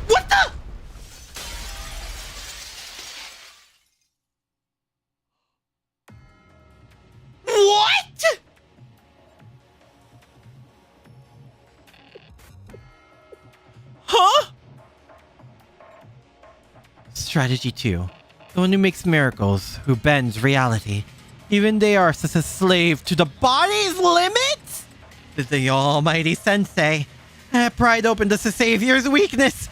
What the? What? Huh? Strategy 2. The one who makes miracles, who bends reality. Even they are such a slave to the body's limits? Is the almighty sensei. Pride opened us to Savior's weakness.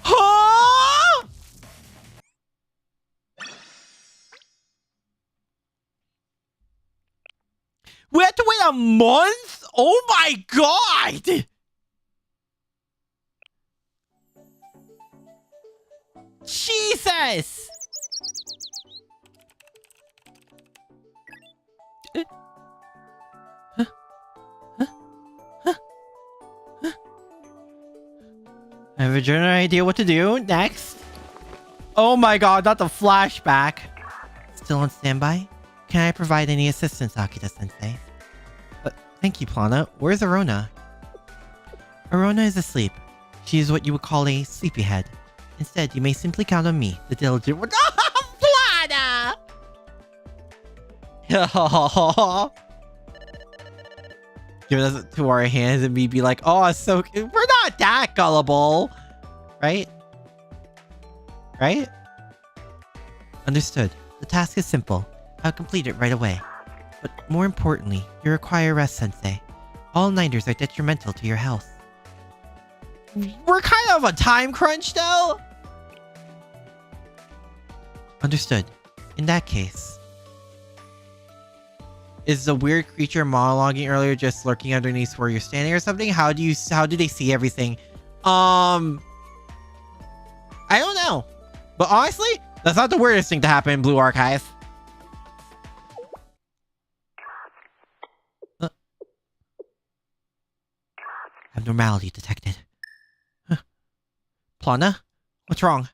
Huh? We had to wait a month? Oh my god! Jesus! I have a general idea what to do next. Oh my god, not the flashback. Still on standby? Can I provide any assistance, Akira-sensei? Thank you, Plana. Where's Arona? Arona is asleep. She is what you would call a sleepyhead. Instead, you may simply count on me, the diligent one. Plana! Give us to our hands and me be like, oh, so we're not that gullible. Right? Right? Understood. The task is simple. I'll complete it right away. But more importantly, you require rest, Sensei. All-nighters are detrimental to your health. We're kind of a time crunch, though. Understood. In that case, is the weird creature monologuing earlier just lurking underneath where you're standing or something? How do they see everything? I don't know. But honestly, that's not the weirdest thing to happen in Blue Archive. Abnormality detected. Huh. Plana? What's wrong?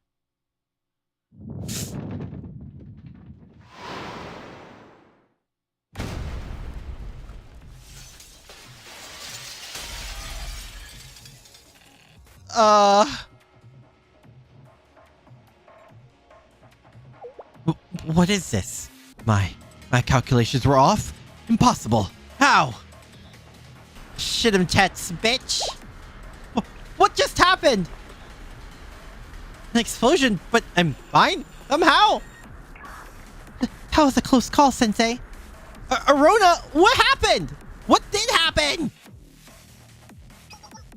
What is this? My calculations were off? Impossible. How? Shit him tets, bitch. What just happened? An explosion, but I'm fine somehow. That was a close call, Sensei. Arona, what happened? What did happen?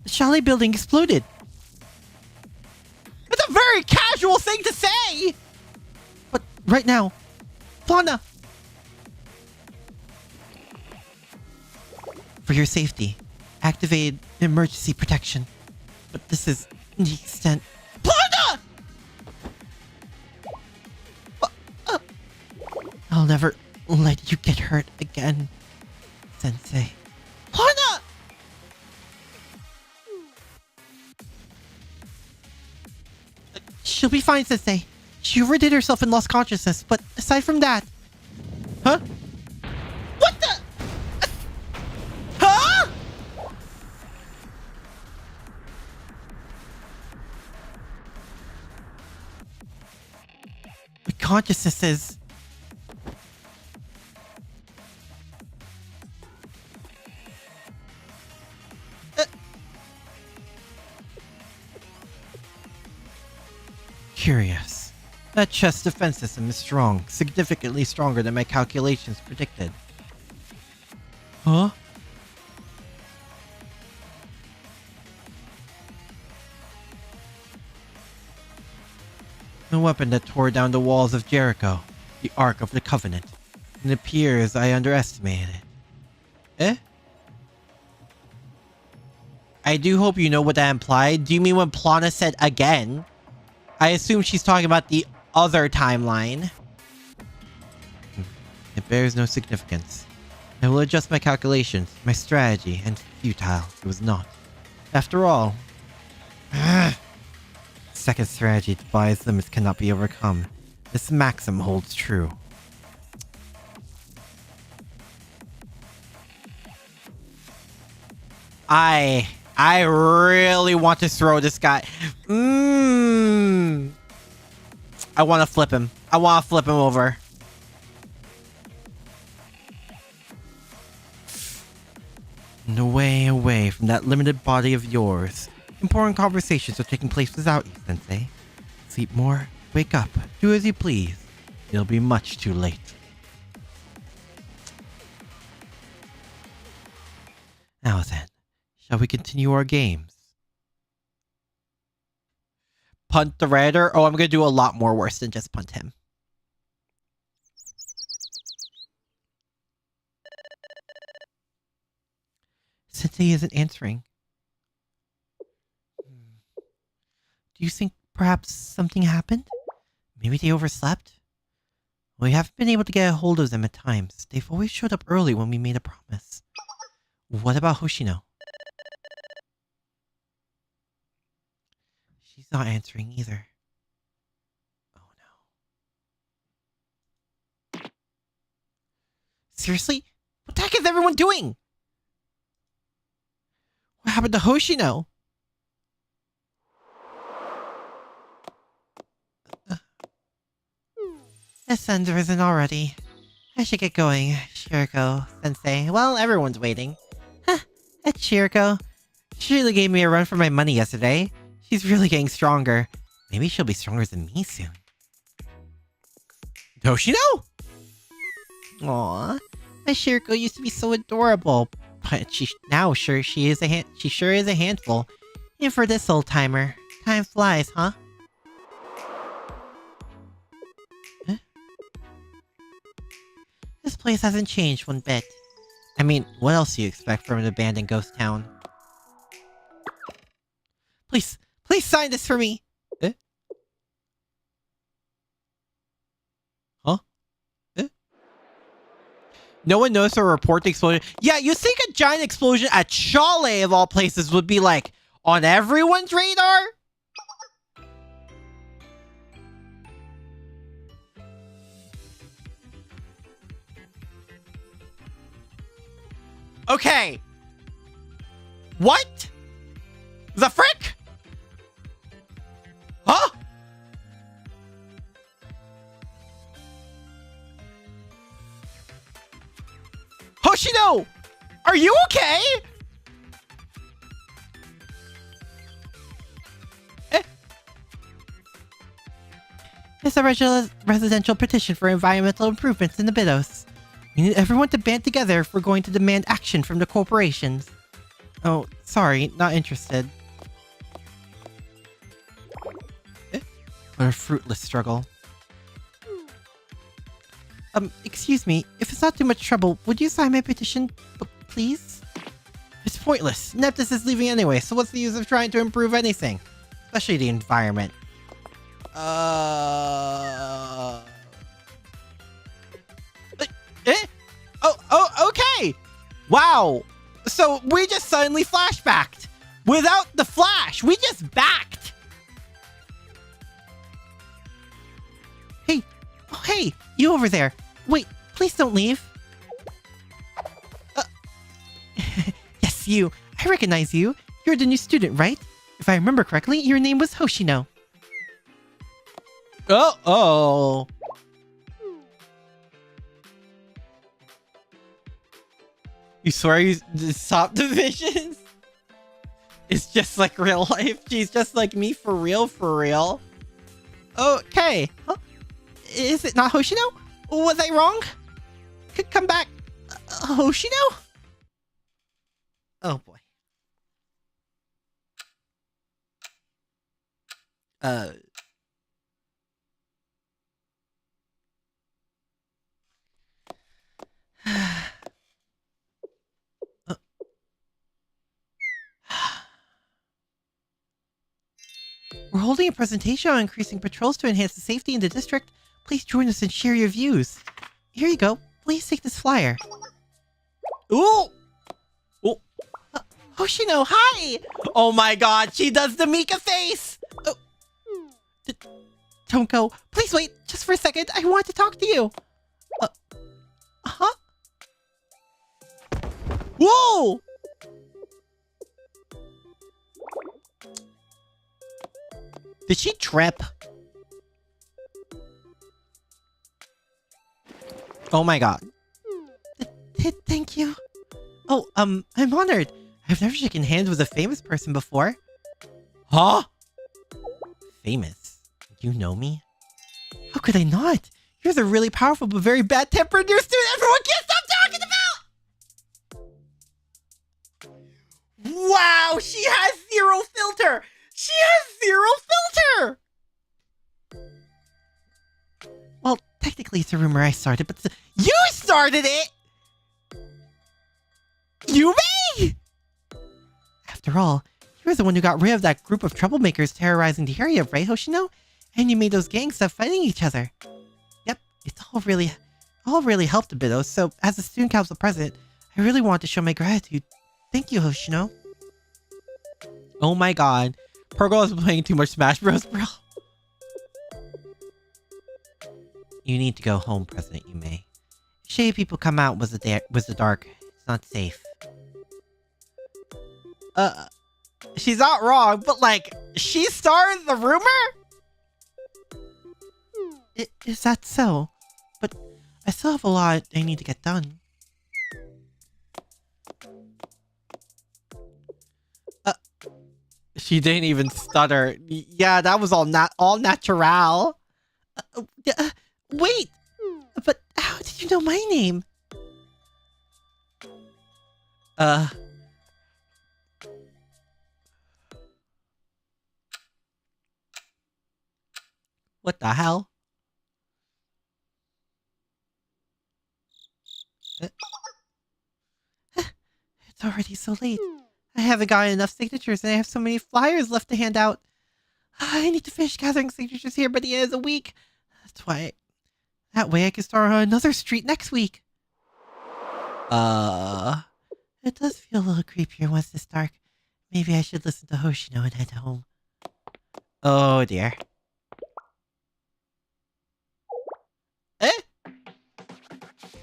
The chalet building exploded. It's a very casual thing to say. But right now, Plana. For your safety, activate emergency protection. But this is the extent. Plana! I'll never let you get hurt again, Sensei. Plana! She'll be fine, Sensei. She overdid herself and lost consciousness, but aside from that... Huh? What the... Huh? My consciousness is... Curious. That chest defense system is strong, significantly stronger than my calculations predicted. Huh? The weapon that tore down the walls of Jericho, the Ark of the Covenant. It appears I underestimated it. Eh? I do hope you know what that implied. Do you mean when Plana said again? I assume she's talking about the other timeline. It bears no significance. I will adjust my calculations, my strategy, and futile. It was not. After all... Second strategy to buy its limits cannot be overcome. This maxim holds true. I really want to throw this guy. I want to flip him. I want to flip him over. And away from that limited body of yours. Important conversations are taking place without you, Sensei. Sleep more, wake up, do as you please. It'll be much too late. Now then, shall we continue our games? Punt the Raider? Oh, I'm going to do a lot more worse than just punt him. Sensei isn't answering. Do you think perhaps something happened? Maybe they overslept? We haven't been able to get a hold of them at times. They've always showed up early when we made a promise. What about Hoshino? She's not answering either. Oh no. Seriously? What the heck is everyone doing? What happened to Hoshino? The sun's risen already. I should get going, Shiriko, Sensei. Well, everyone's waiting. Huh, that's Shiriko. She really gave me a run for my money yesterday. She's really getting stronger. Maybe she'll be stronger than me soon. Hoshino? Aww, my Shiriko used to be so adorable, but she sure is a handful. And for this old timer, time flies, huh? This place hasn't changed one bit. I mean, what else do you expect from an abandoned ghost town? Please sign this for me! Eh? Huh? Eh? No one knows to report the explosion. Yeah, you think a giant explosion at Chalet of all places would be like on everyone's radar? Okay. What? The frick? Huh? Hoshino! Are you okay? It's a residential petition for environmental improvements in Abydos. We need everyone to band together if we're going to demand action from the corporations. Oh, sorry, not interested. What a fruitless struggle. Excuse me, if it's not too much trouble, would you sign my petition, please? It's pointless. Neptus is leaving anyway, so what's the use of trying to improve anything? Especially the environment. Oh, okay! Wow! So we just suddenly flashbacked! Without the flash! We just backed! Hey! Oh, hey! You over there! Wait, please don't leave! Yes, you! I recognize you! You're the new student, right? If I remember correctly, your name was Hoshino. Oh! You swear you top divisions? It's just like real life. She's just like me for real, for real. Okay. Huh? Is it not Hoshino? Was I wrong? Come back. Hoshino? Oh boy. We're holding a presentation on increasing patrols to enhance the safety in the district. Please join us and share your views. Here you go. Please take this flyer. Ooh! Oh! Hoshino, hi! Oh my god, she does the Mika face! Oh. Don't go. Please wait, just for a second. I want to talk to you. Huh? Whoa! Did she trip? Oh my god. Thank you. Oh, I'm honored. I've never shaken hands with a famous person before. Huh? Famous? You know me? How could I not? You're the really powerful but very bad-tempered new student everyone can't stop talking about! Wow, she has zero filter! She has zero filter! Well, technically it's a rumor I started, but you started it! You me! After all, you were the one who got rid of that group of troublemakers terrorizing the area, right, Hoshino? And you made those gangs stop fighting each other. Yep, it's all really helped Abydos, so as the student council president, I really want to show my gratitude. Thank you, Hoshino. Oh my god. Poor girl is playing too much Smash Bros, bro. You need to go home, President Yume. Shady people come out was the dark. It's not safe. She's not wrong, but like, she started the rumor? Is that so? But I still have a lot I need to get done. She didn't even stutter. Yeah, that was all natural. Wait! But how did you know my name? What the hell? It's already so late. I haven't gotten enough signatures and I have so many flyers left to hand out. I need to finish gathering signatures here by the end of the week. That's why. That way I can start on another street next week. It does feel a little creepier once it's dark. Maybe I should listen to Hoshino and head home. Oh dear. Eh?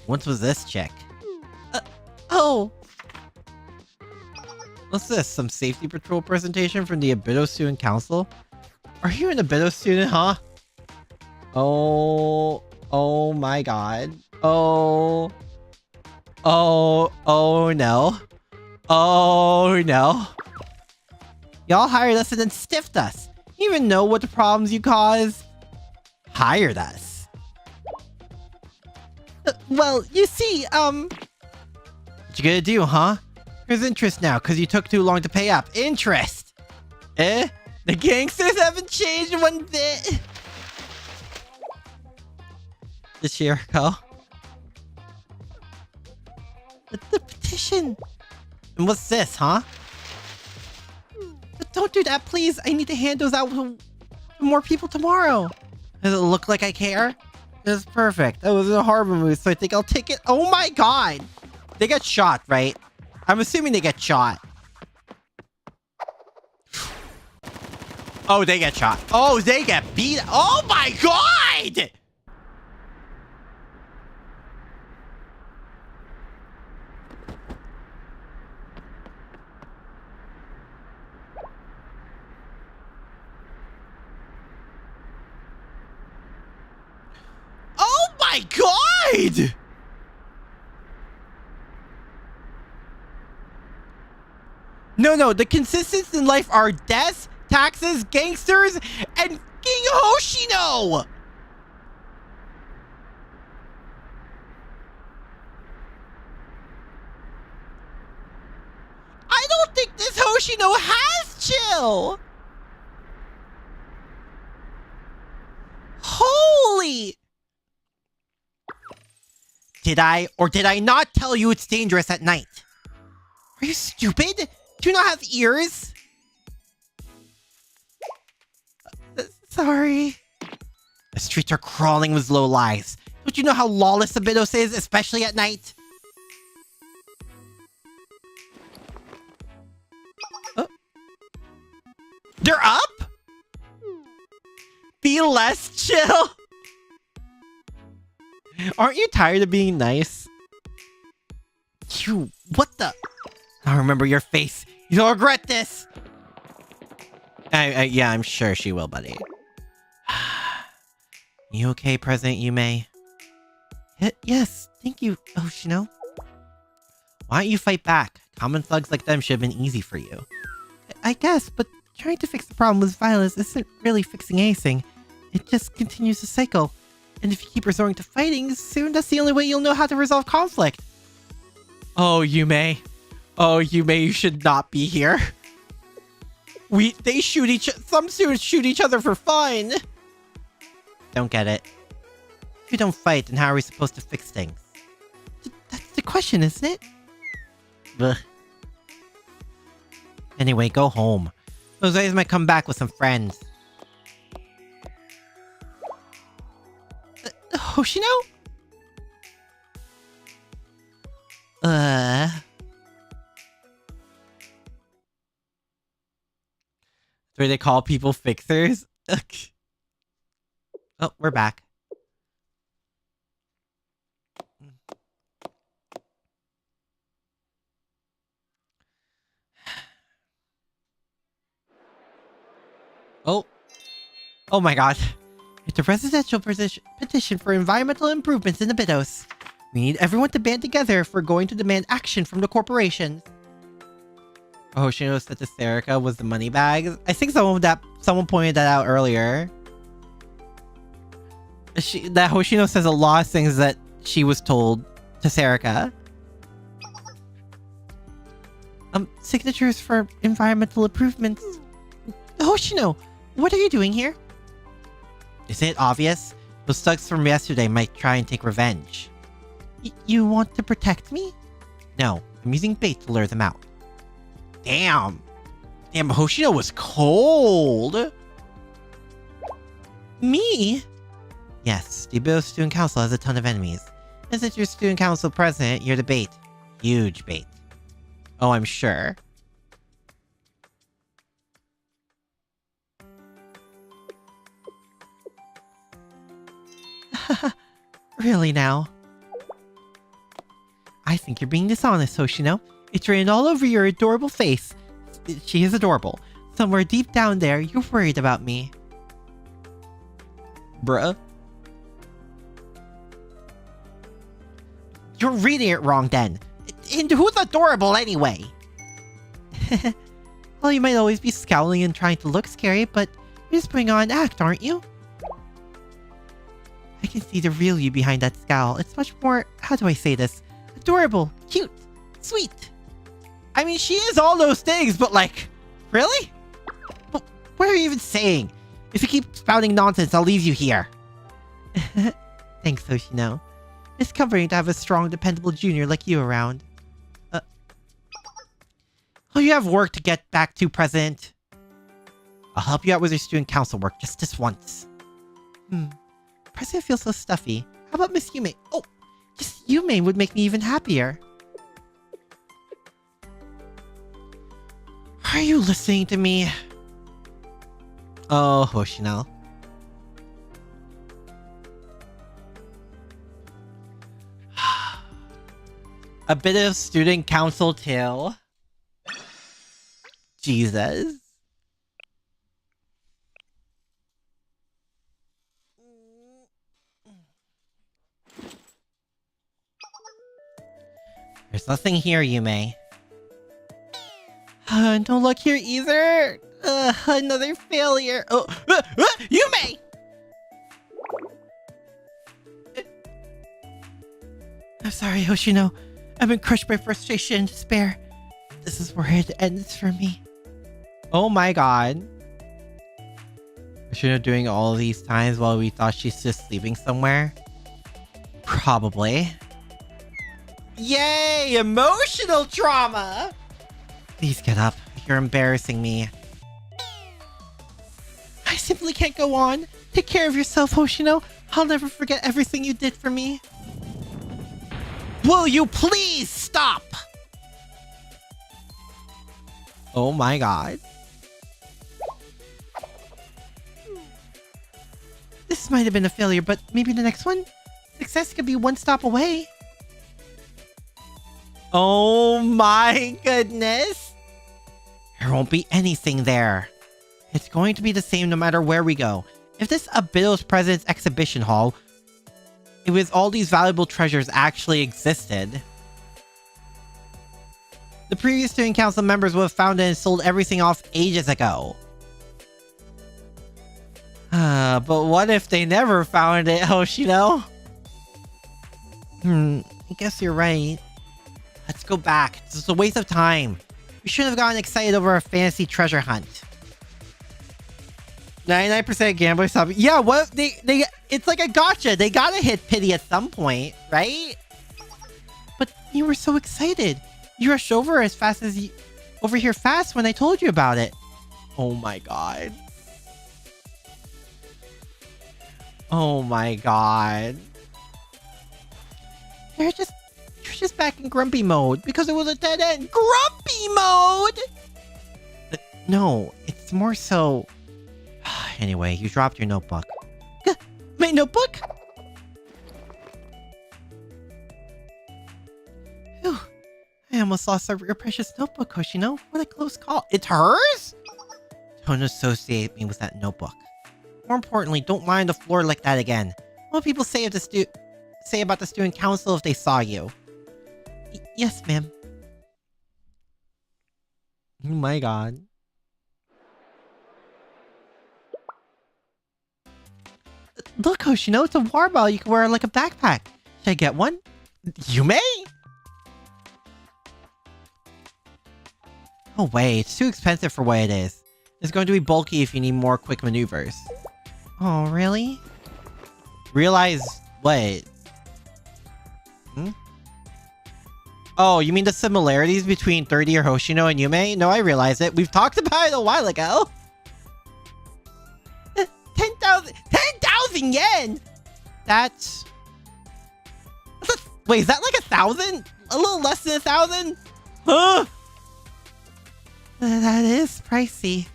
What was this check? Oh! What's this? Some safety patrol presentation from the Abydos Student Council? Are you an Abydos student, huh? Oh my god. Oh no. Oh no. Y'all hired us and then stiffed us. You even know what the problems you caused? Hired us. Well, you see, what you gonna do, huh? Here's interest now, cause you took too long to pay up. Interest! Eh? The gangsters haven't changed one bit! The Shiriko. The petition! And what's this, huh? But don't do that, please! I need to hand those out to more people tomorrow! Does it look like I care? That's perfect. That was a horrible move, so I think I'll take it. Oh my god! They get shot, right? I'm assuming they get shot. Oh, they get shot. Oh, they get beat. Oh my god! Oh my god! No, the consistents in life are deaths, taxes, gangsters, and King Hoshino! I don't think this Hoshino has chill! Holy! Did I or did I not tell you it's dangerous at night? Are you stupid? Do you not have ears? Sorry. The streets are crawling with low lies. Don't you know how lawless Abydos is, especially at night? Oh. They're up? Be less chill. Aren't you tired of being nice? You, what the? I'll remember your face. You'll regret this. Yeah, I'm sure she will, buddy. You okay, President Yume? Yes, thank you, Hoshino. Why don't you fight back? Common thugs like them should have been easy for you. I guess, but trying to fix the problem with violence isn't really fixing anything. It just continues the cycle. And if you keep resorting to fighting, soon that's the only way you'll know how to resolve conflict. Oh, Yume. Oh, Yume, you should not be here. Some students shoot each other for fun. Don't get it. If we don't fight, then how are we supposed to fix things? That's the question, isn't it? Ugh. Anyway, go home. Those guys might come back with some friends. Hoshino? Do they call people fixers? Oh, we're back. Oh. Oh my god. It's a residential petition for environmental improvements in Abydos. We need everyone to band together if we're going to demand action from the corporations. Hoshino said to Serica was the money bag. I think someone pointed that out earlier. That Hoshino says a lot of things that she was told to Serica. Signatures for environmental improvements. Hoshino, what are you doing here? Isn't it obvious? Those thugs from yesterday might try and take revenge. You want to protect me? No, I'm using bait to lure them out. Damn, Hoshino was cold. Me? Yes, the Abydos Student Council has a ton of enemies. And since you're Student Council President, you're the bait. Huge bait. Oh, I'm sure. Really now? I think you're being dishonest, Hoshino. It's written all over your adorable face. She is adorable. Somewhere deep down there, you're worried about me. Bruh. You're reading it wrong then. And who's adorable anyway? Well, you might always be scowling and trying to look scary, but you're just putting on an act, aren't you? I can see the real you behind that scowl. It's much more, how do I say this? Adorable, cute, sweet. I mean, she is all those things, but like, really? But what are you even saying? If you keep spouting nonsense, I'll leave you here. Thanks, Hoshino. It's comforting to have a strong, dependable junior like you around. Oh, you have work to get back to, President. I'll help you out with your student council work just this once. President feels so stuffy. How about Miss Yume? Oh, just Yume would make me even happier. Are you listening to me? Oh, Hoshino. A bit of student council tale. Jesus. There's nothing here, Yume. No luck here either. Another failure. Oh, Yume! I'm sorry, Hoshino. I've been crushed by frustration and despair. This is where it ends for me. Oh my god. Hoshino doing all these times while we thought she's just sleeping somewhere? Probably. Yay! Emotional trauma! Please get up. You're embarrassing me. I simply can't go on. Take care of yourself, Hoshino. I'll never forget everything you did for me. Will you please stop? Oh my god. This might have been a failure, but maybe the next one? Success could be one stop away. Oh my goodness. There won't be anything there. It's going to be the same no matter where we go. If this Abydos President's exhibition hall, it was all these valuable treasures actually existed, the previous student council members would have found it and sold everything off ages ago. But what if they never found it, Hoshino? I guess you're right. Let's go back. This is a waste of time. We shouldn't have gotten excited over a fantasy treasure hunt. 99% gamblers stop. Yeah, what? They it's like a gotcha. They gotta hit pity at some point, right? But you were so excited. You rushed over as fast as you... over here fast when I told you about it. Oh my god. Oh my god. You're just back in grumpy mode because it was a dead end. Grumpy mode? No, it's more so... Anyway, you dropped your notebook. My notebook? Phew. I almost lost your precious notebook, Hoshino. What a close call. It's hers? Don't associate me with that notebook. More importantly, don't lie on the floor like that again. What will people say about the student council if they saw you? Yes, ma'am. Oh my god. Look, Hoshino, it's a warbell you can wear like a backpack. Should I get one? You may! No way, it's too expensive for what it is. It's going to be bulky if you need more quick maneuvers. Oh, really? Realize what? Oh, you mean the similarities between 30-year Hoshino and Yume? No, I realize it. We've talked about it a while ago. 10,000 yen! That's... Wait, is that like 1,000? A little less than 1,000? Huh? That is pricey.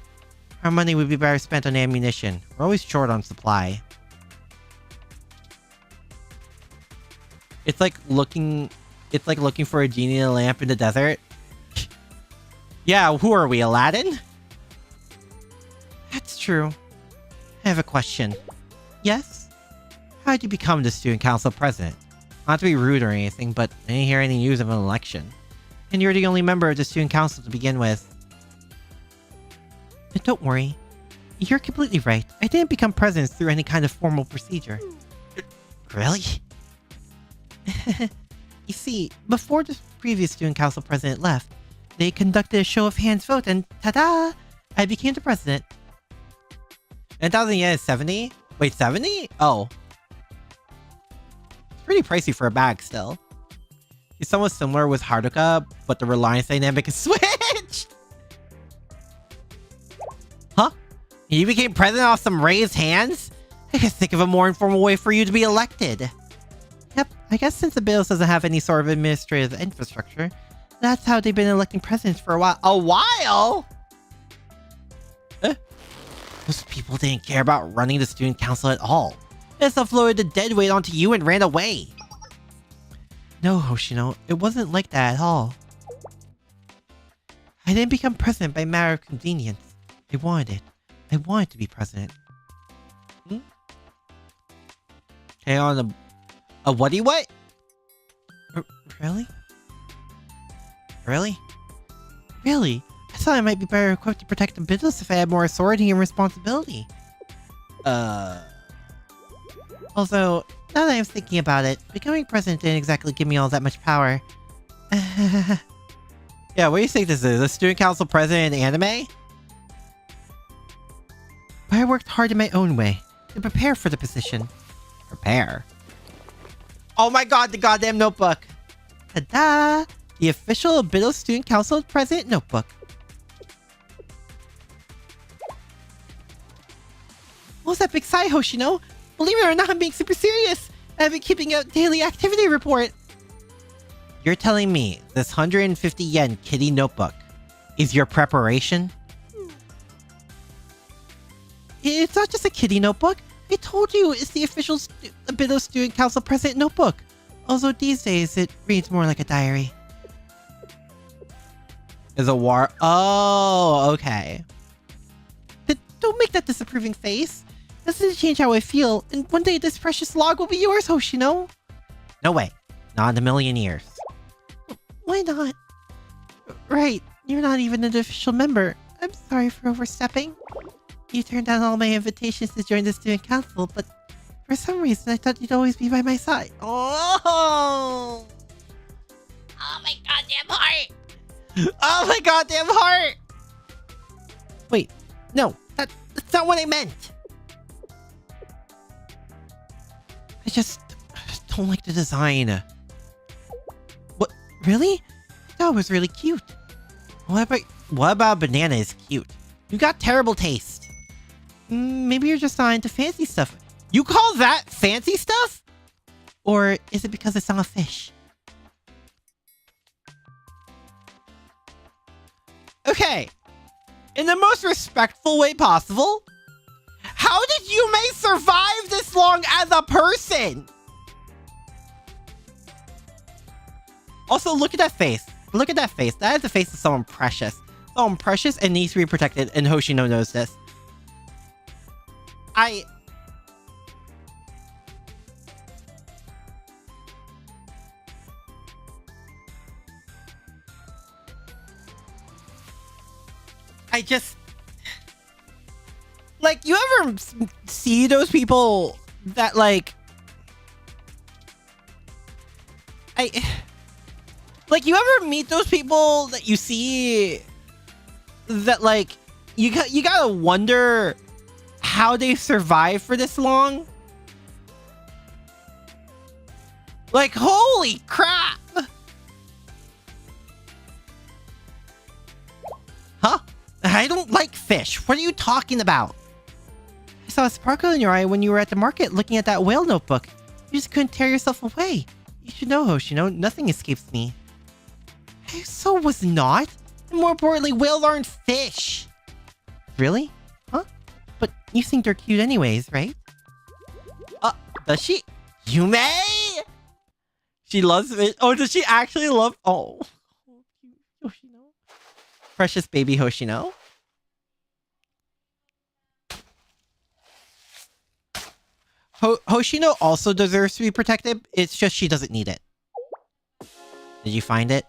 Our money would be better spent on ammunition. We're always short on supply. It's like looking for a genie in a lamp in the desert. Yeah, who are we, Aladdin? That's true. I have a question. Yes? How did you become the student council president? Not to be rude or anything, but I didn't hear any news of an election. And you're the only member of the student council to begin with. But don't worry. You're completely right. I didn't become president through any kind of formal procedure. Really? You see, before the previous student council president left, they conducted a show of hands vote and ta-da! I became the president. 10,000 yen is 70? Wait, 70? Oh. It's pretty pricey for a bag still. It's somewhat similar with Haruka, but the reliance dynamic is switched! Huh? You became president off some raised hands? I can think of a more informal way for you to be elected. Yep, I guess since Abydos doesn't have any sort of administrative infrastructure, that's how they've been electing presidents for a while. A while?! Those people didn't care about running the student council at all. They just offloaded the dead weight onto you and ran away. No, Hoshino, it wasn't like that at all. I didn't become president by matter of convenience. I wanted it. I wanted to be president. Okay, on a whaty what? Really? Really? Really? I thought I might be better equipped to protect the business if I had more authority and responsibility. Also, now that I'm thinking about it, becoming president didn't exactly give me all that much power. Yeah, what do you think this is? A student council president in anime? But I worked hard in my own way to prepare for the position. Prepare? Oh my god, the goddamn notebook! Ta-da! The official Abydos Student Council President Notebook. What's that big sigh, Hoshino? Believe it or not, I'm being super serious. I've been keeping a daily activity report. You're telling me this 150 yen kitty notebook is your preparation? It's not just a kitty notebook. I told you it's the official Abydos Student Council President Notebook. Although these days it reads more like a diary. Is a war? Oh, okay. don't make that disapproving face. This doesn't change how I feel, and one day this precious log will be yours, Hoshino. No way. Not in a million years. Why not? Right, you're not even an official member. I'm sorry for overstepping. You turned down all my invitations to join the student council, but for some reason I thought you'd always be by my side. Oh! Oh my goddamn heart! Oh my goddamn heart! Wait, no, that's not what I meant. I just don't like the design. What? Really? That was really cute. What about banana is cute? You got terrible taste. Maybe you're just not into fancy stuff. You call that fancy stuff? Or is it because it's not a fish? Okay. In the most respectful way possible, how did Yume survive this long as a person? Also, look at that face. Look at that face. That is the face of someone precious. Someone precious and needs to be protected, and Hoshino knows this. I just... Like, you ever see those people that, like... Like, you ever meet those people that you see that, like, you gotta wonder how they survive for this long? Like, holy crap! Huh? I don't like fish. What are you talking about? I saw a sparkle in your eye when you were at the market looking at that whale notebook. You just couldn't tear yourself away. You should know, Hoshino, nothing escapes me. I so was not. And more importantly, whales aren't fish. Really? Huh? But you think they're cute anyways, right? Does she? Yume? She loves fish. Oh, does she actually love... Oh. Hoshino. Precious baby Hoshino. Hoshino also deserves to be protected. It's just she doesn't need it. Did you find it?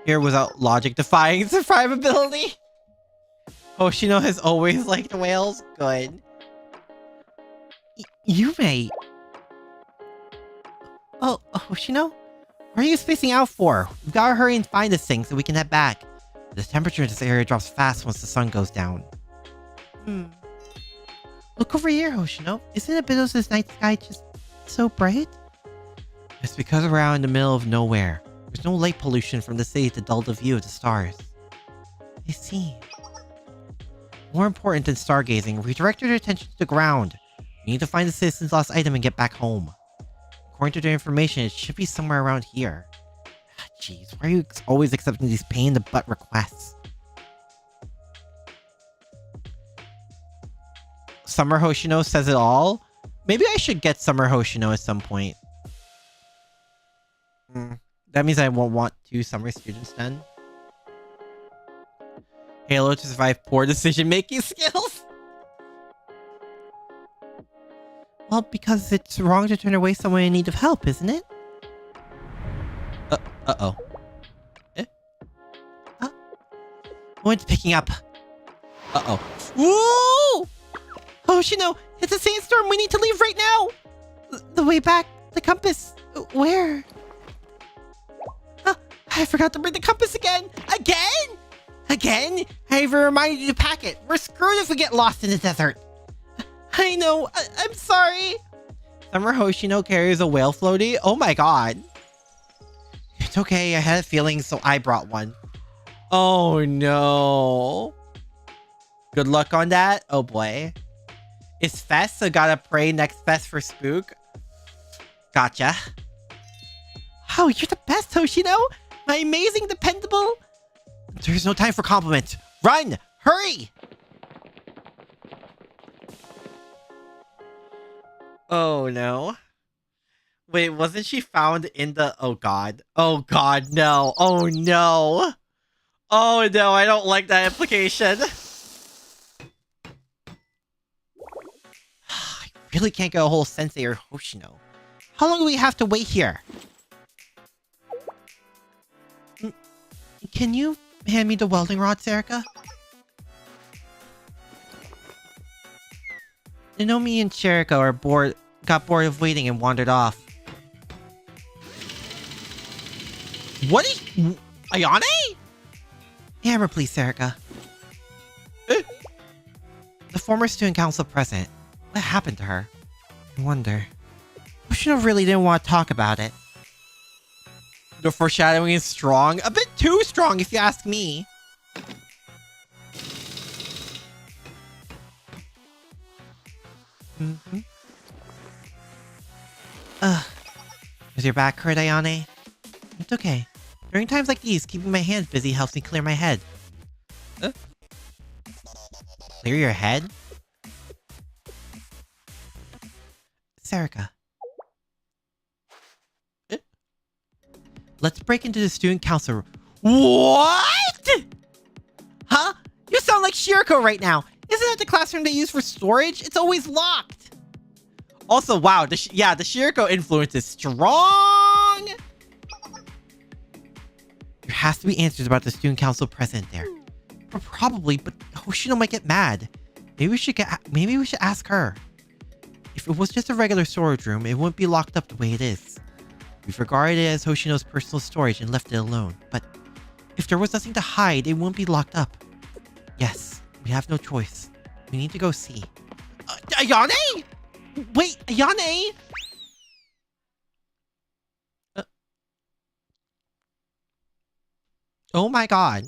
Here without logic defying survivability. Hoshino has always liked whales. Good. Yume. Oh, Hoshino? What are you spacing out for? We've gotta hurry and find this thing so we can head back. The temperature in this area drops fast once the sun goes down. Look over here, Hoshino. Isn't Abydos' night sky just so bright? It's because we're out in the middle of nowhere. There's no light pollution from the city to dull the view of the stars. I see. More important than stargazing, redirect your attention to the ground. We need to find the citizen's lost item and get back home. According to their information, it should be somewhere around here. Jeez, why are you always accepting these pain-in-the-butt requests? Summer Hoshino says it all? Maybe I should get Summer Hoshino at some point. That means I won't want 2 summer students then. Halo to survive poor decision-making skills? Well, because it's wrong to turn away someone in need of help, isn't it? Uh-oh. Eh? One's picking up. Uh-oh. Woo! Hoshino, it's a sandstorm. We need to leave right now. The way back. The compass. Where? I forgot to bring the compass again. Again? Again? I even reminded you to pack it. We're screwed if we get lost in the desert. I know. I'm sorry. Summer Hoshino carries a whale floaty. Oh my god. It's okay. I had a feeling, so I brought one. Oh no. Good luck on that. Oh boy. It's Fest, so gotta pray next Fest for Spook. Gotcha. Oh, you're the best, Hoshino. My amazing, dependable. There's no time for compliments. Run! Hurry! Oh no. Wait, wasn't she found in the... Oh, God. Oh, God, no. Oh, no. Oh, no, I don't like that implication. I really can't get a whole Sensei or Hoshino. How long do we have to wait here? Can you hand me the welding rod, Serica? Nonomi and Serica got bored of waiting and wandered off. What is... Ayane? Hammer, please, Serica. The former student council president. What happened to her? I wonder. Hoshino really didn't want to talk about it. The foreshadowing is strong. A bit too strong, if you ask me. Is your back hurt, Ayane? It's okay. During times like these, keeping my hands busy helps me clear my head. Clear your head? Serica. Let's break into the student council room. What? Huh? You sound like Shiriko right now. Isn't that the classroom they use for storage? It's always locked. Also, wow, the Shiriko influence is strong. There has to be answers about the student council president there. Probably, but Hoshino might get mad. Maybe we should ask her. If it was just a regular storage room, it wouldn't be locked up the way it is. We've regarded it as Hoshino's personal storage and left it alone. But if there was nothing to hide, it wouldn't be locked up. Yes, we have no choice. We need to go see. Ayane? Wait, Ayane? Oh my god.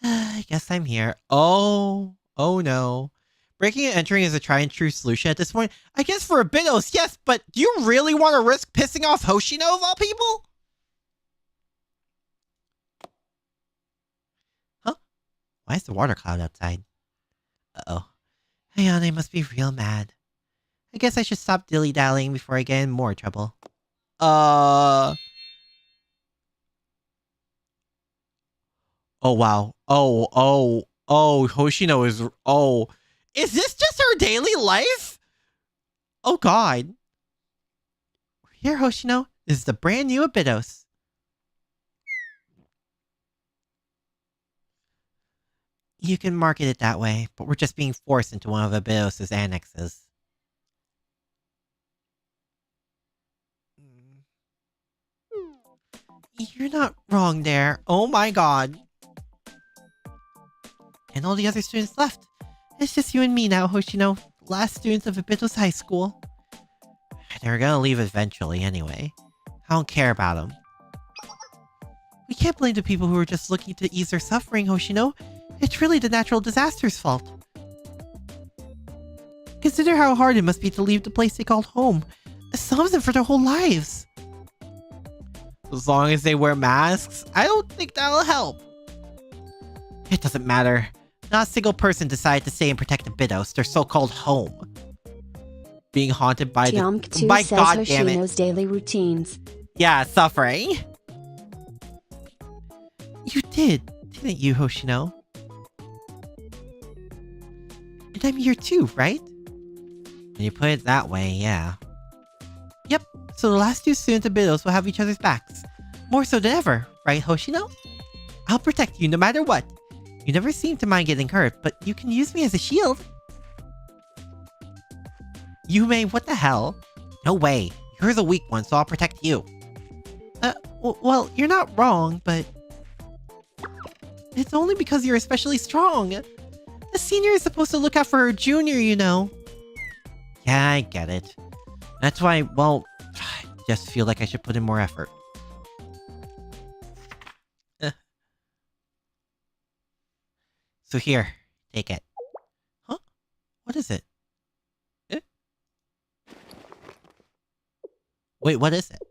I guess I'm here. Oh no. Breaking and entering is a tried and true solution at this point. I guess for Abydos, yes, but do you really want to risk pissing off Hoshino of all people? Huh? Why is the water cloud outside? Uh-oh. Ayane must be real mad. I guess I should stop dilly-dallying before I get in more trouble. Oh wow. Oh, Hoshino is... Oh. Is this just her daily life? Oh god. Here, Hoshino. This is the brand new Abydos. You can market it that way, but we're just being forced into one of Abydos' annexes. You're not wrong there. Oh my god. And all the other students left. It's just you and me now, Hoshino. Last students of Abydos High School. They're gonna leave eventually anyway. I don't care about them. We can't blame the people who are just looking to ease their suffering, Hoshino. It's really the natural disaster's fault. Consider how hard it must be to leave the place they called home. Some of them for their whole lives. As long as they wear masks, I don't think that'll help. It doesn't matter. Not a single person decided to stay and protect Abydos, their so-called home. Being haunted by My god damn it. Hoshino's daily routines. Yeah, suffering. You didn't you, Hoshino? And I'm here too, right? When you put it that way, yeah. Yep, so the last two students of Abydos will have each other's backs. More so than ever, right, Hoshino? I'll protect you no matter what. You never seem to mind getting hurt, but you can use me as a shield. Yume, what the hell? No way. You're the weak one, so I'll protect you. Well, you're not wrong, but... It's only because you're especially strong. A senior is supposed to look out for her junior, you know. Yeah, I get it. That's why, well, I just feel like I should put in more effort. So here, take it. Huh? What is it? Wait, what is it?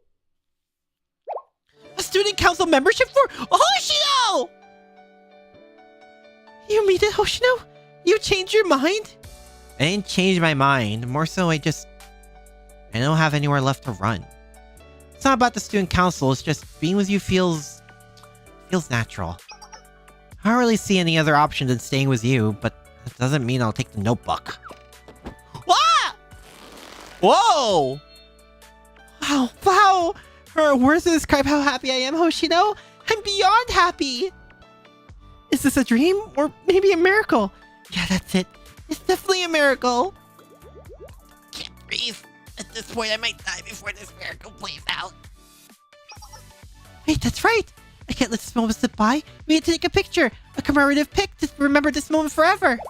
A student council membership for Hoshino! You mean it, Hoshino? You changed your mind? I didn't change my mind. More so, I don't have anywhere left to run. It's not about the student council. It's just being with you feels natural. I don't really see any other option than staying with you, but that doesn't mean I'll take the notebook. What? Whoa! Wow! Her words to describe how happy I am, Hoshino? I'm beyond happy! Is this a dream? Or maybe a miracle? Yeah, that's it. It's definitely a miracle. Can't breathe. At this point, I might die before this miracle plays out. Wait, that's right! I can't let this moment slip by. We need to take a picture. A commemorative pic to remember this moment forever.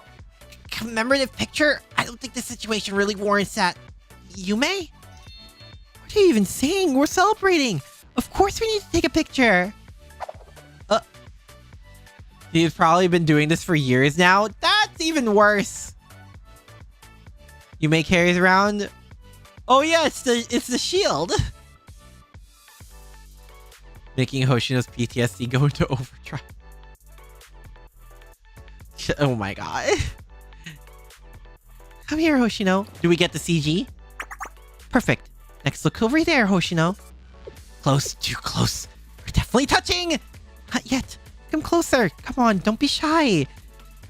Commemorative picture? I don't think this situation really warrants that. You may? What are you even saying? We're celebrating. Of course we need to take a picture. He's probably been doing this for years now. That's even worse. You may carries around. Oh yeah, it's the shield. Making Hoshino's PTSD go into overdrive. Oh my god. Come here, Hoshino. Do we get the CG? Perfect. Next, look over there, Hoshino. Close, too close. We're definitely touching. Not yet. Come closer. Come on, don't be shy. You're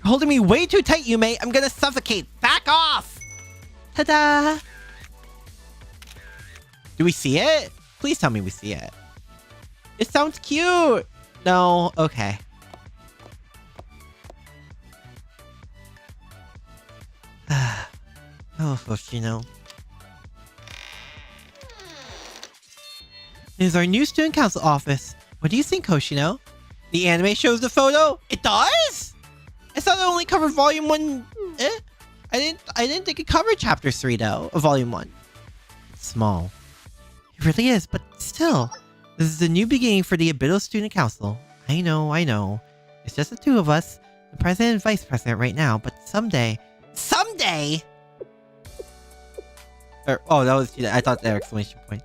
holding me way too tight, Yume. I'm gonna suffocate. Back off. Ta-da. Do we see it? Please tell me we see it. It sounds cute. No, okay. Oh, Hoshino. It is our new student council office. What do you think, Hoshino? The anime shows the photo. It does? I thought it only covered volume 1. I didn't think it covered chapter 3 though, of volume 1. It's small. It really is, but still. This is a new beginning for the Abydos Student Council. I know. It's just the two of us, the president and vice president right now, but someday... Someday! Oh, that was... I thought that exclamation point.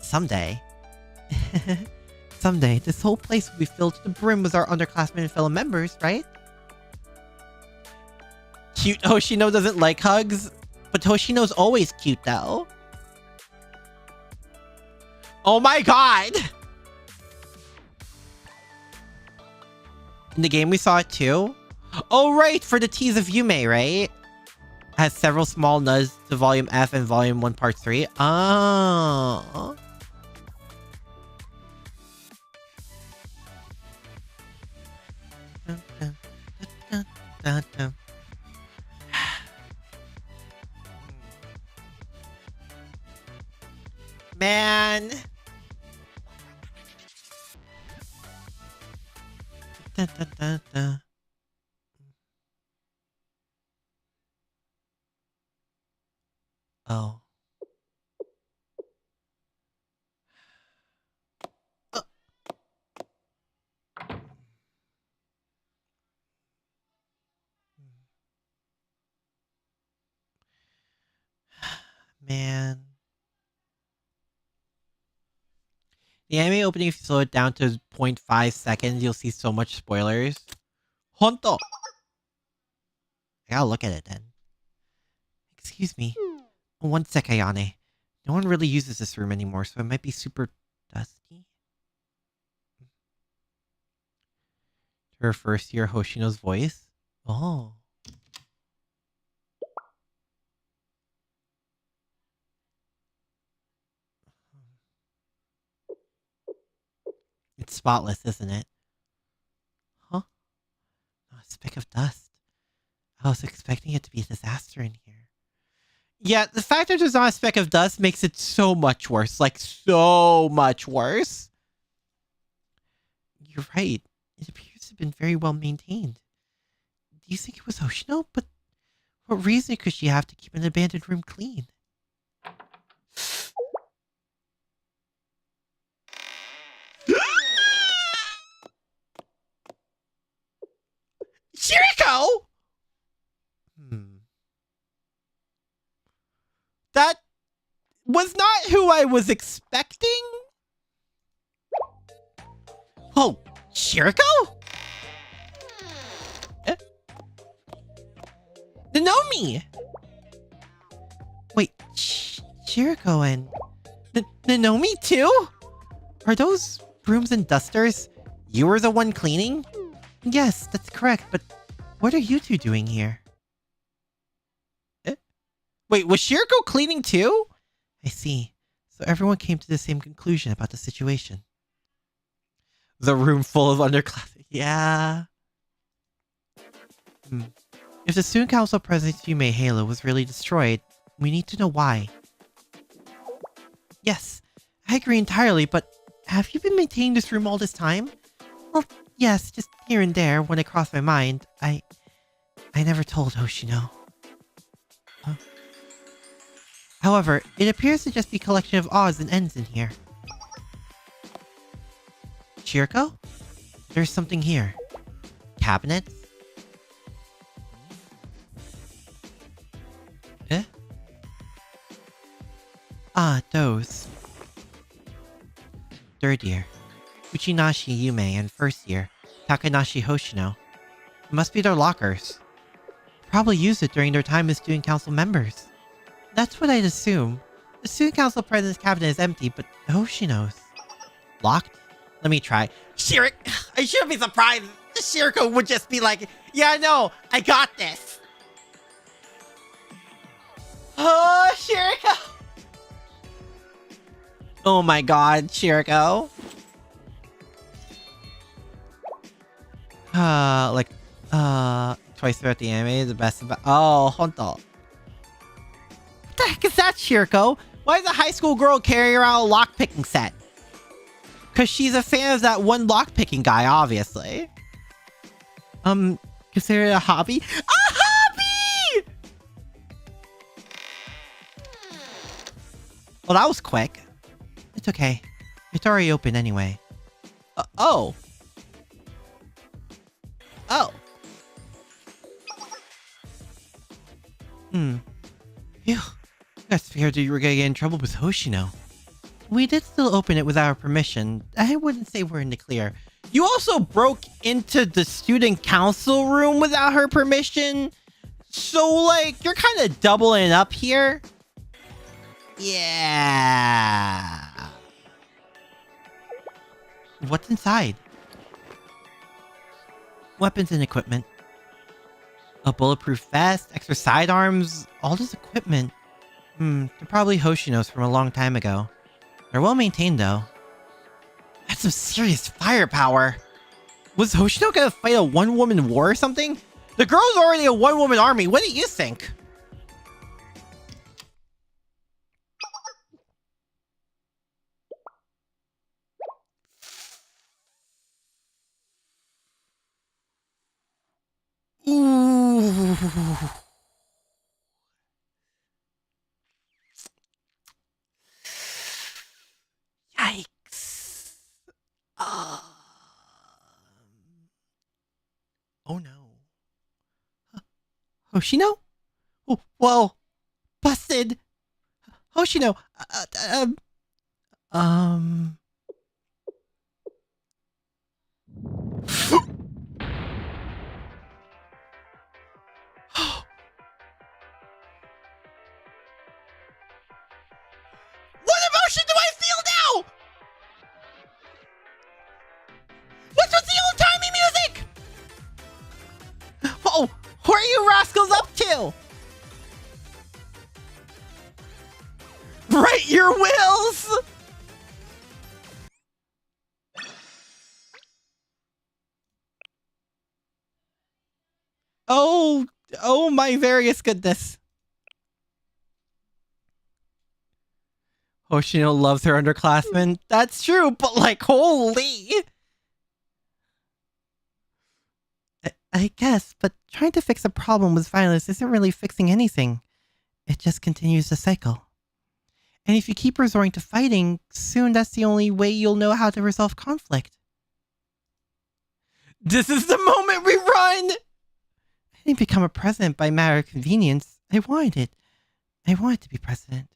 Someday. Someday, this whole place will be filled to the brim with our underclassmen and fellow members, right? Cute Hoshino doesn't like hugs, but Hoshino's always cute, though. Oh my god! In the game we saw it too? Oh right, for the Tease of Yume, right? Has several small nods to Volume F and Volume 1 Part 3. Oh. Man. Oh. Man. The anime opening, if you slow it down to 0.5 seconds, you'll see so much spoilers. Honto! I gotta look at it then. Excuse me. 1 sec, Ayane. No one really uses this room anymore, so it might be super dusty. Her first year Hoshino's voice? Oh. It's spotless, isn't it? Huh? Oh, a speck of dust. I was expecting it to be a disaster in here. Yeah, the fact that there's not a speck of dust makes it so much worse. Like, so much worse. You're right. It appears to have been very well maintained. Do you think it was Hoshino? But what reason could she have to keep an abandoned room clean? Shiriko! That was not who I was expecting. Oh, Shiriko? Nonomi! Shiriko and... Nonomi too? Are those brooms and dusters? You were the one cleaning? Yes, that's correct, but what are you two doing here? Wait, was Shiriko cleaning too? I see. So everyone came to the same conclusion about the situation. The room full of underclass. Yeah. If the student council president Yume Halo was really destroyed, we need to know why. Yes, I agree entirely, but have you been maintaining this room all this time? Well, yes, just here and there when it crossed my mind. I never told Hoshino. Huh? However, it appears to just be a collection of odds and ends in here. Shiriko? There's something here. Cabinets? Eh? Ah, those. Third year. Uchinashi Yume and first year, Takanashi Hoshino. It must be their lockers. Probably used it during their time as student council members. That's what I'd assume. The student council president's cabinet is empty, but Hoshino's. Locked? Let me try. I shouldn't be surprised. Shiriko would just be like, yeah, no, I got this. Oh, Shiriko. Oh my god, Shiriko. Twice throughout the anime, the best about— oh, honto. What the heck is that, Shiriko? Why does a high school girl carry around a lockpicking set? Because she's a fan of that one lockpicking guy, obviously. Consider it a hobby? A hobby! Well, that was quick. It's okay. It's already open anyway. Oh. Oh. Phew. I feared you were gonna get in trouble with Hoshino. We did still open it without our permission. I wouldn't say we're in the clear. You also broke into the student council room without her permission? So, like, you're kind of doubling up here? Yeah. What's inside? Weapons and equipment. A bulletproof vest, extra sidearms, all this equipment. They're probably Hoshino's from a long time ago. They're well maintained though. That's some serious firepower. Was Hoshino gonna fight a one-woman war or something? The girl's already a one-woman army. What do you think? Ooh. Yikes. Oh no. Hoshino? Oh, whoa. Busted. Hoshino. What emotion do I feel now? What's with the old-timey music? Oh, what are you rascals up to? Right your wills! Oh my various goodness. Hoshino loves her underclassmen. That's true, but like, holy. I guess, but trying to fix a problem with violence isn't really fixing anything. It just continues the cycle. And if you keep resorting to fighting, soon that's the only way you'll know how to resolve conflict. This is the moment we run! I didn't become a president by matter of convenience. I wanted it. I wanted to be president.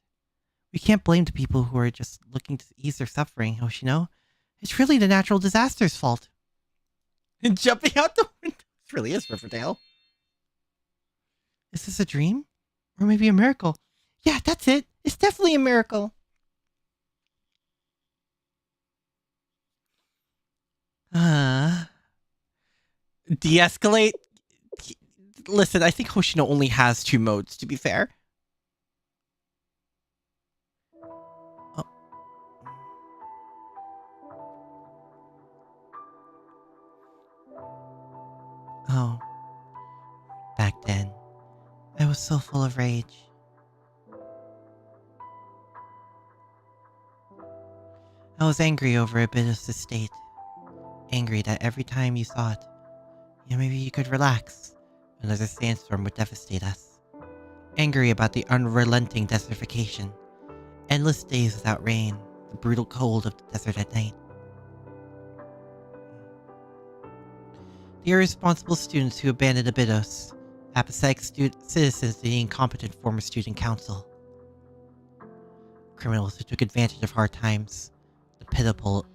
We can't blame the people who are just looking to ease their suffering, Hoshino. It's really the natural disaster's fault. And jumping out the window. This really is Riverdale. Is this a dream? Or maybe a miracle? Yeah, that's it. It's definitely a miracle. De-escalate? Listen, I think Hoshino only has 2 modes, to be fair. Oh. Oh. Back then, I was so full of rage. I was angry over Abydos' state. Angry that every time you thought, yeah, maybe you could relax, another sandstorm would devastate us. Angry about the unrelenting desertification, endless days without rain, the brutal cold of the desert at night. The irresponsible students who abandoned Abydos, apathetic citizens and the incompetent former student council. Criminals who took advantage of hard times, the pitiful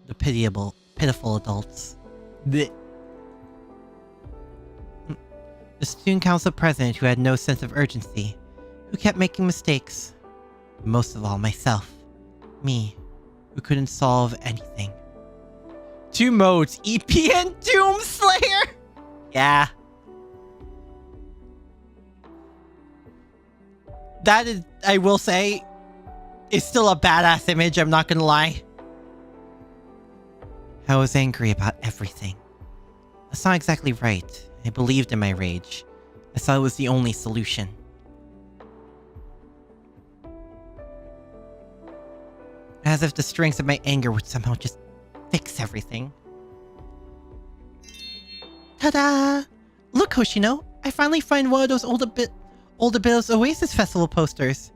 adults. The student council president who had no sense of urgency, who kept making mistakes. Most of all, myself. Me, who couldn't solve anything. 2 modes, EP and Doomslayer! Yeah. That is, I will say, is still a badass image, I'm not gonna lie. I was angry about everything. That's not exactly right. I believed in my rage. I thought it was the only solution. As if the strength of my anger would somehow just fix everything. Ta-da! Look, Hoshino! I finally find one of those old Abydos Oasis Festival posters.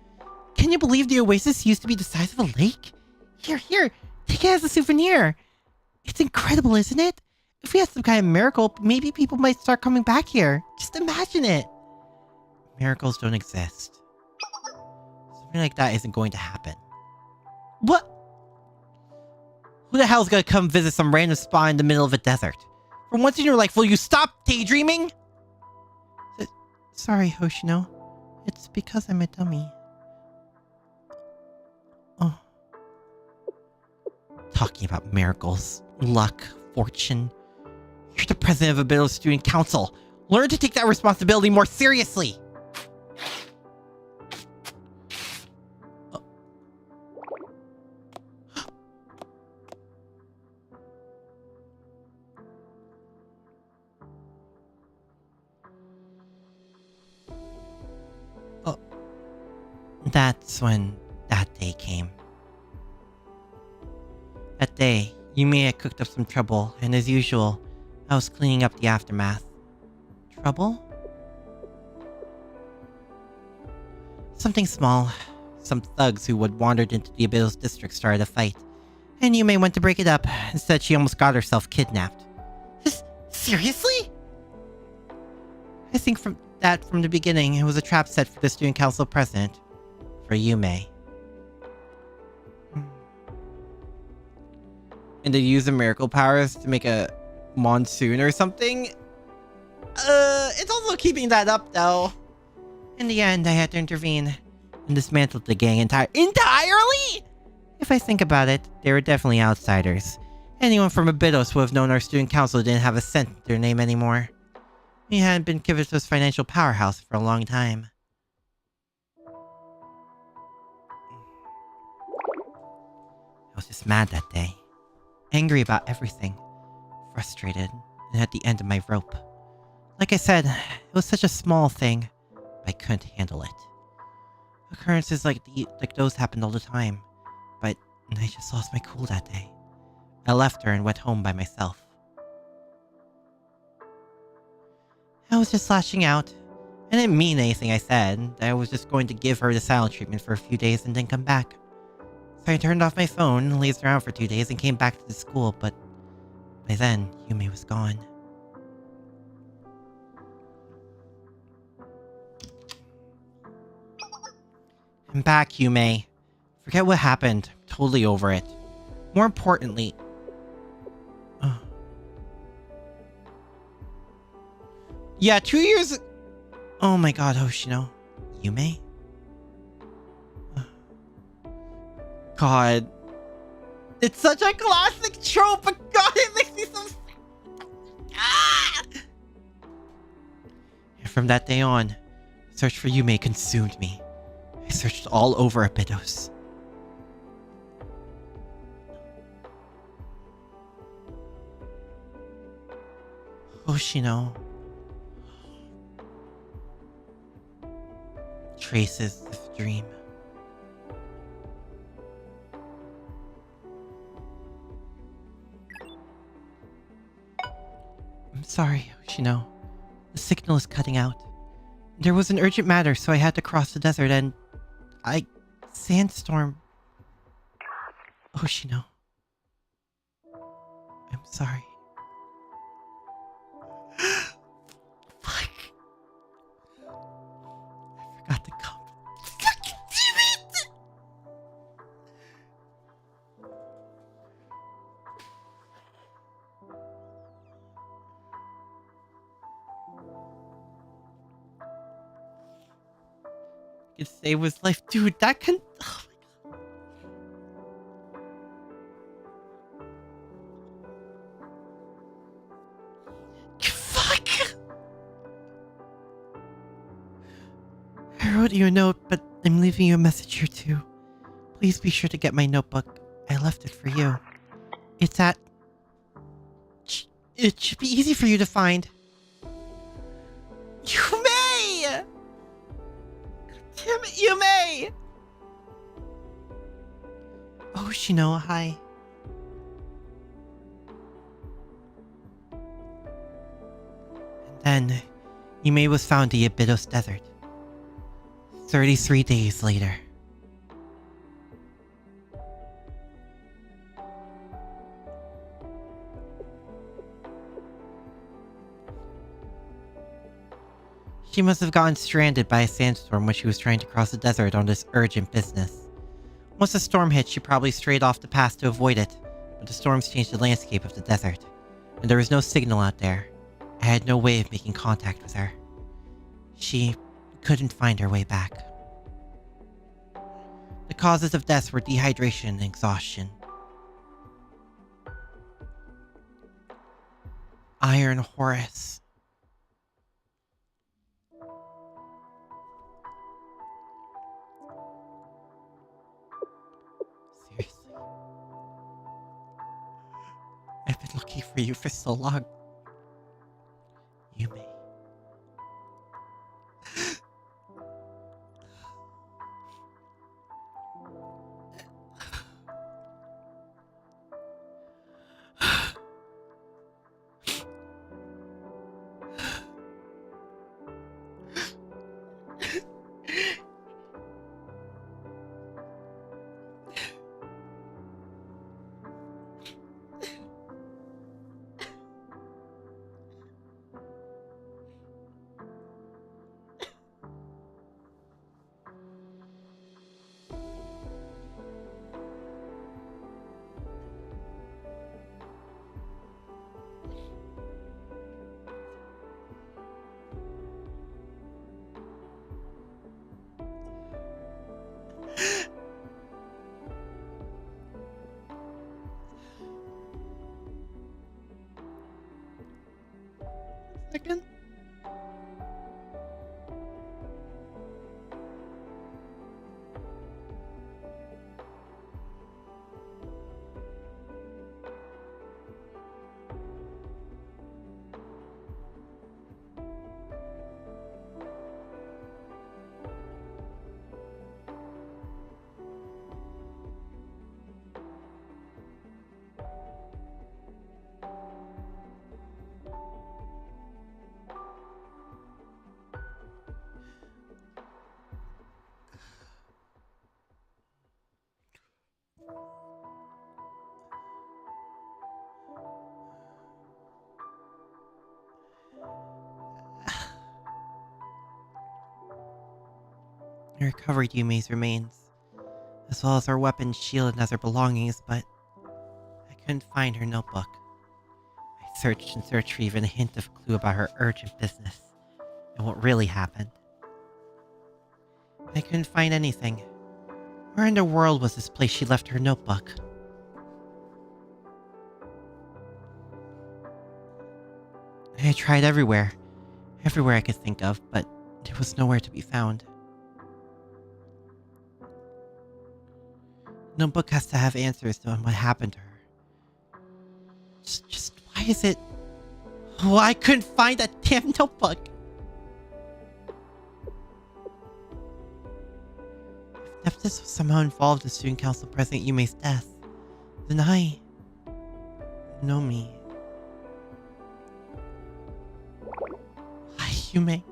Can you believe the Oasis used to be the size of a lake? Here, take it as a souvenir. It's incredible, isn't it? If we had some kind of miracle, maybe people might start coming back here. Just imagine it. Miracles don't exist. Something like that isn't going to happen. What? Who the hell's gonna come visit some random spot in the middle of a desert? For once in your life, will you stop daydreaming? Sorry, Hoshino. It's because I'm a dummy. Oh. Talking about miracles, luck, fortune. You're the president of Abydos Student Council. Learn to take that responsibility more seriously. That's when that day came. That day, Yumi had cooked up some trouble, and as usual, I was cleaning up the aftermath. Trouble? Something small. Some thugs who had wandered into the Abydos district started a fight, and Yumi went to break it up. Instead, she almost got herself kidnapped. Seriously? I think from the beginning, it was a trap set for the student council president. For Yume. And to use the miracle powers to make a monsoon or something? It's also keeping that up though. In the end, I had to intervene and dismantle the gang entirely? If I think about it, they were definitely outsiders. Anyone from Abydos would have known our student council didn't have a cent to their name anymore. We hadn't been Kibito's financial powerhouse for a long time. I was just mad that day. Angry about everything. Frustrated, and at the end of my rope. Like I said, it was such a small thing, but I couldn't handle it. Occurrences like those happened all the time, but I just lost my cool that day. I left her and went home by myself. I was just lashing out. I didn't mean anything I said. I was just going to give her the silent treatment for a few days and then come back. So I turned off my phone, lazed around for 2 days, and came back to the school, but by then, Yume was gone. I'm back, Yume. Forget what happened. I'm totally over it. More importantly... Yeah, 2 years... Oh my god, Hoshino. Yume? God. It's such a classic trope, but God, it makes me so... Ah! And from that day on, the search for Yume consumed me. I searched all over Abydos. Hoshino. Traces this dream. I'm sorry, Hoshino. The signal is cutting out. There was an urgent matter, so I had to cross the desert and... Sandstorm. Hoshino. I'm sorry. Fuck. I forgot to come. Fucking damn it! You could save his life. Dude, that can... Oh my god. Fuck! I wrote you a note, but I'm leaving you a message here too. Please be sure to get my notebook. I left it for you. It's at... It should be easy for you to find. You may! Damn it, you may! Hoshino, hi. And then, Yume was found in the Abydos Desert. 33 days later. She must have gotten stranded by a sandstorm when she was trying to cross the desert on this urgent business. Once the storm hit, she probably strayed off the path to avoid it, but the storms changed the landscape of the desert, and there was no signal out there. I had no way of making contact with her. She couldn't find her way back. The causes of death were dehydration and exhaustion. Iron Horus. Seriously. I've been looking for you for so long. Yume. Second. I recovered Yume's remains, as well as her weapon, shield, and other belongings, but I couldn't find her notebook. I searched and searched for even a hint of clue about her urgent business and what really happened. I couldn't find anything. Where in the world was this place she left her notebook? I tried everywhere. Everywhere I could think of, but it was nowhere to be found. Notebook has to have answers to what happened to her. Just why is it... Oh, I couldn't find that damn notebook! If this was somehow involved in Student Council President Yume's death, then I... Nonomi. Why, Yume?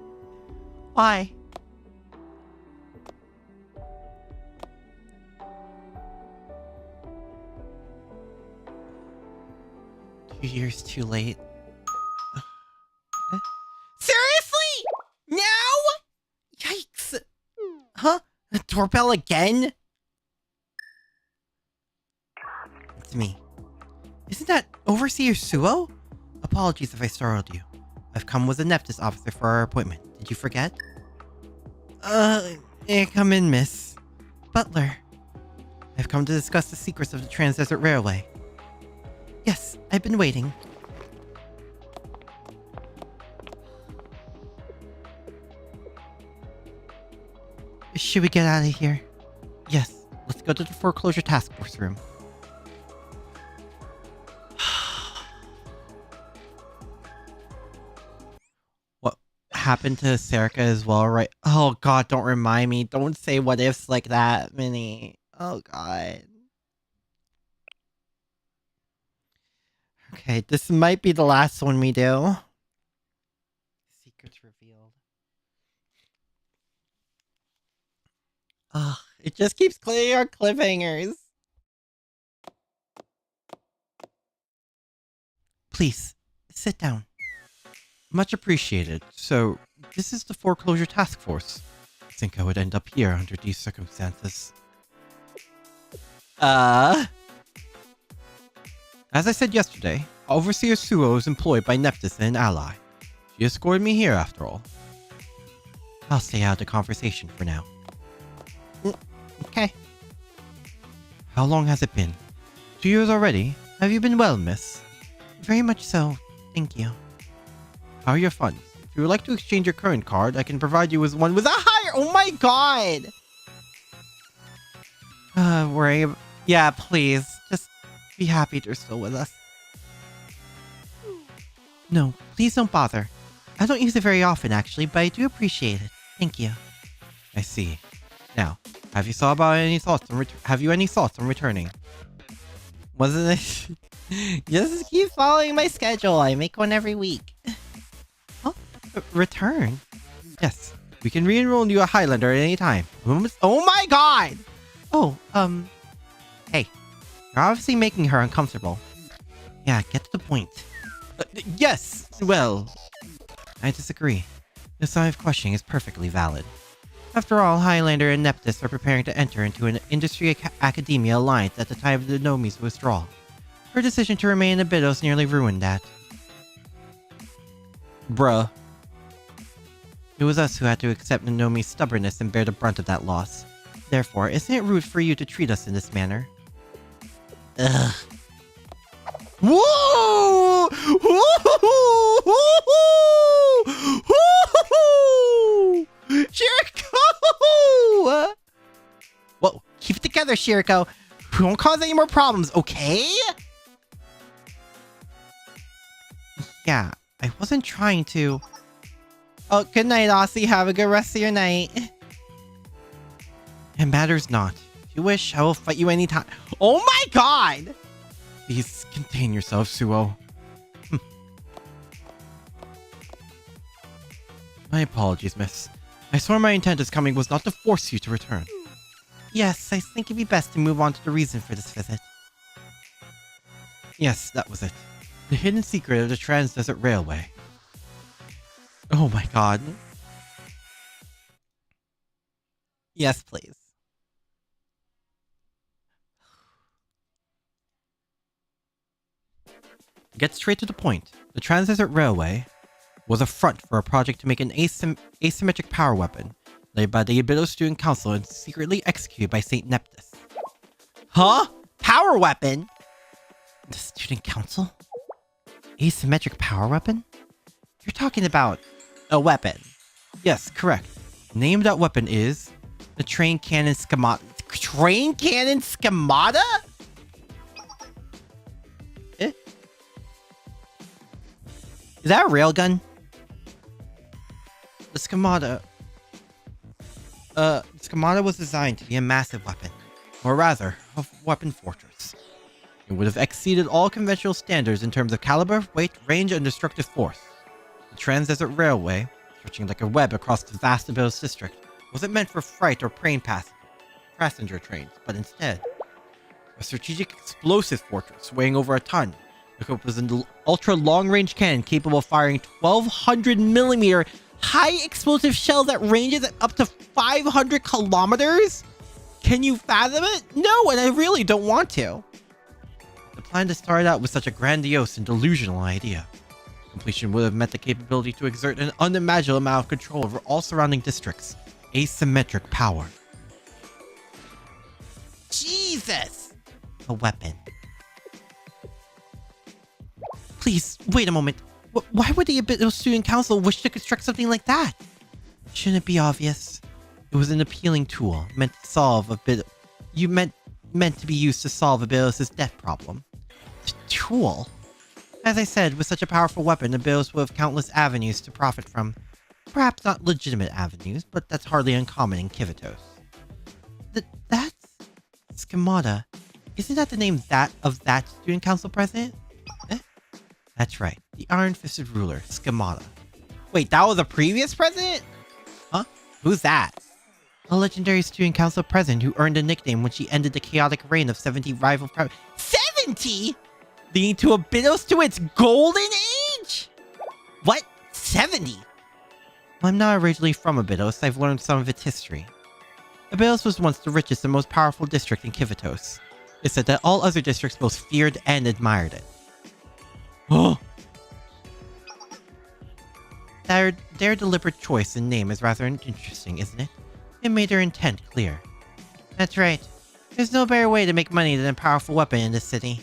Why? Years too late. Seriously? Now? Yikes. Huh? The doorbell again? It's me. Isn't that Overseer Suo? Apologies if I startled you. I've come with a Neptus officer for our appointment. Did you forget? Come in, miss. Butler. I've come to discuss the secrets of the Trans-Desert Railway. Yes, I've been waiting. Should we get out of here? Yes, let's go to the foreclosure task force room. What happened to Serica as well, right? Oh god, don't remind me. Don't say what ifs like that, Minnie. Oh god. Okay, this might be the last one we do. Secrets revealed. Ugh, it just keeps clearing our cliffhangers. Please, sit down. Much appreciated. So, this is the foreclosure task force. I think I would end up here under these circumstances. As I said yesterday, Overseer Suo is employed by Neptus and an ally. She escorted me here after all. I'll stay out of the conversation for now. Okay. How long has it been? 2 years already? Have you been well, miss? Very much so, thank you. How are your funds? If you would like to exchange your current card, I can provide you with one with a higher... Oh my god! Yeah, please. Just be happy they're still with us. No, please don't bother. I don't use it very often, actually, but I do appreciate it. Thank you. I see. Now, have you any thoughts on returning? Wasn't it? Just keep following my schedule. I make one every week. Oh, return? Yes, we can re-enroll you a Highlander at any time. Oh my god! Oh, hey, you're obviously making her uncomfortable. Yeah, get to the point. Yes, well, I disagree. This line of questioning is perfectly valid. After all, Highlander and Neptus are preparing to enter into an industry-academia alliance at the time of the Nonomi's withdrawal. Her decision to remain in Abydos nearly ruined that. Bruh. It was us who had to accept Nonomi's stubbornness and bear the brunt of that loss. Therefore, isn't it rude for you to treat us in this manner? Ugh. Whoa! Shiriko! Whoa, keep it together, Shiriko. We won't cause any more problems, okay? Yeah, I wasn't trying to. Oh, good night, Aussie. Have a good rest of your night. It matters not. If you wish, I will fight you anytime. Oh my god! Please contain yourself, Suo. My apologies, miss. I swore my intent as coming was not to force you to return. Yes, I think it'd be best to move on to the reason for this visit. Yes, that was it. The hidden secret of the Trans-Desert Railway. Oh my god. Yes, please. Get straight to the point. The Trans-Desert Railway was a front for a project to make an asymmetric power weapon. led by the Abydos Student Council and secretly executed by Saint Neptus. Huh? Power weapon? The Student Council? Asymmetric power weapon? You're talking about a weapon. Yes, correct. The name of that weapon is the Train Cannon Schemata. Train Cannon Schemata? Eh? Is that a railgun? The Schemata. Schemata was designed to be a massive weapon, or rather, a weapon fortress. It would have exceeded all conventional standards in terms of caliber, weight, range, and destructive force. The Trans-Desert Railway, stretching like a web across the vast Abydos district, wasn't meant for freight or passenger trains, but instead, a strategic explosive fortress weighing over a ton. Equipped with an ultra-long-range cannon capable of firing 1,200mm high-explosive shells that ranges at up to 500 kilometers? Can you fathom it? No, and I really don't want to. The plan to start out with such a grandiose and delusional idea. Completion would have meant the capability to exert an unimaginable amount of control over all surrounding districts. Asymmetric power. Jesus! A weapon. Please, wait a moment. Why would the Abydos Student Council wish to construct something like that? Shouldn't it be obvious? It was an appealing tool, meant to solve a bit... meant to be used to solve Abydos' debt problem. Tool? As I said, with such a powerful weapon, Abydos will have countless avenues to profit from. Perhaps not legitimate avenues, but that's hardly uncommon in Kivitos. That's... Schemata. Isn't that the name of that Student Council president? Eh? That's right. The Iron-Fisted Ruler, Schemata. Wait, that was a previous president? Huh? Who's that? A legendary Student Council president who earned a nickname when she ended the chaotic reign of 70 rival... 70?! Leading to Abydos to its golden age? What? 70? I'm not originally from Abydos. I've learned some of its history. Abydos was once the richest and most powerful district in Kivitos. It's said that all other districts both feared and admired it. Oh! Their deliberate choice in name is rather interesting, isn't it? It made their intent clear. That's right. There's no better way to make money than a powerful weapon in this city.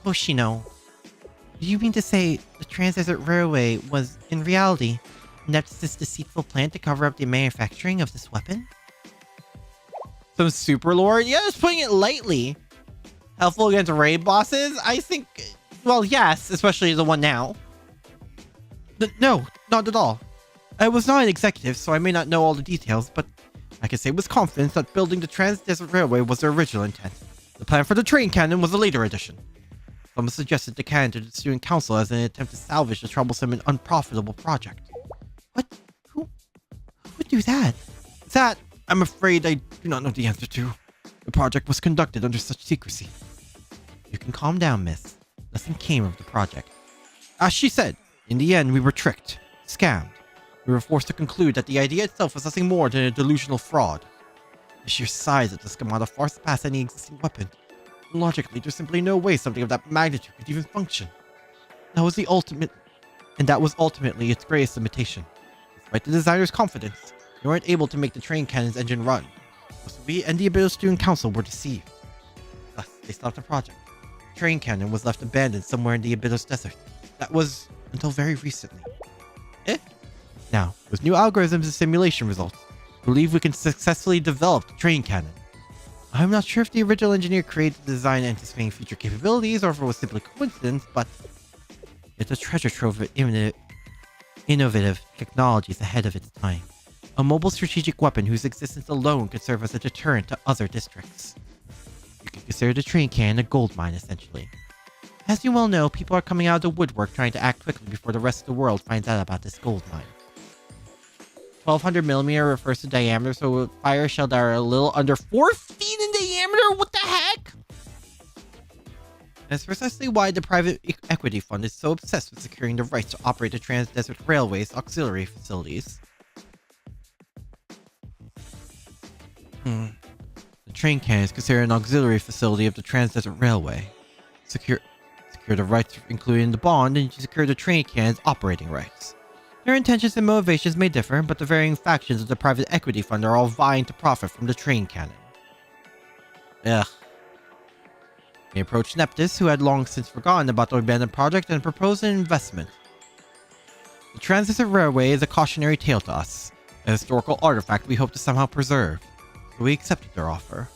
Hoshino, do you mean to say the Trans-Desert Railway was, in reality, Neptus' deceitful plan to cover up the manufacturing of this weapon? Some super lore? Yeah, just putting it lightly. Helpful against raid bosses? I think... Well, yes, especially the one now. No, not at all. I was not an executive, so I may not know all the details, but I can say with confidence that building the Trans-Desert Railway was their original intent. The plan for the train cannon was a later addition. Someone suggested the cannon to the Student Council as an attempt to salvage the troublesome and unprofitable project. What? Who would do that? That, I'm afraid I do not know the answer to. The project was conducted under such secrecy. You can calm down, miss. Nothing came of the project. As she said, in the end we were tricked, scammed. We were forced to conclude that the idea itself was nothing more than a delusional fraud. The sheer size of the schemata far surpassed any existing weapon. Logically, there's simply no way something of that magnitude could even function. That was ultimately its greatest limitation. Despite the designer's confidence, they weren't able to make the train cannon's engine run. So we and the Abydos Student Council were deceived. Thus, they stopped the project. The train cannon was left abandoned somewhere in the Abydos desert. That was until very recently. Now, with new algorithms and simulation results, we believe we can successfully develop the train cannon. I'm not sure if the original engineer created the design anticipating future capabilities or if it was simply coincidence, but it's a treasure trove of innovative technologies ahead of its time. A mobile strategic weapon whose existence alone could serve as a deterrent to other districts. You can consider the train cannon a gold mine, essentially. As you well know, people are coming out of the woodwork trying to act quickly before the rest of the world finds out about this gold mine. 1200mm refers to diameter, so a fire shell that are a little under 4 feet in diameter? What the heck? That's precisely why the private equity fund is so obsessed with securing the rights to operate the Trans-Desert Railway's auxiliary facilities. The train cannon is considered an auxiliary facility of the Trans-Desert Railway. Secure the rights included in the bond, and you secure the train cannon's operating rights. Their intentions and motivations may differ, but the varying factions of the private equity fund are all vying to profit from the train cannon. Ugh. They approached Neptus, who had long since forgotten about the abandoned project, and proposed an investment. The Transit Railway is a cautionary tale to us, a historical artifact we hope to somehow preserve, so we accepted their offer.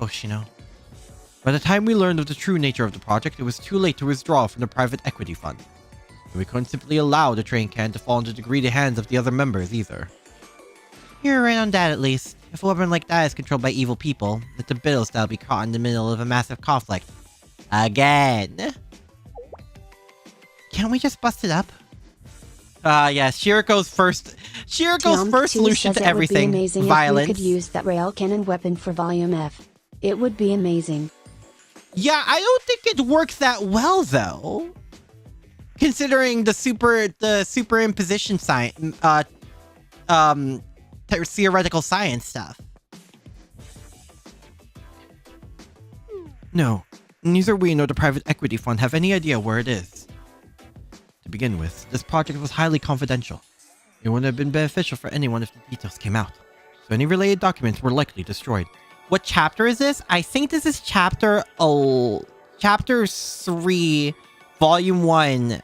Hoshino. By the time we learned of the true nature of the project, it was too late to withdraw from the private equity fund. And we couldn't simply allow the train can to fall into the greedy hands of the other members either. You're right on that, at least. If a weapon like that is controlled by evil people, it's Abydos that'll be caught in the middle of a massive conflict. Again. Can't we just bust it up? Yeah, Shiriko's first solution to everything. It would be amazing violence. If we could use that rail cannon weapon for Volume F. It would be amazing. Yeah, I don't think it works that well though. Considering the superimposition theoretical science stuff. No, neither we nor the private equity fund have any idea where it is. To begin with, this project was highly confidential. It wouldn't have been beneficial for anyone if the details came out, so any related documents were likely destroyed. What chapter is this? I think this is chapter 3, volume 1,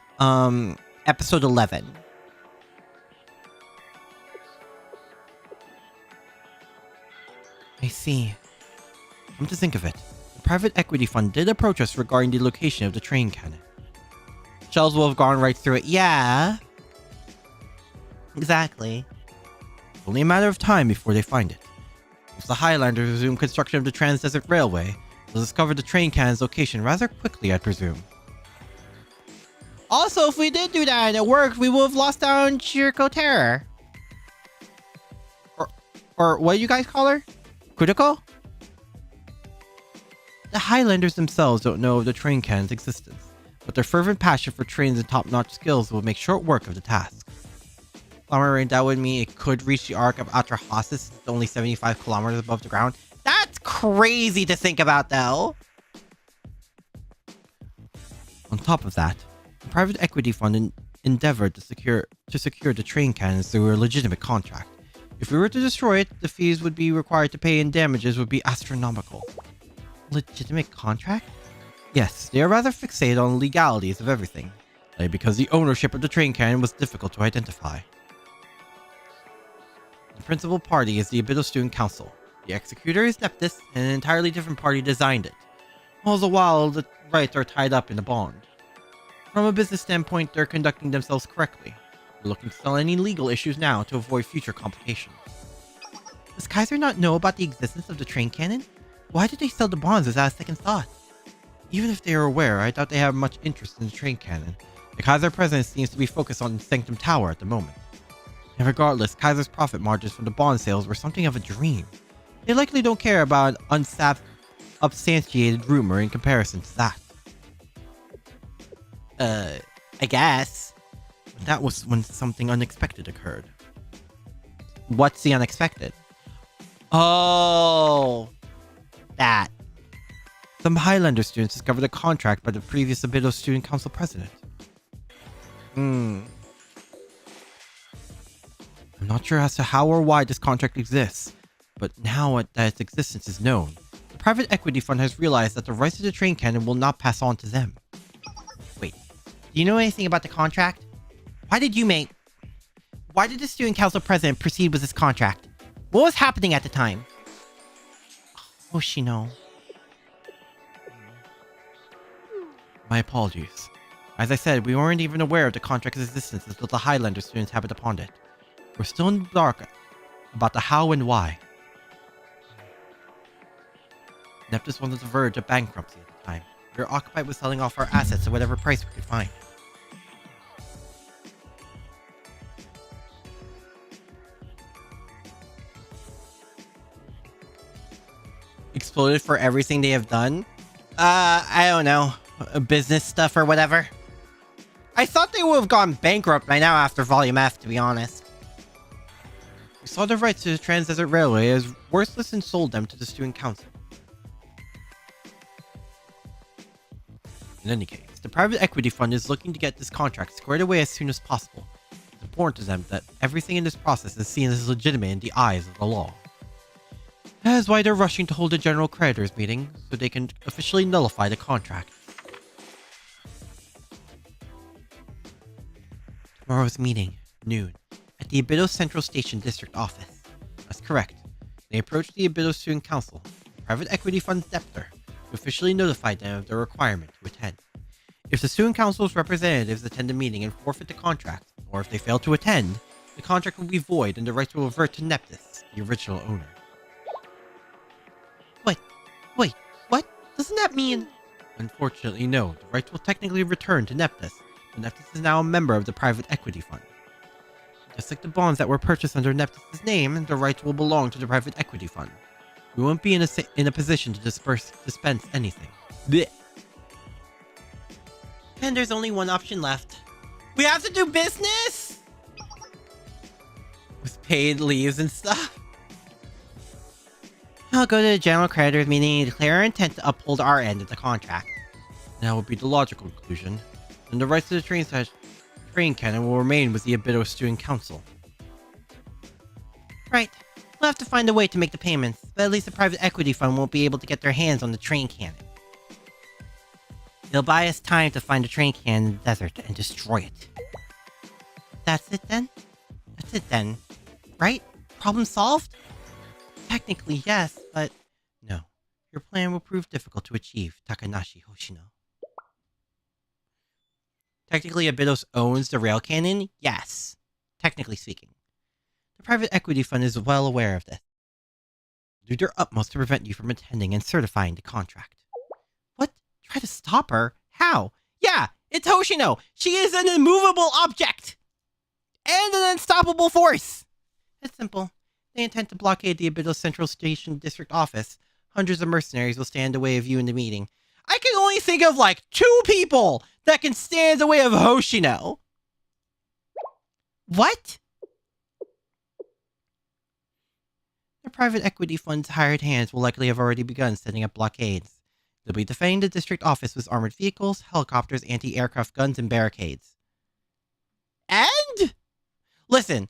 episode 11. I see. Come to think of it, the private equity fund did approach us regarding the location of the train cannon. Shells will have gone right through it. Yeah. Exactly. It's only a matter of time before they find it. If the Highlanders resume construction of the Trans-Desert Railway, they'll discover the train cannon's location rather quickly, I presume. Also, if we did do that and it worked, we will have lost down Shiriko Terror. Or what do you guys call her? Critical? The Highlanders themselves don't know of the train cannon's existence, but their fervent passion for trains and top-notch skills will make short work of the task. That would mean it could reach the arc of Atrahasis, only 75 kilometers above the ground. That's crazy to think about, though. On top of that, the private equity fund endeavored to secure the train cannons through a legitimate contract. If we were to destroy it, the fees would be required to pay in damages would be astronomical. Legitimate contract? Yes, they are rather fixated on the legalities of everything, like because the ownership of the train cannon was difficult to identify. The principal party is the Abydos Student Council. The executor is Neptus, and an entirely different party designed it. All the while, the rights are tied up in a bond. From a business standpoint, they're conducting themselves correctly. They're looking to settle any legal issues now to avoid future complications. Does Kaiser not know about the existence of the train cannon? Why did they sell the bonds without a second thought? Even if they are aware, I doubt they have much interest in the train cannon. The Kaiser president seems to be focused on Sanctum Tower at the moment. And regardless, Kaiser's profit margins from the bond sales were something of a dream. They likely don't care about an unsubstantiated rumor in comparison to that. I guess. But that was when something unexpected occurred. What's the unexpected? Oh, that. Some Highlander students discovered a contract by the previous Abydos Student Council president. I'm not sure as to how or why this contract exists, but now that its existence is known, the private equity fund has realized that the rights to the train cannon will not pass on to them. Wait, do you know anything about the contract? Why did the student council president proceed with this contract? What was happening at the time? Hoshino. My apologies. As I said, we weren't even aware of the contract's existence until the Highlander students happened upon it. We're still in the dark about the how and why. Neptus was on the verge of bankruptcy at the time. We were occupied with selling off our assets at whatever price we could find. Exploded for everything they have done? I don't know. Business stuff or whatever. I thought they would have gone bankrupt by now after Volume F, to be honest. We saw the rights to the Trans-Desert Railway as worthless and sold them to the Student Council. In any case, the private equity fund is looking to get this contract squared away as soon as possible. It's important to them that everything in this process is seen as legitimate in the eyes of the law. That is why they're rushing to hold a general creditors meeting, so they can officially nullify the contract. Tomorrow's meeting, noon, at the Abydos Central Station District Office. That's correct. They approached the Abydos Student Council, private equity fund's debtor, to officially notify them of their requirement to attend. If the Student Council's representatives attend the meeting and forfeit the contract, or if they fail to attend, the contract will be void and the rights will revert to Neptus, the original owner. Wait, what? Doesn't that mean... Unfortunately, no. The rights will technically return to Neptus, but Neptus is now a member of the private equity fund. Just like the bonds that were purchased under Neptus' name, the rights will belong to the private equity fund. We won't be in a position to dispense anything. Blech. And there's only one option left. We have to do business? With paid leaves and stuff? I'll go to the general creditors meeting and declare our intent to uphold our end of the contract. That would be the logical conclusion. And the rights to the train cannon will remain with the Abydos Student Council. Right. We'll have to find a way to make the payments, but at least the private equity fund won't be able to get their hands on the train cannon. It'll buy us time to find a train cannon in the desert and destroy it. That's it then? That's it then. Right? Problem solved? Technically, yes, but no. Your plan will prove difficult to achieve, Takanashi Hoshino. Technically, Abydos owns the rail cannon? Yes. Technically speaking. The private equity fund is well aware of this. They'll do their utmost to prevent you from attending and certifying the contract. What? Try to stop her? How? Yeah, it's Hoshino! She is an immovable object! And an unstoppable force! It's simple. They intend to blockade the Abydos Central Station District Office. Hundreds of mercenaries will stand in the way of you in the meeting. I can only think of like 2 people that can stand in the way of Hoshino. What? The private equity fund's hired hands will likely have already begun setting up blockades. They'll be defending the district office with armored vehicles, helicopters, anti-aircraft guns, and barricades. And? Listen,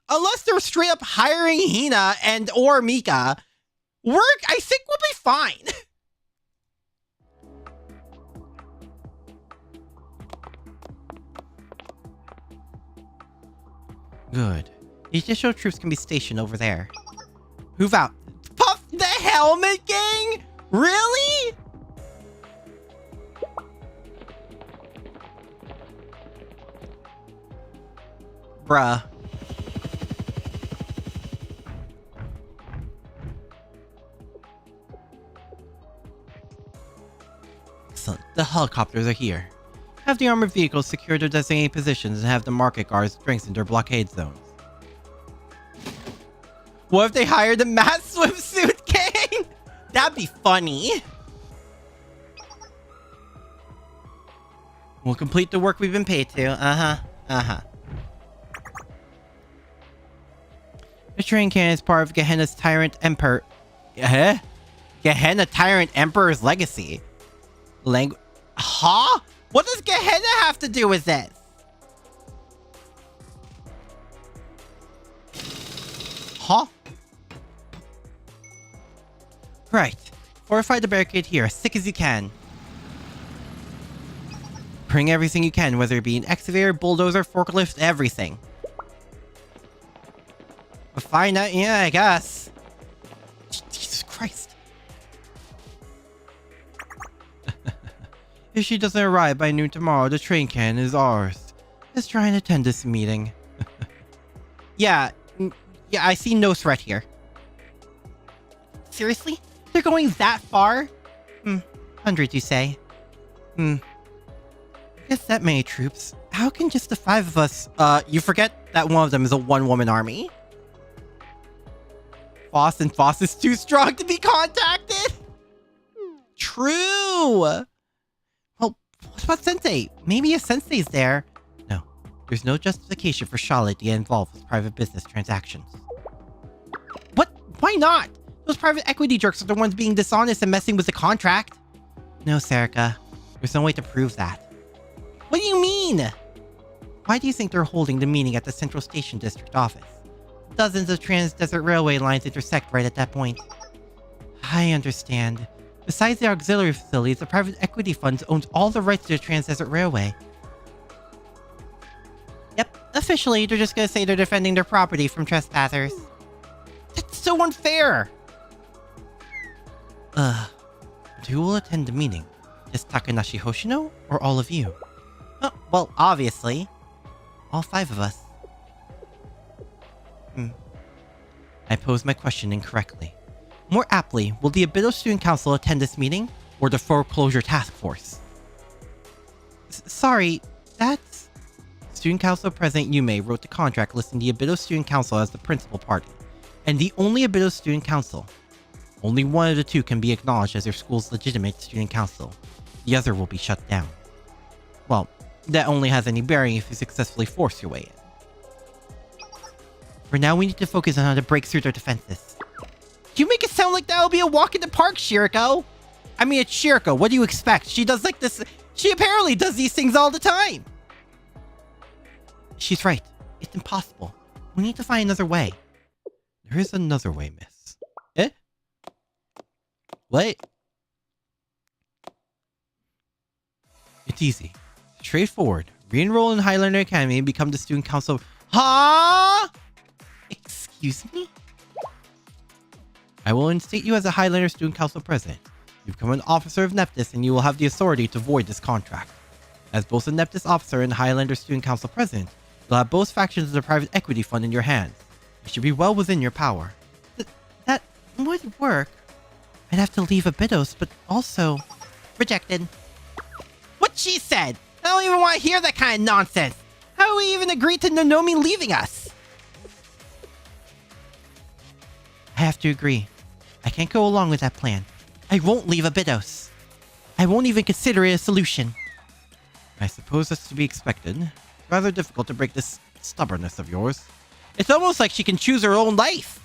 unless they're straight up hiring Hina and or Mika, I think we'll be fine. Good. The additional troops can be stationed over there. Move out. Puff the Helmet Gang? Really? Bruh. Excellent. The helicopters are here. Have the armored vehicles secure their designated positions and have the market guards strengthen their blockade zones. What if they hired the matte swimsuit gang? That'd be funny. We'll complete the work we've been paid to. The train cannon is part of Gehenna's Tyrant Emperor. Gehenna Tyrant Emperor's legacy. Huh? What does Gehenna have to do with this? Huh? Right. Fortify the barricade here as thick as you can. Bring everything you can, whether it be an excavator, bulldozer, forklift, everything. But find out, yeah, I guess. Jesus Christ. If she doesn't arrive by noon tomorrow, the train cannon is ours. Let's try and attend this meeting. Yeah, I see no threat here. Seriously? They're going that far? 100, you say? I guess that many troops. How can just the 5 of us... you forget that one of them is a one-woman army? Foss is too strong to be contacted? True! Well, what about Sensei? Maybe if Sensei's there... No, there's no justification for Charlotte to get involved with private business transactions. What? Why not? Those private equity jerks are the ones being dishonest and messing with the contract. No, Serica. There's no way to prove that. What do you mean? Why do you think they're holding the meeting at the Central Station District office? Dozens of Trans-Desert Railway lines intersect right at that point. I understand. Besides the auxiliary facilities, the private equity fund owns all the rights to the Trans-Desert Railway. Yep, officially, they're just gonna say they're defending their property from trespassers. That's so unfair! Who will attend the meeting? Just Takanashi Hoshino, or all of you? Oh, well, obviously. All 5 of us. I posed my question incorrectly. More aptly, will the Abydos Student Council attend this meeting, or the Foreclosure Task Force? Sorry, that's... Student Council President Yume wrote the contract listing the Abydos Student Council as the principal party, and the only Abydos Student Council. Only one of the 2 can be acknowledged as their school's legitimate student council. The other will be shut down. Well, that only has any bearing if you successfully force your way in. For now, we need to focus on how to break through their defenses. You make it sound like that'll be a walk in the park, Shiriko! I mean, it's Shiriko, what do you expect? She does like this... She apparently does these things all the time! She's right. It's impossible. We need to find another way. There is another way, miss. Eh? What? It's easy. Straightforward. Re-enroll in Highlander Academy and become the student council... Huh? Excuse me? I will instate you as a Highlander Student Council President. You become an officer of Neptus and you will have the authority to void this contract. As both a Neptus officer and Highlander Student Council President, you'll have both factions of the private equity fund in your hands. It should be well within your power. That would work. I'd have to leave Abydos, but also... Rejected. What she said! I don't even want to hear that kind of nonsense! How do we even agree to Nonomi leaving us? I have to agree. I can't go along with that plan. I won't leave Abydos. I won't even consider it a solution. I suppose that's to be expected. It's rather difficult to break this stubbornness of yours. It's almost like she can choose her own life.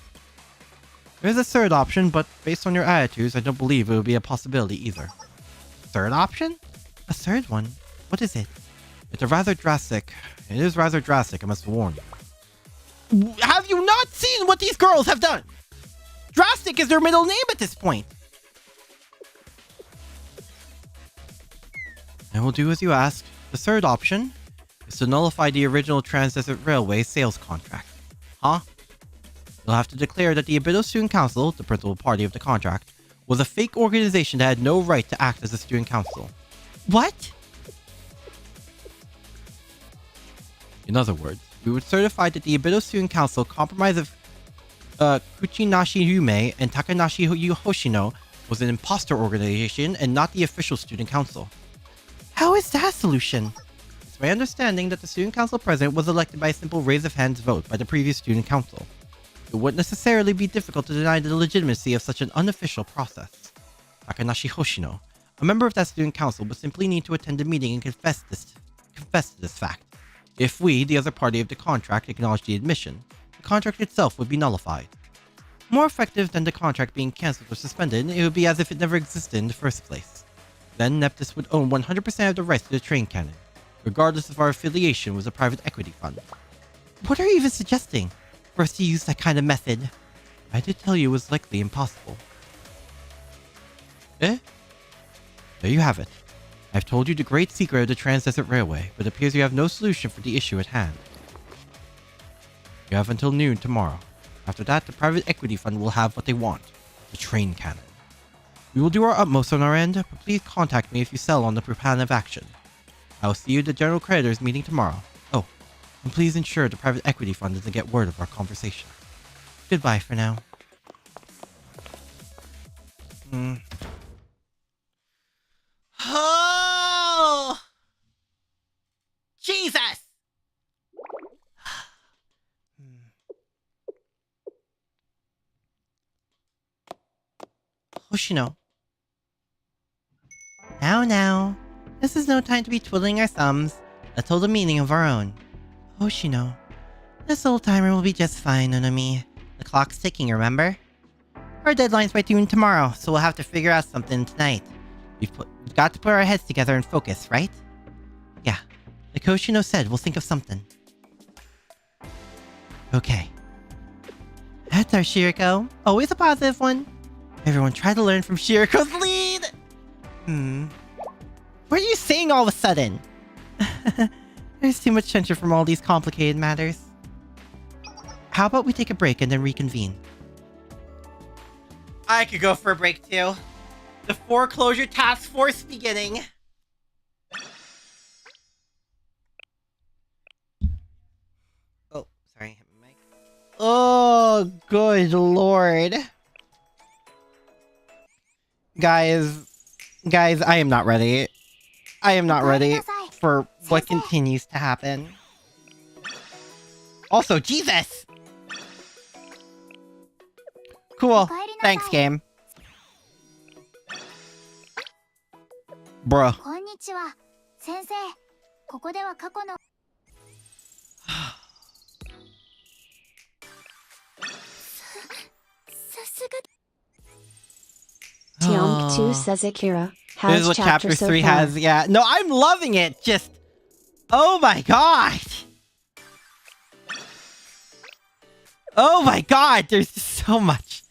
There's a third option, but based on your attitudes, I don't believe it would be a possibility either. Third option? A third one? What is it? It's a rather drastic. It is rather drastic, I must warn you. Have you not seen what these girls have done? Drastic is their middle name at this point. I will do as you asked. The third option is to nullify the original Trans-Desert Railway sales contract. Huh? You'll have to declare that the Abydos Student Council, the principal party of the contract, was a fake organization that had no right to act as a student council. What? In other words, we would certify that the Abydos Student Council comprised of Kuchinashi Yume and Takanashi Hoshino was an imposter organization and not the official student council. How is that a solution? It's my understanding that the student council president was elected by a simple raise of hands vote by the previous student council. It wouldn't necessarily be difficult to deny the legitimacy of such an unofficial process. Takanashi Hoshino, a member of that student council, would simply need to attend the meeting and confess to this fact. If we, the other party of the contract, acknowledge the admission, the contract itself would be nullified. More effective than the contract being cancelled or suspended, it would be as if it never existed in the first place. Then Neptus would own 100% of the rights to the train cannon, regardless of our affiliation with a private equity fund. What are you even suggesting? For us to use that kind of method? I did tell you it was likely impossible. Eh? There you have it. I've told you the great secret of the Trans-Desert Railway, but it appears you have no solution for the issue at hand. You have until noon tomorrow. After that, the private equity fund will have what they want, the train cannon. We will do our utmost on our end, but please contact me if you sell on the plan of action. I will see you at the general creditors meeting tomorrow. Oh, and please ensure the private equity fund doesn't get word of our conversation. Goodbye for now. Oh! Jesus! Hoshino. Now. This is no time to be twiddling our thumbs. Let's hold a meeting of our own. Hoshino. This old timer will be just fine, Nonomi. The clock's ticking, remember? Our deadline's by noon tomorrow, so we'll have to figure out something tonight. We've got to put our heads together and focus, right? Yeah. Like Hoshino said, we'll think of something. Okay. That's our Shiriko. Always a positive one. Everyone try to learn from Shiriko's lead! What are you saying all of a sudden? There's too much tension from all these complicated matters. How about we take a break and then reconvene? I could go for a break too. The foreclosure task force beginning. Oh, sorry, hit my mic. Oh, good lord. Guys, I am not ready. I am not ready for what continues to happen. Also, Jesus! Cool. Thanks, game. Bruh. Tiomk 2 says Akira. This is what chapter 3 has. Yeah. No, I'm loving it. Just. Oh my god. Oh my god. There's so much.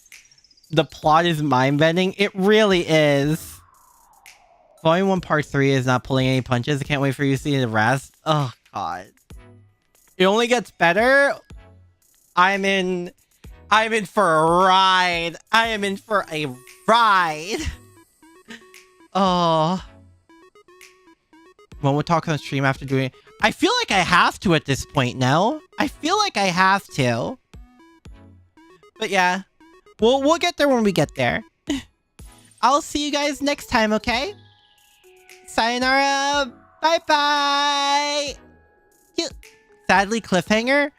The plot is mind-bending. It really is. Volume 1 Part 3 is not pulling any punches. I can't wait for you to see the rest. Oh god. It only gets better. I'm in for a ride. I am in for a ride. Oh. When we'll talk on stream after doing it. I feel like I have to at this point now. I feel like I have to. But yeah. We'll get there when we get there. I'll see you guys next time, okay? Sayonara. Bye-bye. Sadly, cliffhanger.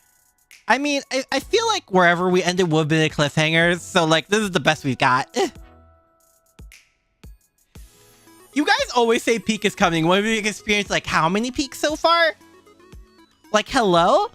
I mean, I feel like wherever we ended would have been a cliffhanger. So, like, this is the best we've got. You guys always say peak is coming. What have you experienced? Like, how many peaks so far? Like, hello?